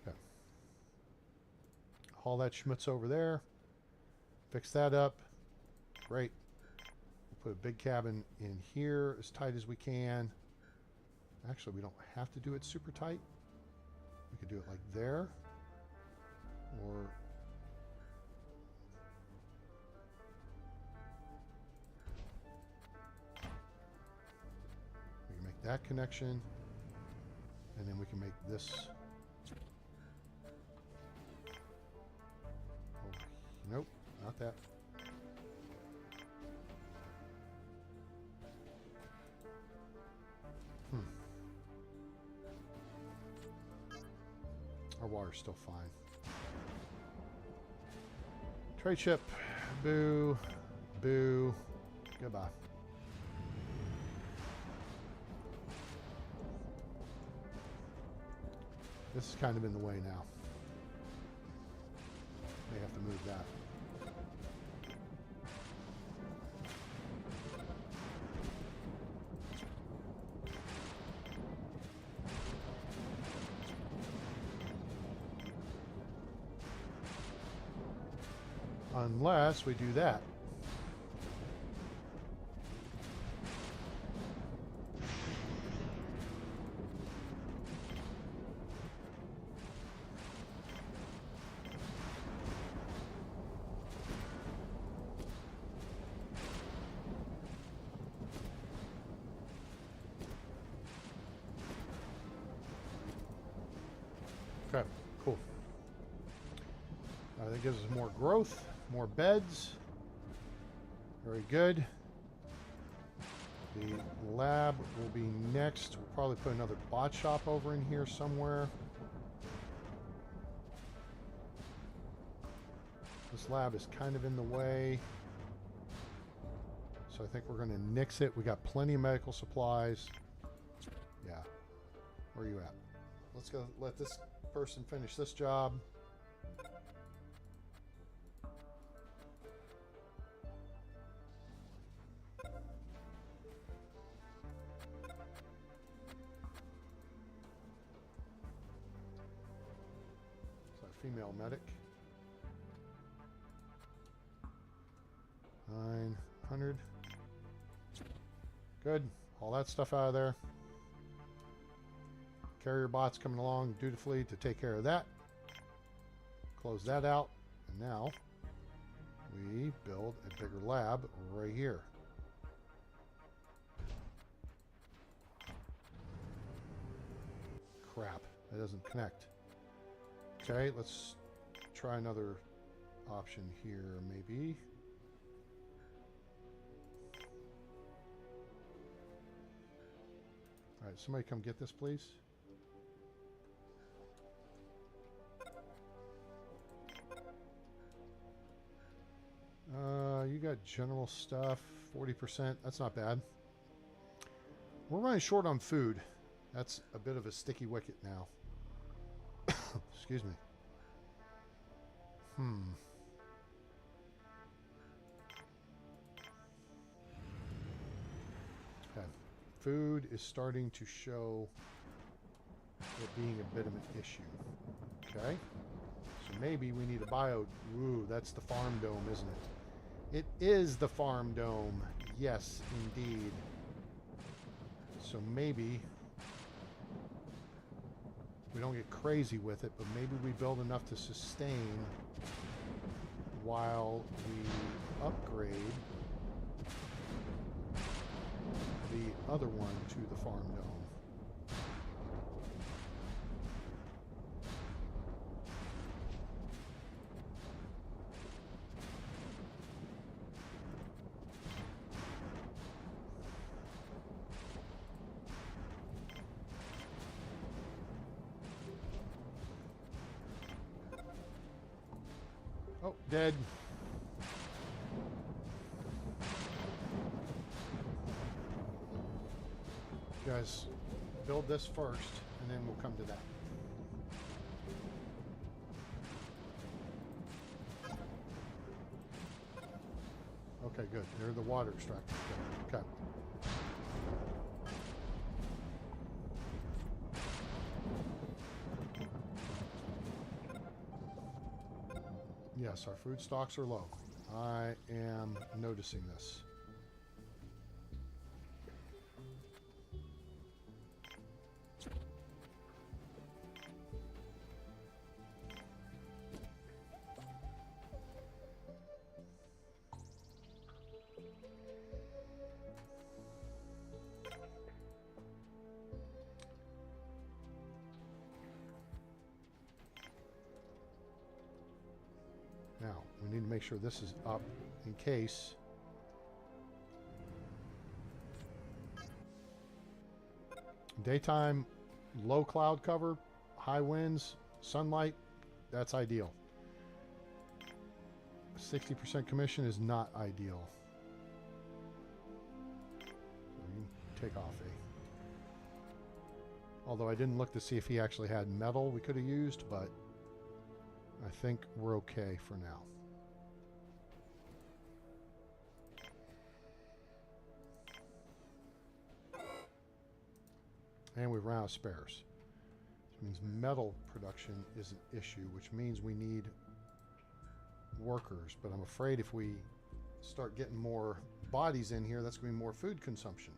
Okay. Haul that schmutz over there. Fix that up. Great. We'll put a big cabin in here as tight as we can. Actually, we don't have to do it super tight. We could do it like there. Or we can make that connection. And then we can make this. Oh, nope, not that. Our water's still fine. Trade ship. Boo. Boo. Goodbye. This is kind of in the way now. May have to move that. Unless we do that. Okay, cool. That gives us more growth. More beds. Very good. The lab will be next. We'll probably put another bot shop over in here somewhere. This lab is kind of in the way. So I think we're going to nix it. We got plenty of medical supplies. Yeah. Where are you at? Let's go let this person finish this job. It's our female medic. 900. Good. All that stuff out of there. Carrier bots coming along dutifully to take care of that. Close that out. And now we build a bigger lab right here. Crap. That doesn't connect. Okay, let's try another option here, maybe. All right, somebody come get this, please. You got general stuff, 40%. That's not bad. We're running short on food. That's a bit of a sticky wicket now. Excuse me. Okay. Food is starting to show it being a bit of an issue. Okay. So maybe we need a bio... Ooh, that's the farm dome, isn't it? It is the farm dome. Yes, indeed. So maybe we don't get crazy with it, but maybe we build enough to sustain while we upgrade the other one to the farm dome. Oh, dead. Guys, build this first, and then we'll come to that. Okay, good. They're the water extractors. Okay. Yes, our food stocks are low. I am noticing this. Now, we need to make sure this is up in case. Daytime, low cloud cover, high winds, sunlight, that's ideal. 60% commission is not ideal. So you can take off a. Although I didn't look to see if he actually had metal we could have used, but I think we're okay for now. And we've run out of spares. Which means metal production is an issue, which means we need workers. But I'm afraid if we start getting more bodies in here, that's going to be more food consumption.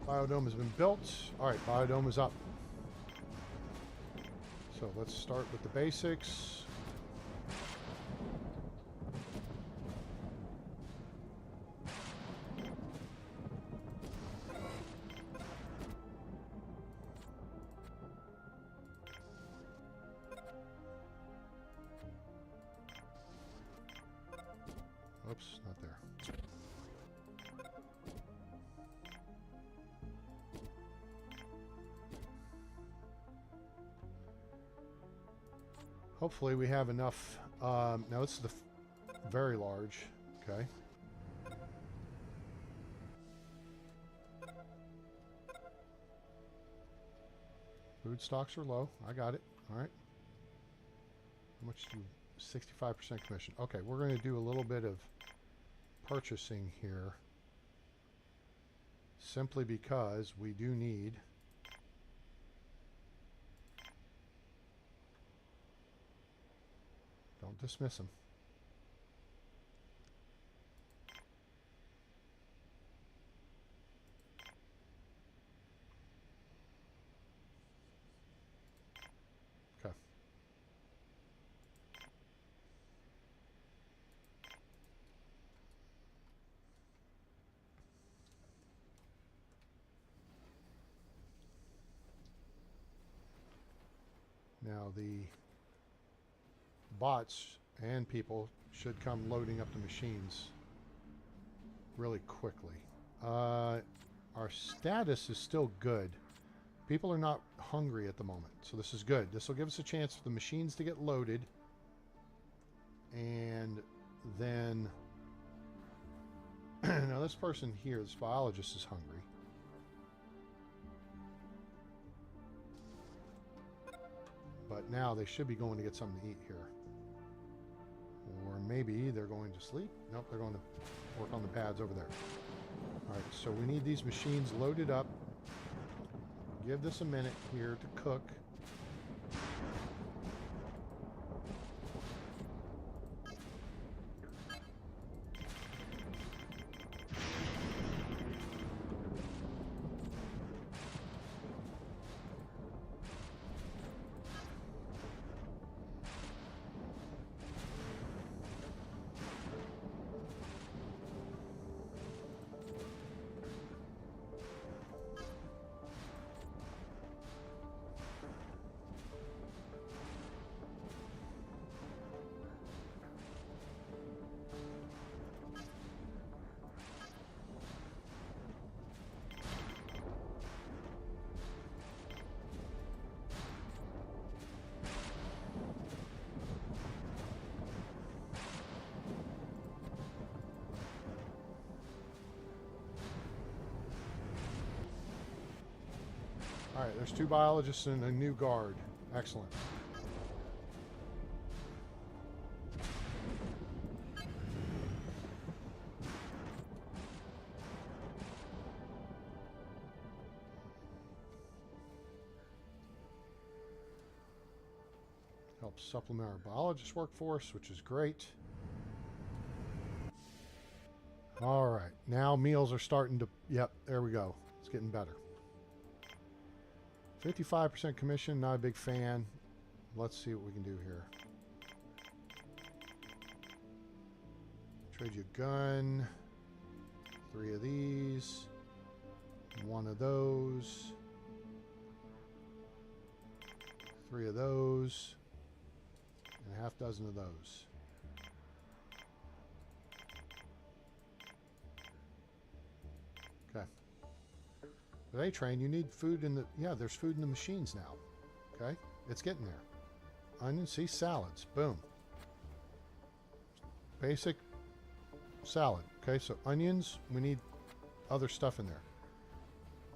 Biodome has been built. All right, biodome is up. So let's start with the basics. Oops, not there. Hopefully we have enough. Now this is the very large. Okay. Food stocks are low. I got it. All right. How much do 65% commission? Okay, we're going to do a little bit of purchasing here. Simply because we do need don't dismiss them. Okay. Now the bots and people should come loading up the machines really quickly. Our status is still good. People are not hungry at the moment, so this is good. This will give us a chance for the machines to get loaded, and then now this person here, this biologist, is hungry. But now they should be going to get something to eat here. Or maybe they're going to sleep. Nope, they're going to work on the pads over there. Alright, so we need these machines loaded up. Give this a minute here to cook. Alright, there's 2 biologists and a new guard. Excellent. Helps supplement our biologist workforce, which is great. Alright, now meals are starting to... Yep, there we go. It's getting better. 55% commission, not a big fan. Let's see what we can do here. Trade you a gun. 3 of these. 1 of those. 3 of those. And a half dozen of those. Okay. But A-Train, you need food in the... Yeah, there's food in the machines now. Okay? It's getting there. Onions, see? Salads. Boom. Basic salad. Okay, so onions, we need other stuff in there.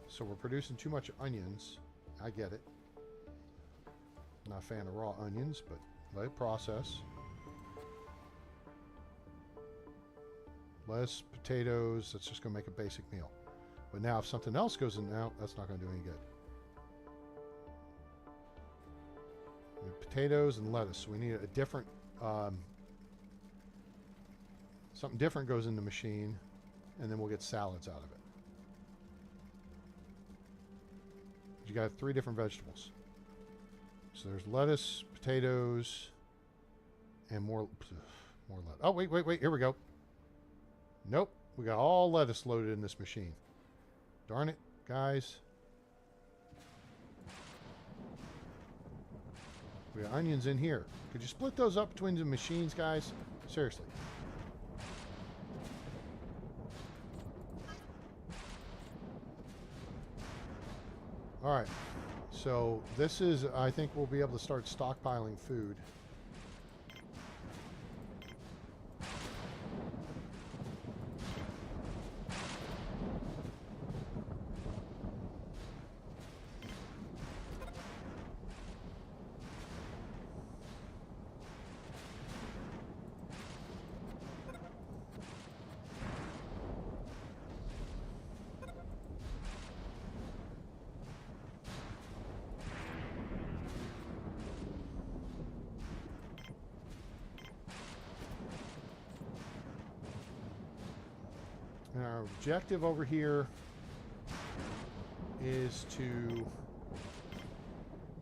So we're producing too much onions. I get it. Not a fan of raw onions, but let it process. Less potatoes. That's just going to make a basic meal. But now if something else goes in now, that's not going to do any good. We have potatoes and lettuce. So we need a different... something different goes in the machine, and then we'll get salads out of it. You got 3 different vegetables. So there's lettuce, potatoes, and more lettuce. Oh, wait. Here we go. Nope. We got all lettuce loaded in this machine. Darn it, guys. We got onions in here. Could you split those up between the machines, guys? Seriously. All right. So this is, I think we'll be able to start stockpiling food. And our objective over here is to...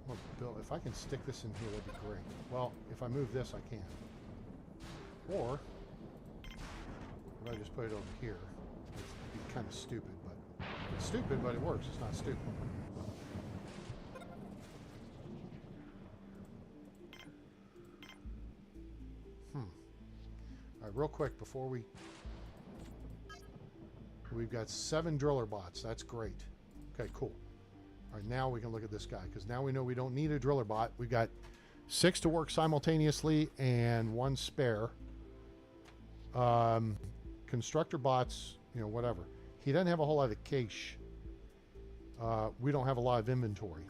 Well, Bill, if I can stick this in here, that'd be great. Well, if I move this, I can. Or, if I just put it over here, it'd be kind of stupid, but... It's stupid, but it works. It's not stupid. All right, real quick, before we... We've got 7 driller bots. That's great. Okay, cool. All right, now we can look at this guy, because now we know we don't need a driller bot. We've got 6 to work simultaneously and 1 spare. Constructor bots, you know, whatever. He doesn't have a whole lot of cache. We don't have a lot of inventory.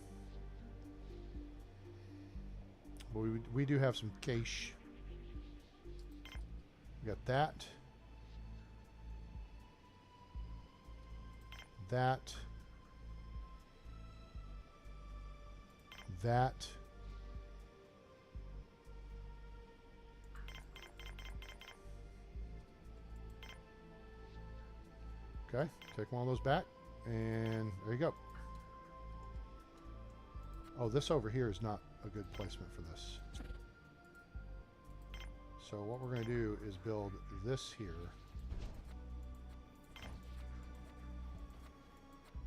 But we do have some cache. We got that. That. Okay, take one of those back, and there you go. Oh, this over here is not a good placement for this. So what we're going to do is build this here,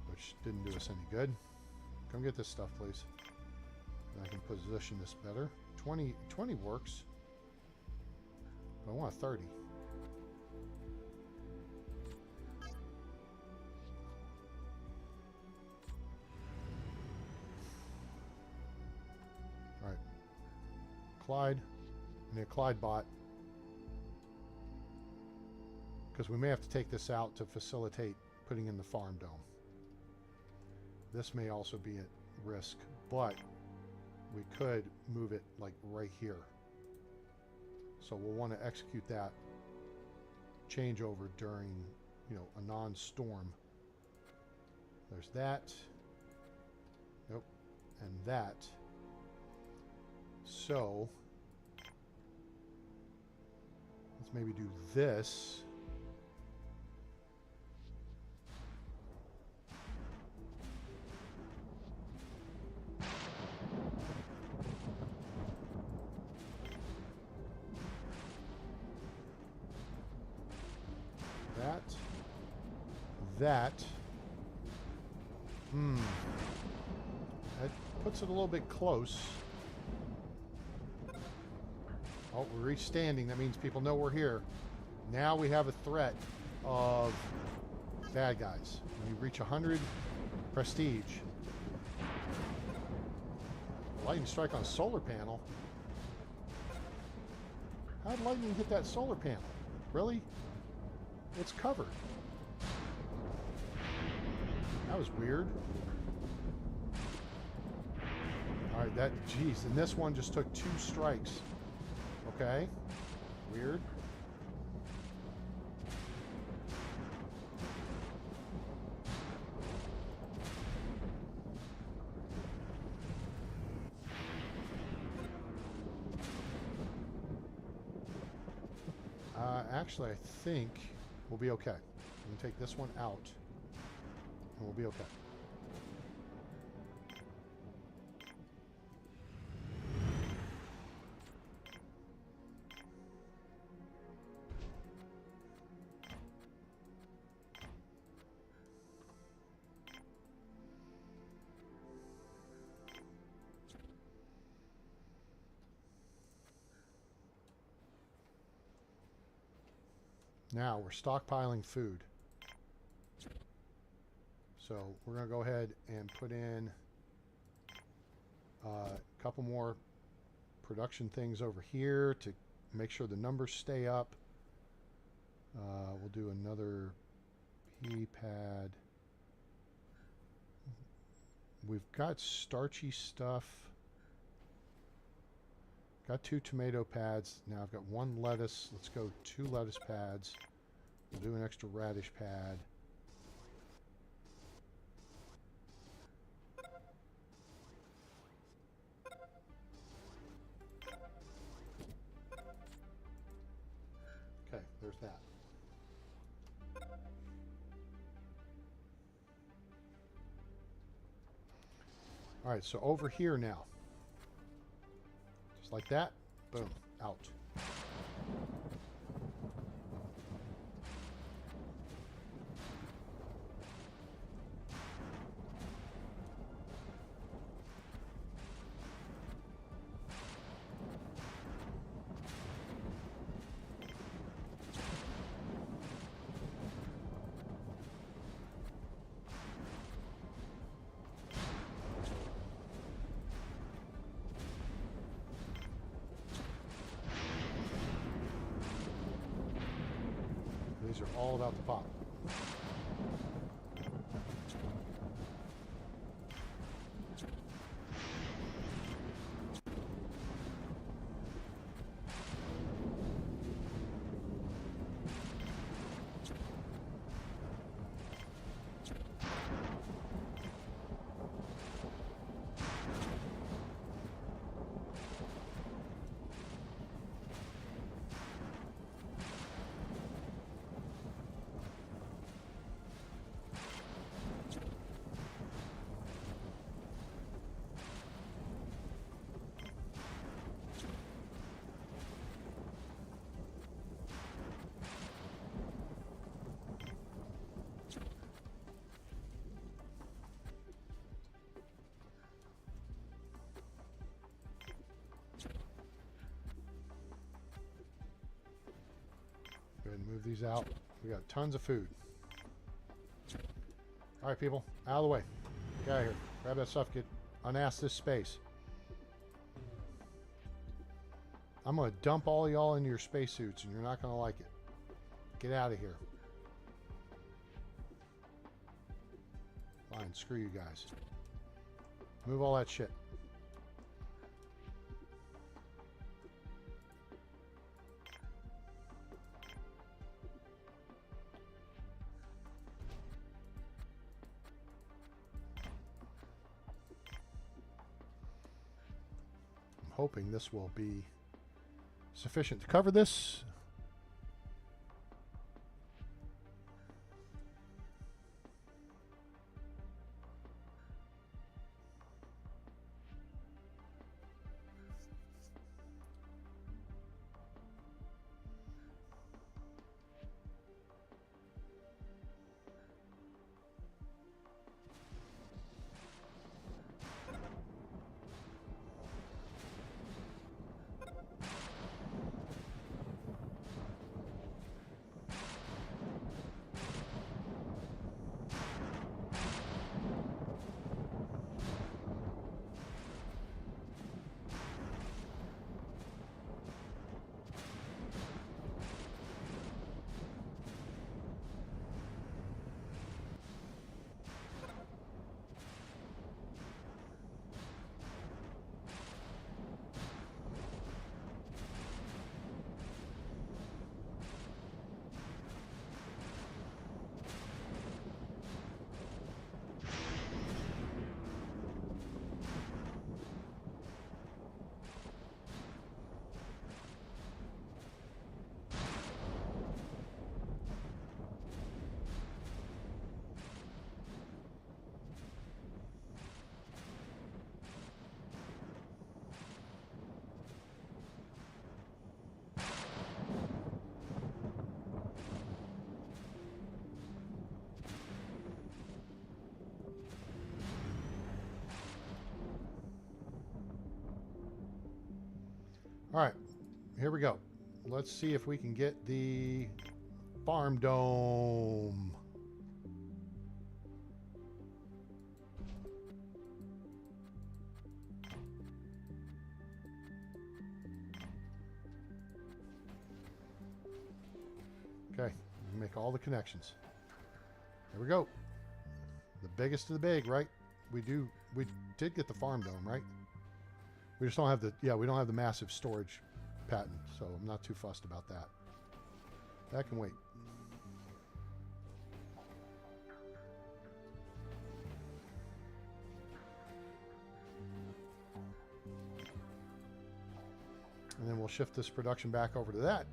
which didn't do us any good. Come get this stuff, please. I can position this better. 20 works. But I want a 30. All right. Clyde. I need a Clyde bot. Because we may have to take this out to facilitate putting in the farm dome. This may also be at risk, but we could move it like right here. So we'll want to execute that changeover during, you know, a non-storm. There's that. Nope. And that. So let's maybe do this. That puts it a little bit close. Oh, we reached standing. That means people know we're here. Now we have a threat of bad guys. When you reach 100 prestige, lightning strike on a solar panel. How'd lightning hit that solar panel? Really? It's covered. That was weird. All right, geez, and this one just took 2 strikes. Okay, weird. Actually, I think we'll be okay. We can take this one out. And we'll be okay. Now we're stockpiling food. So we're going to go ahead and put in a couple more production things over here to make sure the numbers stay up. We'll do another pea pad. We've got starchy stuff. Got 2 tomato pads. Now I've got 1 lettuce. Let's go 2 lettuce pads. We'll do an extra radish pad. Okay, there's that. All right, so over here now. Just like that. Boom. Out. These are all about the pop. Go ahead and move these out. We got tons of food. All right, people, out of the way. Get out of here. Grab that stuff. Get unass this space. I'm going to dump all y'all into your spacesuits, and you're not going to like it. Get out of here. Fine, screw you guys. Move all that shit. Hoping this will be sufficient to cover this. All right, here we go. Let's see if we can get the Farm dome. Okay, make all the connections. There we go. The biggest of the big, right? We did get the farm dome, right? We just don't have the, we don't have the massive storage patent, so I'm not too fussed about that. That can wait. And then we'll shift this production back over to that.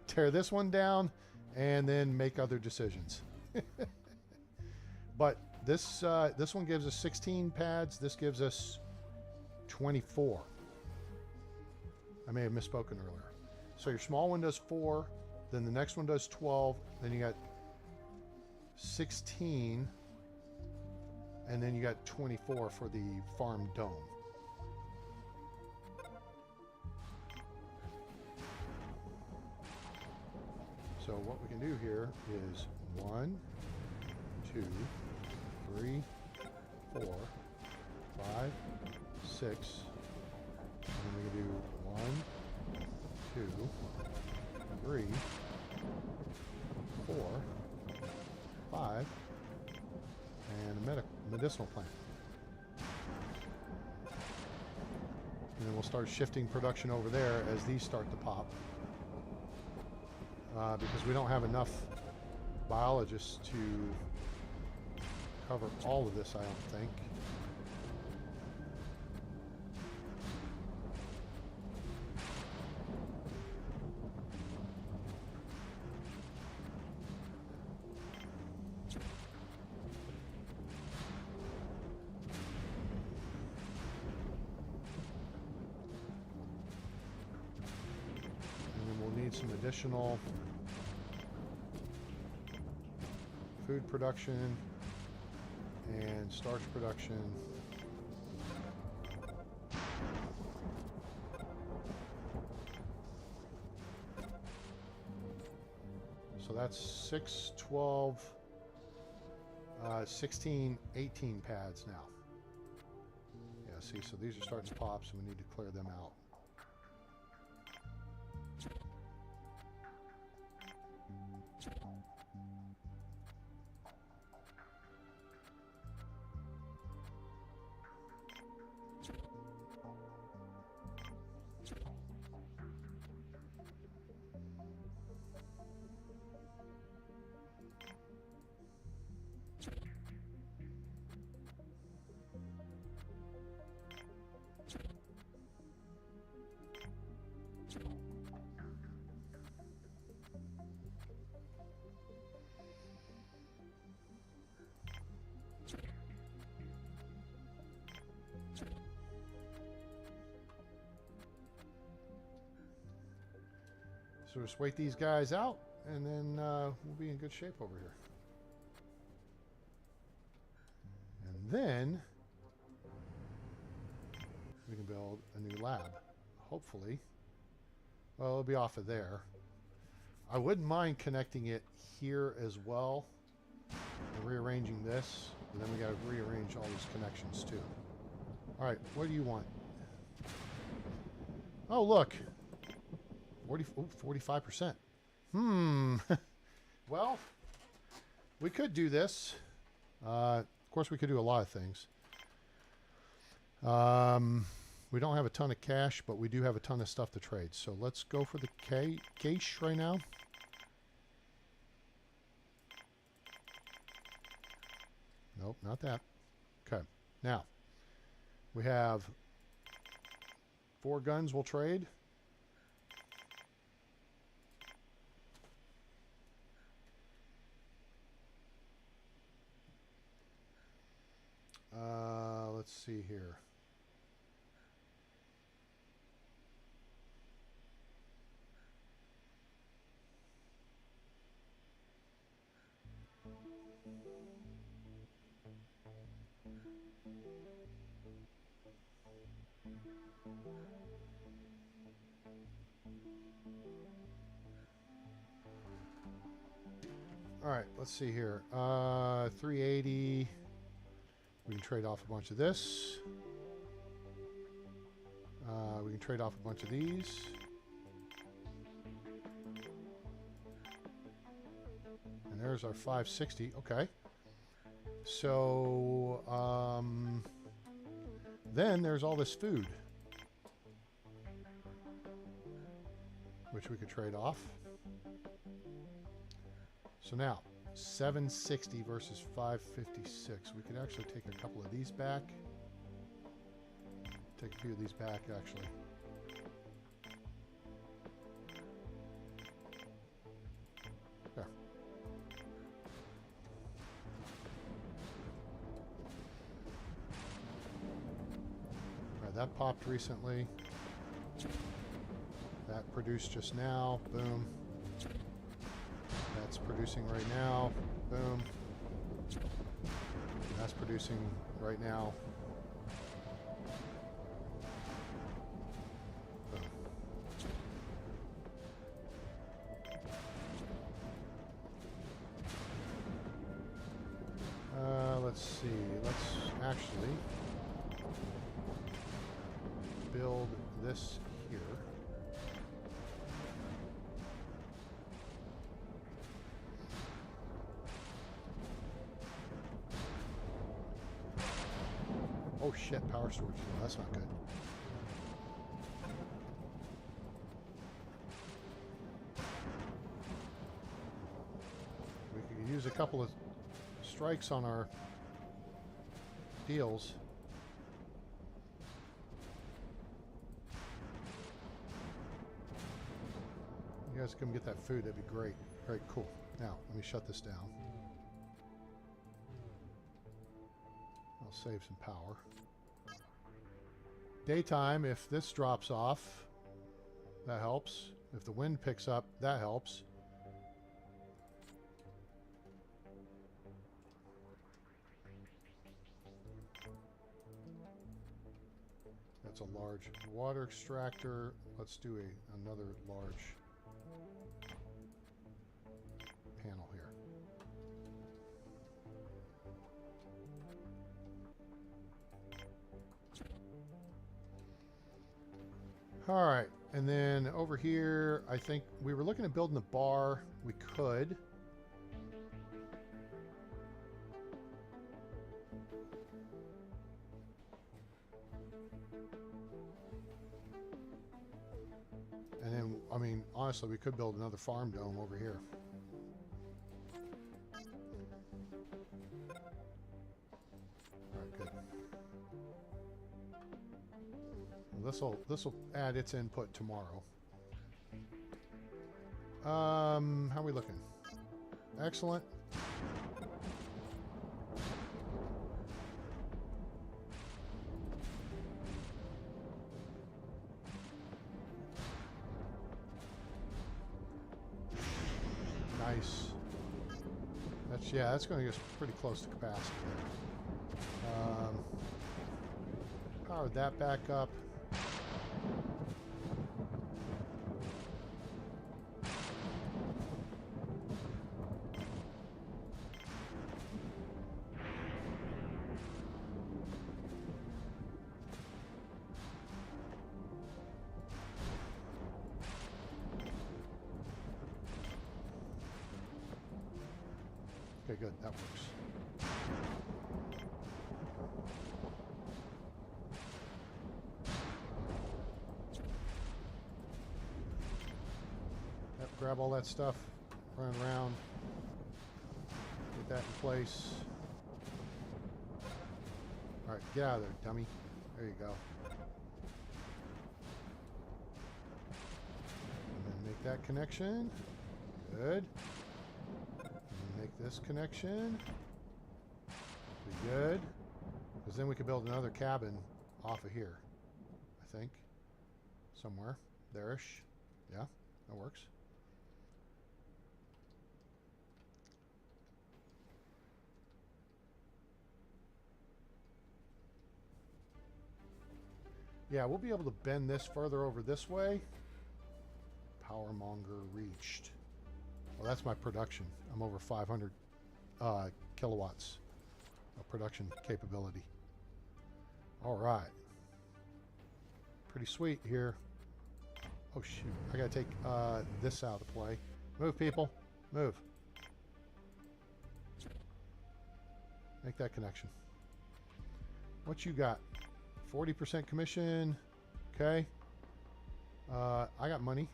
Tear this one down and then make other decisions. But this one gives us 16 pads. This gives us 24. I may have misspoken earlier. So your small one does 4, then the next one does 12, then you got 16, and then you got 24 for the farm dome. So what we can do here is 1, 2, 3, 4, 5, 6, and then we can do 1, 2, 3, 4, 5, and a medicinal plant. And then we'll start shifting production over there as these start to pop. Because we don't have enough biologists to cover all of this, I don't think. And then we'll need some additional food production and starch production. So that's 6, 12, 16, 18 pads now. Yeah, see, so these are starting to pop, so we need to clear them out. So just wait these guys out, and then we'll be in good shape over here. And then we can build a new lab, hopefully. Well, it'll be off of there. I wouldn't mind connecting it here as well, and rearranging this, and then we got to rearrange all these connections too. All right, what do you want? Oh, look. 45%. Well, we could do this. Of course, we could do a lot of things. We don't have a ton of cash, but we do have a ton of stuff to trade. So let's go for the cash right now. Nope, not that. Okay. Now, we have 4 guns we'll trade. Let's see here. All right, let's see here. 380. We can trade off a bunch of this. We can trade off a bunch of these. And there's our 560. Okay. So, then there's all this food, which we could trade off. So now, 760 versus 556. We could actually take a couple of these back. Take a few of these back, actually. There. All right, that popped recently. That produced just now. Boom. That's producing right now. Boom. That's producing right now. Boom. Let's see. Let's actually build this here. Oh shit, power storage. No, that's not good. We could use a couple of strikes on our deals. You guys come get that food, that'd be great. All right, cool. Now, let me shut this down. I'll save some power. Daytime, if this drops off, that helps. If the wind picks up, that helps. That's a large water extractor. Let's do another large panel here. All right, and then over here, I think we were looking at building a bar. We could. And then, I mean, honestly, we could build another farm dome over here. All right, good. This will add its input tomorrow. How are we looking? Excellent. Nice. That's going to get us pretty close to capacity there. Powered that back up. Okay, good. That works. Yep, grab all that stuff, run around, get that in place. All right, get out of there, dummy. There you go. And then make that connection. Good. Make this connection. Be good. Because then we could build another cabin off of here. I think. Somewhere. There-ish. Yeah, that works. Yeah, we'll be able to bend this further over this way. Power monger reached. Well, that's my production. I'm over 500 kilowatts of production capability. All right. Pretty sweet here. Oh, shoot. I got to take this out of play. Move, people. Move. Make that connection. What you got? 40% commission. Okay. I got money.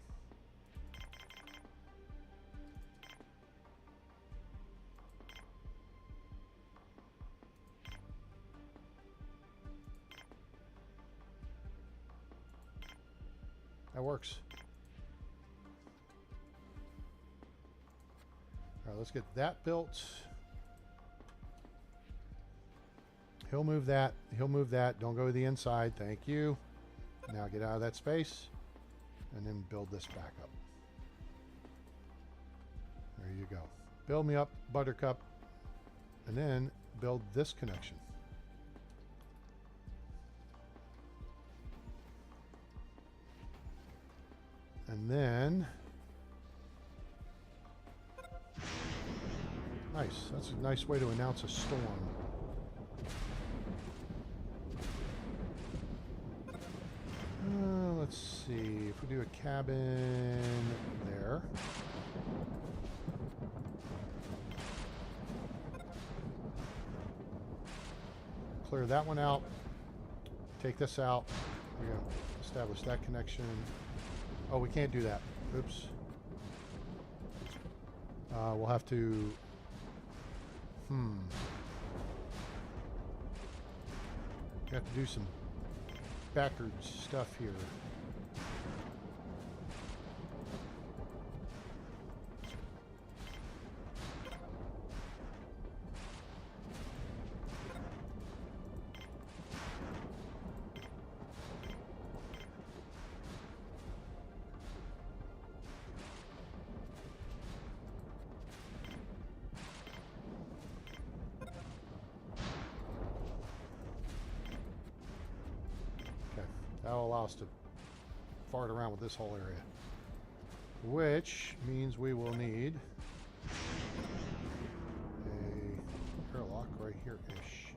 That works. All right, let's get that built. He'll move that. He'll move that. Don't go to the inside. Thank you. Now get out of that space and then build this back up. There you go. Build me up, Buttercup, and then build this connection. And then, nice. That's a nice way to announce a storm. Let's see. If we do a cabin there. Clear that one out. Take this out. We're going to establish that connection. Oh, we can't do that. Oops. We'll have to... We have to do some backwards stuff here. That'll allow us to fart around with this whole area. Which means we will need a airlock right here-ish.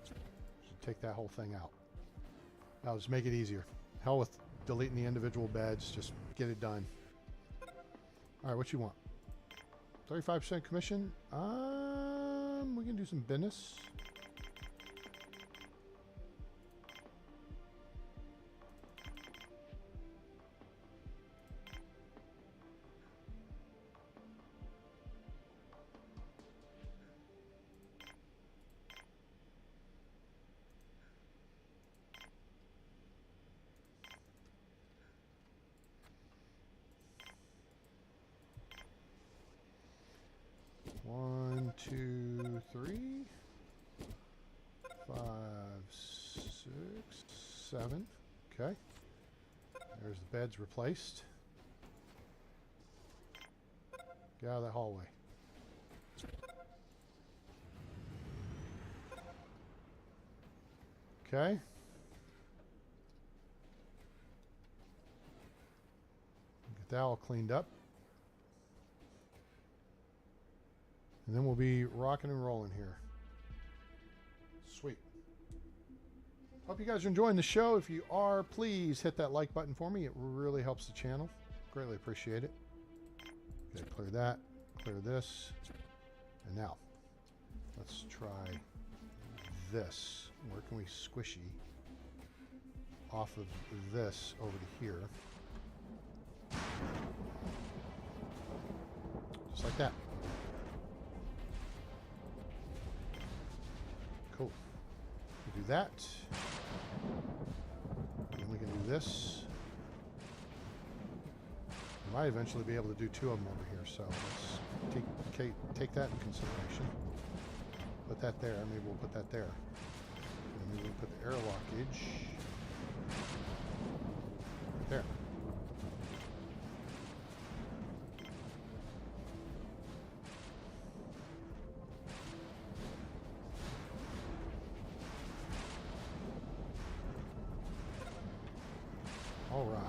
Should take that whole thing out. Now just make it easier. Hell with deleting the individual beds. Just get it done. All right, what you want? 35% commission. We can do some business. One, two, three, 5, 6, 7. Okay. There's the beds replaced. Get out of that hallway. Okay. Get that all cleaned up. And then we'll be rocking and rolling here. Sweet. Hope you guys are enjoying the show. If you are, please hit that like button for me. It really helps the channel. Greatly appreciate it. Okay, clear that. Clear this. And now, let's try this. Where can we squishy off of this over to here? Just like that. Cool. We do that. And we can do this. We might eventually be able to do 2 of them over here, so let's take that in consideration. Put that there. Maybe we'll put that there. And maybe we'll put the airlockage right there. All right.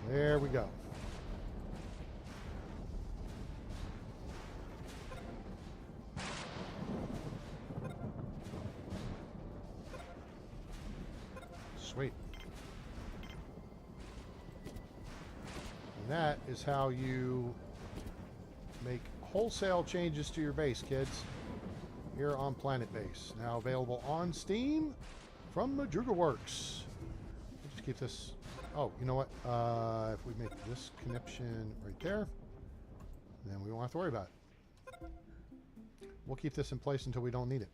There we go. Sweet. And that is how you make wholesale changes to your base, kids. Here on Planetbase. Now available on Steam from Madruga Works. Just keep this. Oh, you know what? If we make this connection right there, then we won't have to worry about it. We'll keep this in place until we don't need it.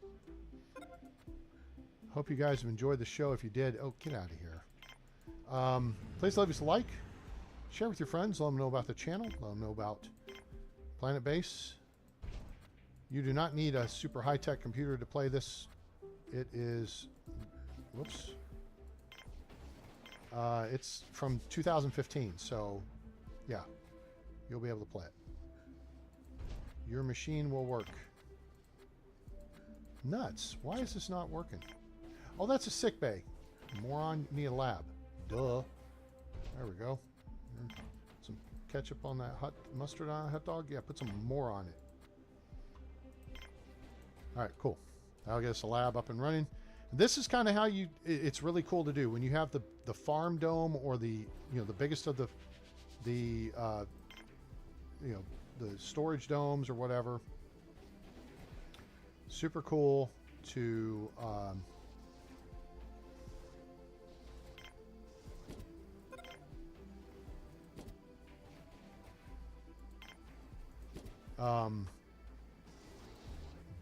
Hope you guys have enjoyed the show. If you did, oh, get out of here. Please leave us a like. Share with your friends. Let them know about the channel. Let them know about Planetbase. You do not need a super high-tech computer to play this. It is... Whoops. It's from 2015, so yeah, you'll be able to play it. Your machine will work. Nuts. Why is this not working? Oh, that's a sick bay. Moron, need a lab. Duh. There we go. Some ketchup on that mustard on a hot dog. Yeah, put some more on it. All right, cool. That'll get us a lab up and running. This is kind of how you. It's really cool to do when you have the farm dome or the the biggest of the storage domes or whatever. Super cool to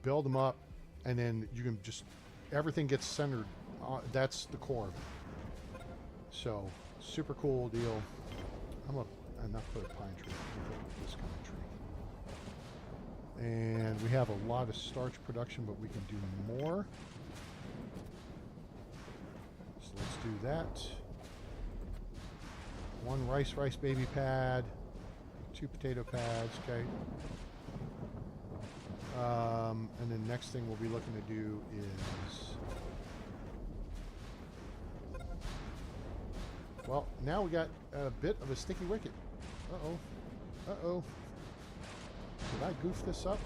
build them up, and then you can just everything gets centered. That's the core of it. So super cool deal. I'm gonna not put a pine tree. Put this kind of tree. And we have a lot of starch production, but we can do more. So let's do that. One rice baby pad, 2 potato pads. Okay. And then next thing we'll be looking to do is, well, now we got a bit of a sticky wicket. Uh-oh. Did I goof this up?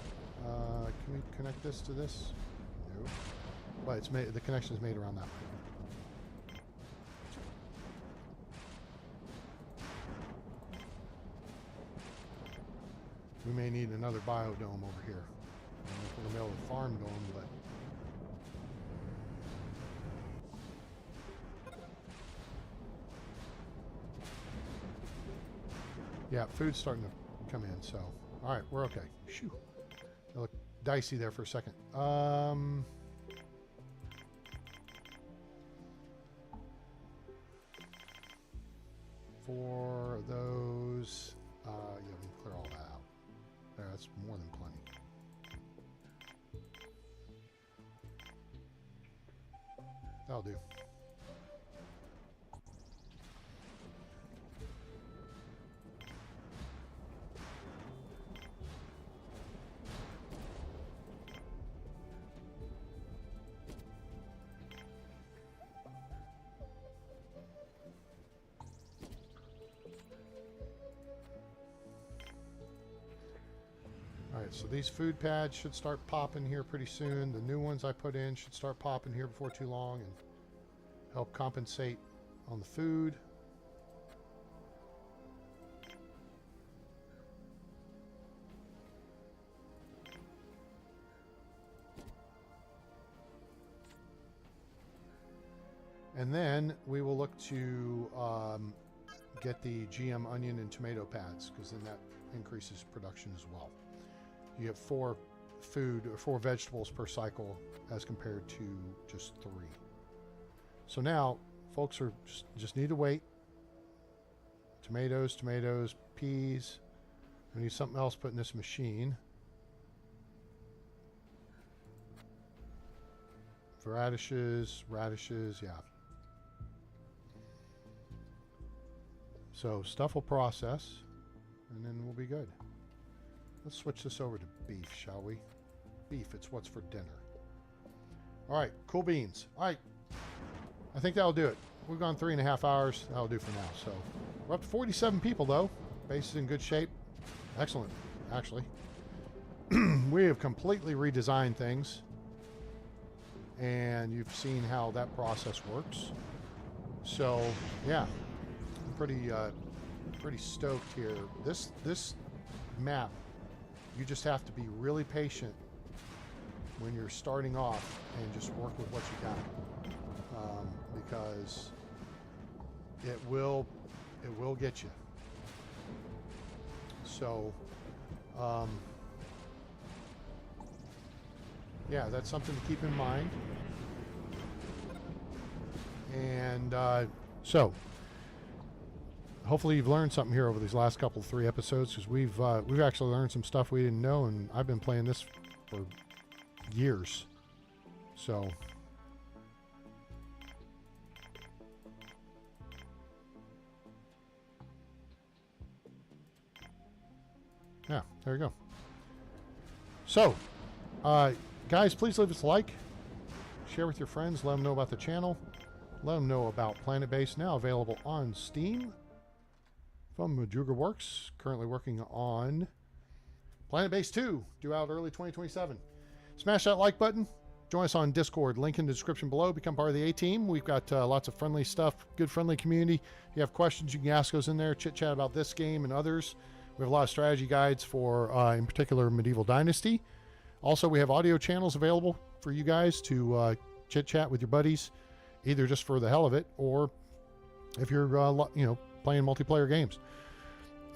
Can we connect this to this? No. But it's made, the connection is made around that way. We may need another biodome over here. I don't know if we're going to be able to farm dome, but yeah, food's starting to come in, so all right, we're okay. Shoo. It looked dicey there for a second. For those, yeah, we can clear all that out. There, that's more than plenty. That'll do. Alright, so these food pads should start popping here pretty soon. The new ones I put in should start popping here before too long and help compensate on the food. And then we will look to get the GM onion and tomato pads, because then that increases production as well. You get 4 vegetables per cycle as compared to just 3. So now folks are just need to wait. Tomatoes, peas. We need something else put in this machine. Radishes, yeah. So stuff will process, and then we'll be good. Let's switch this over to beef, shall we? Beef, it's what's for dinner. All right, cool beans. All right, I think that'll do it. we've gone 3.5 hours. That'll do for now. So we're up to 47 people though. Base is in good shape. Excellent, actually. We have completely redesigned things, and you've seen how that process works. So yeah, I'm pretty stoked here. This map, you just have to be really patient when you're starting off and just work with what you got, because it will get you. So yeah, that's something to keep in mind. And so hopefully you've learned something here over these last couple 3 episodes, because we've actually learned some stuff we didn't know, and I've been playing this for years. So yeah, there you go. So guys, please leave us a like, share with your friends, let them know about the channel, let them know about Planetbase, now available on Steam from Majuga Works. Currently working on Planetbase 2, due out early 2027. Smash that like button. Join us on Discord. Link in the description below. Become part of the A-Team. We've got lots of friendly stuff, good friendly community. If you have questions, you can ask us in there, chit-chat about this game and others. We have a lot of strategy guides for, in particular, Medieval Dynasty. Also, we have audio channels available for you guys to chit-chat with your buddies, either just for the hell of it, or if you're, playing multiplayer games.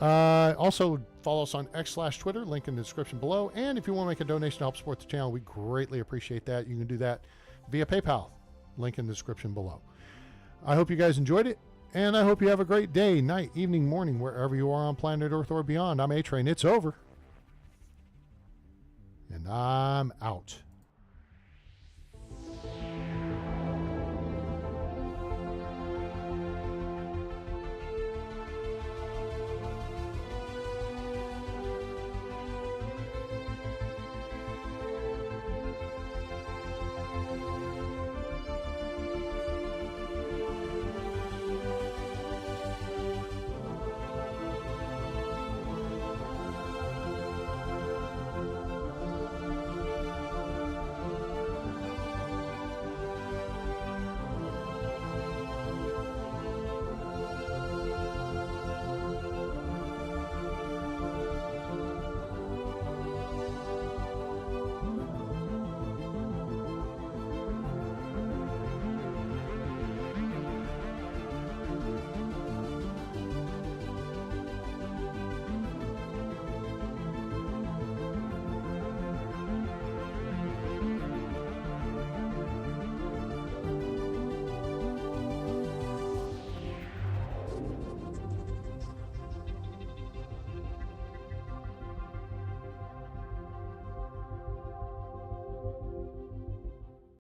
Also, follow us on X/Twitter, link in the description below. And if you want to make a donation to help support the channel, we greatly appreciate that. You can do that via PayPal, link in the description below. I hope you guys enjoyed it, and I hope you have a great day, night, evening, morning, wherever you are on planet Earth or beyond. I'm A-Train. It's over. And I'm out.